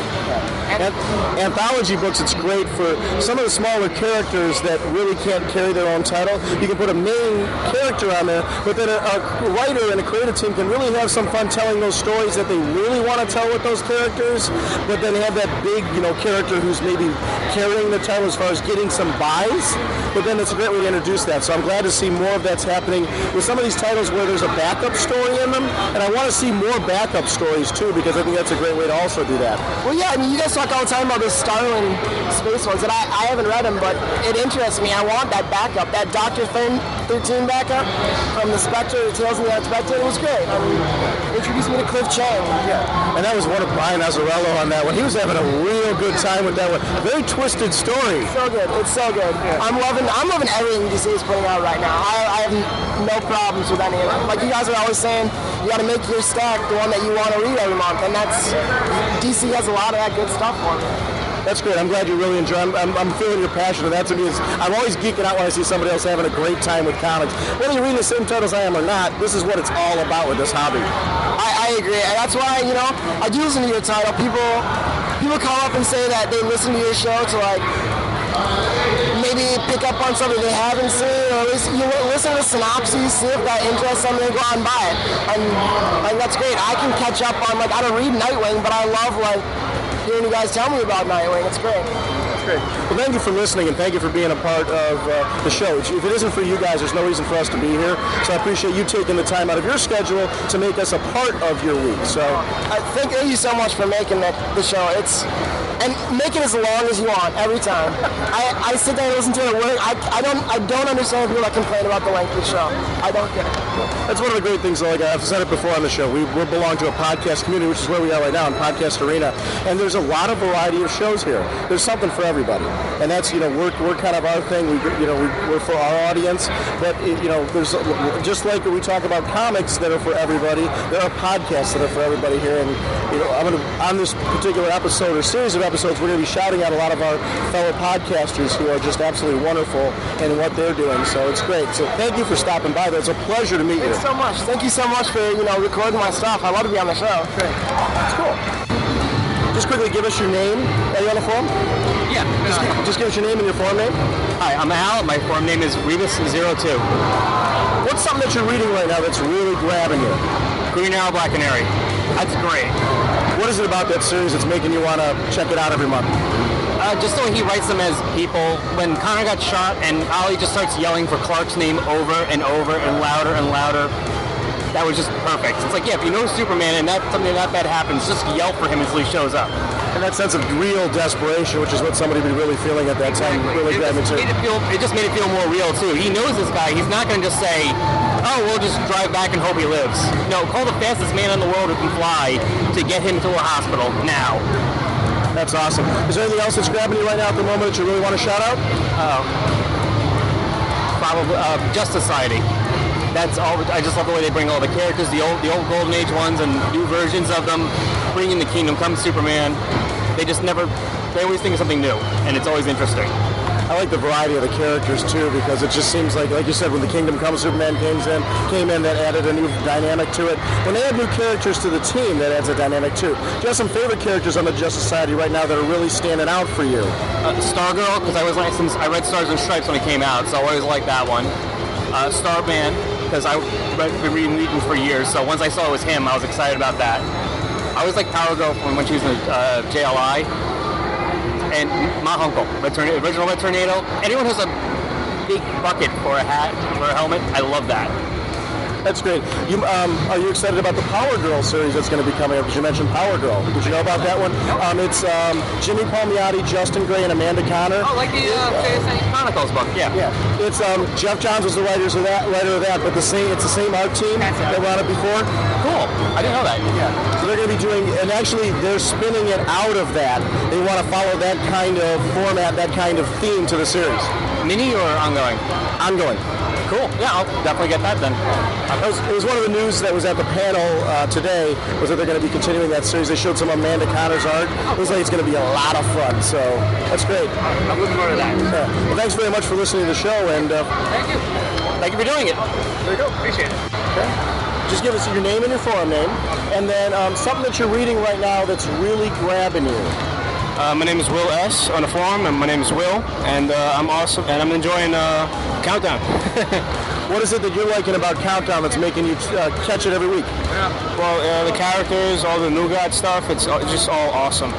Anthology books, it's great for some of the smaller characters that really can't carry their own title. You can put a main character on there, but then a writer and a creative team can really have some fun telling those stories that they really want to tell with those characters, but then have that big, character who's maybe carrying the title as far as getting some buys, but then it's a great way to introduce that. So I'm glad to see more of that's happening with some of these titles where there's a backup story in them, and I want to see more backup stories too, because I think that's a great way to also do that. Well, yeah, you guys talk all the time about the Starling space ones, and I haven't read them, but it interests me. I want that backup, that Dr. 13 backup from the Spectre, the Tales of the Unexpected. It was great. Introduced me to Cliff Chang. Yeah, and that was one of Brian Azzarello on that one. He was having a real good time with that one. Very twisted story. So good. It's so good. Yeah. I'm loving everything DC is putting out right now. I have no problems with any of it. Like you guys are always saying, you got to make your stack the one that you want to read every month, and that's DC has a lot of that good stuff for me. That's great. I'm glad you really enjoy it. I'm feeling your passion, and that to me is, I'm always geeking out when I see somebody else having a great time with comics. Whether you're reading the same titles I am or not, this is what it's all about with this hobby. I agree. And that's why, I do listen to your title. People call up and say that they listen to your show to, like, maybe maybe pick up on something they haven't seen, or at least you listen to the synopses, see if that interests them, and go out and buy it. And that's great. I can catch up on, like, I don't read Nightwing, but I love, like, hearing you guys tell me about Nightwing. It's great. Great. Well, thank you for listening, and thank you for being a part of the show. If it isn't for you guys, there's no reason for us to be here. So I appreciate you taking the time out of your schedule to make us a part of your week. So thank you so much for making the show. And make it as long as you want every time. I sit there and listen to it at work. I don't understand people that complain about the length of the show. I don't get it. That's one of the great things. Like I've said it before on the show, we belong to a podcast community, which is where we are right now in Podcast Arena. And there's a lot of variety of shows here. There's something for everybody, and that's we're kind of our thing. We're for our audience. But there's just like we talk about comics that are for everybody. There are podcasts that are for everybody here. And on this particular episode or series of episodes, we're going to be shouting out a lot of our fellow podcasters who are just absolutely wonderful in what they're doing. So it's great. So thank you for stopping by. It's a pleasure to meet you. Thanks so much. Thank you so much for recording my stuff. I love to be on the show. Great. That's cool. Just quickly give us your name. Are you on the forum? Yeah. Just give us your name and your forum name. Hi, I'm Al. My forum name is Rebus02. What's something that you're reading right now that's really grabbing you? Green Arrow, Black Canary. That's great. What is it about that series that's making you want to check it out every month? Just the way he writes them as people. When Connor got shot and Ollie just starts yelling for Clark's name over and over and louder and louder, that was just perfect. It's like, yeah, if you know Superman and something that bad happens, just yell for him until he shows up. And that sense of real desperation, which is what somebody would be really feeling at that time, really grabbed me too. It just made it feel more real too. He knows this guy. He's not going to just say, oh, we'll just drive back and hope he lives. No, call the fastest man in the world who can fly to get him to a hospital now. That's awesome. Is there anything else that's grabbing you right now at the moment that you really want to shout out? Probably Justice Society. That's all. I just love the way they bring all the characters, the old Golden Age ones, and new versions of them. Bringing the Kingdom Come Superman. They always think of something new, and it's always interesting. I like the variety of the characters too, because it just seems like you said, when the Kingdom Come Superman came in, that added a new dynamic to it. When they add new characters to the team, that adds a dynamic too. Do you have some favorite characters on the Justice Society right now that are really standing out for you? Stargirl, because I read Stars and Stripes when it came out, so I always liked that one. Starman, because I've been reading Wheaton for years, so once I saw it was him, I was excited about that. I always liked Power Girl when she was in JLI. And my uncle, original Red Tornado. Anyone who has a big bucket for a hat, for a helmet, I love that. That's great. Are you excited about the Power Girl series that's going to be coming up? Because you mentioned Power Girl. Did you know about that one? It's Jimmy Palmiotti, Justin Gray, and Amanda Connor. Oh, like the JSA Chronicles book. Yeah. It's Jeff Johns was the writer of that, but it's the same art team that ran it before. Cool. I didn't know that. Yeah. So they're going to be doing, and actually they're spinning it out of that. They want to follow that kind of format, that kind of theme to the series. Mini or ongoing? Ongoing. Cool. Yeah, I'll definitely get that then. It was one of the news that was at the panel today, was that they're going to be continuing that series. They showed some Amanda Connor's art. It looks like it's going to be a lot of fun, so that's great. I'm looking forward to that. Yeah. Well, thanks very much for listening to the show. And thank you. Thank you for doing it. There you go. Appreciate it. Okay. Just give us your name and your forum name, and then something that you're reading right now that's really grabbing you. My name is Will S. on the forum, and my name is Will, and I'm awesome, and I'm enjoying Countdown. What is it that you're liking about Countdown that's making you catch it every week? Well, the characters, all the New God stuff, it's just all awesome.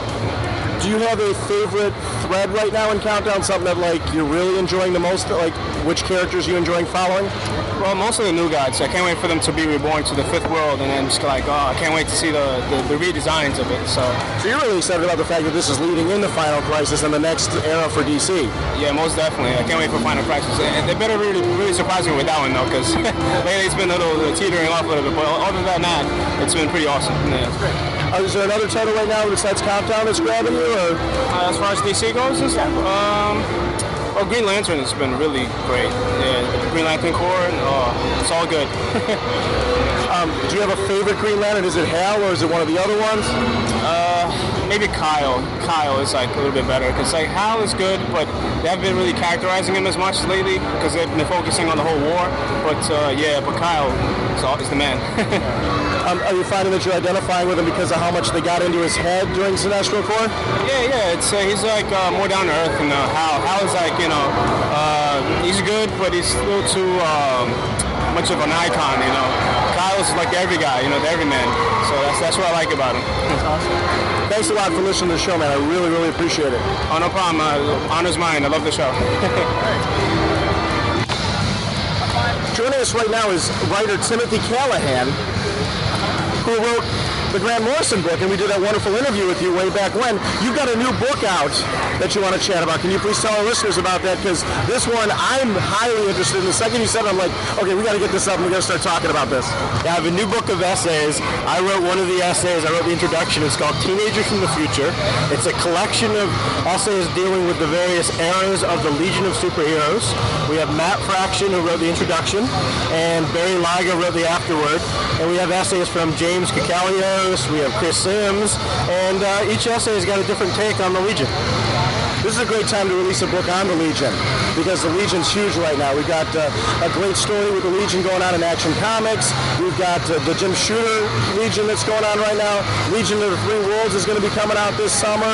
Do you have a favorite thread right now in Countdown? Something that you're really enjoying the most? Like which characters are you enjoying following? Well, mostly the New Gods. I can't wait for them to be reborn to the Fifth World, and then just I can't wait to see the redesigns of it. So you're really excited about the fact that this is leading into Final Crisis and the next era for DC? Yeah, most definitely. I can't wait for Final Crisis. And they better really surprise me with that one though, because lately it's been a little teetering off a little bit. But other than that, it's been pretty awesome. Yeah. That's great. Is there another title right now besides Countdown that's grabbing you? Or? As far as DC goes and stuff, well, Green Lantern has been really great. Yeah, Green Lantern Corps, it's all good. Do you have a favorite Green Lantern? Is it Hal or is it one of the other ones? maybe Kyle. Kyle is like a little bit better because like Hal is good, but they haven't been really characterizing him as much lately because they've been focusing on the whole war. But but Kyle is the man. Are you finding that you're identifying with him because of how much they got into his head during Sinestro Corps? Yeah. It's he's like more down to earth than Hal. Hal is like he's good, but he's a little too much of an icon. Kyle's like every guy, the everyman. So that's what I like about him. That's awesome. Thanks a lot for listening to the show, man. I really, really appreciate it. Oh, no problem. Honor's mine. I love the show. Joining us right now is writer Timothy Callahan, who wrote the Grant Morrison book, and we did that wonderful interview with you way back when. You've got a new book out that you want to chat about. Can you please tell our listeners about that? Because this one I'm highly interested in. The second you said it, I'm like, okay, we got to get this up and we got to start talking about this. Yeah, I have a new book of essays. I wrote one of the essays. I wrote the introduction. It's called Teenagers from the Future. It's a collection of essays dealing with the various eras of the Legion of Superheroes. We have Matt Fraction, who wrote the introduction, and Barry Liga wrote the afterword. And we have essays from James Cacalios, we have Chris Sims, and each essay has got a different take on the Legion. This is a great time to release a book on the Legion because the Legion's huge right now. We've got a great story with the Legion going on in Action Comics. We've got the Jim Shooter Legion that's going on right now. Legion of the Three Worlds is going to be coming out this summer.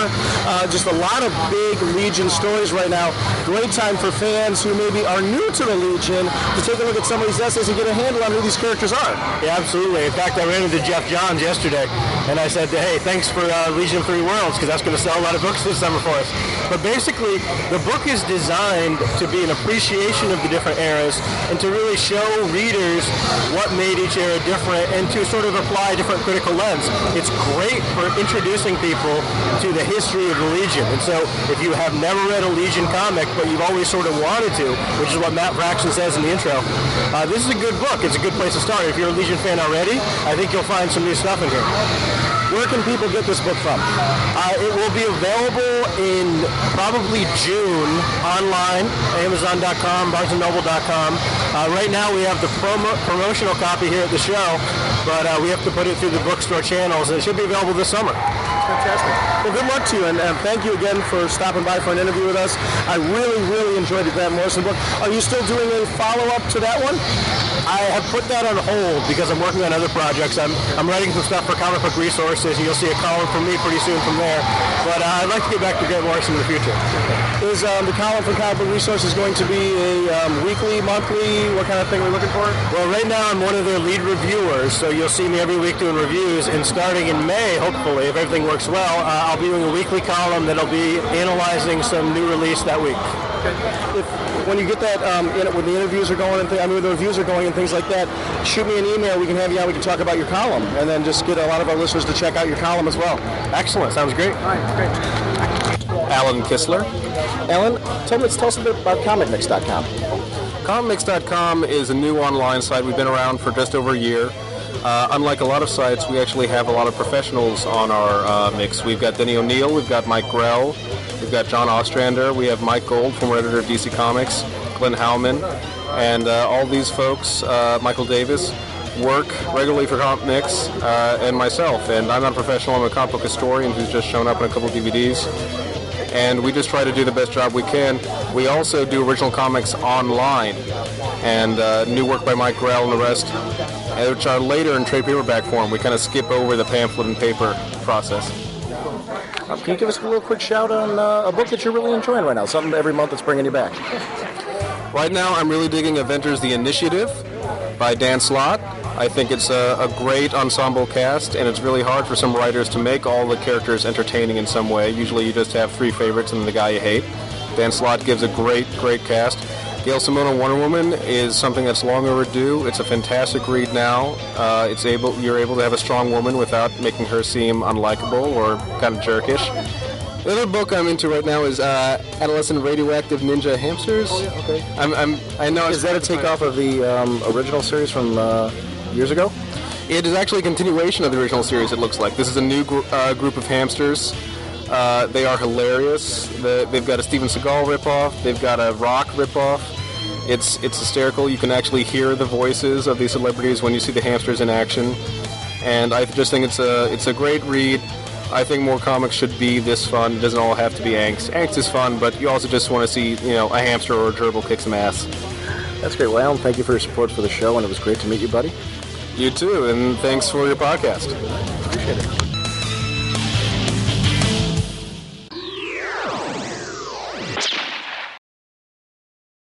Just a lot of big Legion stories right now. Great time for fans who maybe are new to the Legion to take a look at some of these essays and get a handle on who these characters are. Yeah, absolutely. In fact, I ran into Jeff Johns yesterday, and I said, hey, thanks for Legion of Three Worlds, because that's going to sell a lot of books this summer for us. But basically, the book is designed to be an appreciation of the different eras and to really show readers what made each era different and to sort of apply a different critical lens. It's great for introducing people to the history of the Legion. And so if you have never read a Legion comic, but you've always sort of wanted to, which is what Matt Fraction says in the intro, this is a good book. It's a good place to start. If you're a Legion fan already, I think you'll find some new stuff in here. Where can people get this book from? It will be available in probably June online, Amazon.com, BarnesandNoble.com. Right now we have the promotional copy here at the show, but we have to put it through the bookstore channels, and it should be available this summer. Fantastic. Well, good luck to you, and thank you again for stopping by for an interview with us. I really, really enjoyed the Grant Morrison book. Are you still doing a follow-up to that one? I have put that on hold because I'm working on other projects. I'm writing some stuff for Comic Book Resources, and you'll see a column from me pretty soon from there. But I'd like to get back to Grant Morrison in the future. Is the column from Comic Book Resources going to be a weekly, monthly? What kind of thing are we looking for? Well, right now I'm one of their lead reviewers, so you'll see me every week doing reviews. And starting in May, hopefully, if everything works well, I'll be doing a weekly column that'll be analyzing some new release that week. When you get that, when the interviews are going and when the reviews are going and things like that, shoot me an email. We can have you on. We can talk about your column, and then just get a lot of our listeners to check out your column as well. Excellent. Sounds great. All right, great. Alan Kistler. Alan, tell us a bit about ComicMix.com. ComicMix.com is a new online site. We've been around for just over a year. Unlike a lot of sites, we actually have a lot of professionals on our mix. We've got Denny O'Neil, we've got Mike Grell, we've got John Ostrander, we have Mike Gold, former editor of DC Comics, Glenn Howman, and all these folks, Michael Davis, work regularly for Comic Mix and myself. And I'm not a professional, I'm a comic book historian who's just shown up in a couple of DVDs. And we just try to do the best job we can. We also do original comics online, and new work by Mike Grell and the rest, which are later in trade paperback form. We kind of skip over the pamphlet and paper process. Can you give us a little quick shout on a book that you're really enjoying right now, something every month that's bringing you back? Right now I'm really digging Avengers The Initiative by Dan Slott. I think it's a great ensemble cast, and it's really hard for some writers to make all the characters entertaining in some way. Usually you just have three favorites and the guy you hate. Dan Slott gives a great cast. Gail Simone on Wonder Woman is something that's long overdue. It's a fantastic read now. You're able to have a strong woman without making her seem unlikable or kind of jerkish. The other book I'm into right now is Adolescent Radioactive Ninja Hamsters. Oh, yeah, okay. I know. Is that a takeoff of the original series from years ago? It is actually a continuation of the original series, it looks like. This is a new group of hamsters. They are hilarious. They've got a Steven Seagal ripoff. They've got a Rock ripoff. It's hysterical. You can actually hear the voices of these celebrities when you see the hamsters in action. And I just think it's a great read. I think more comics should be this fun. It doesn't all have to be angst. Angst is fun, but you also just want to see, a hamster or a gerbil kick some ass. That's great. Well, Alan, thank you for your support for the show, and it was great to meet you, buddy. You too, and thanks for your podcast. Appreciate it.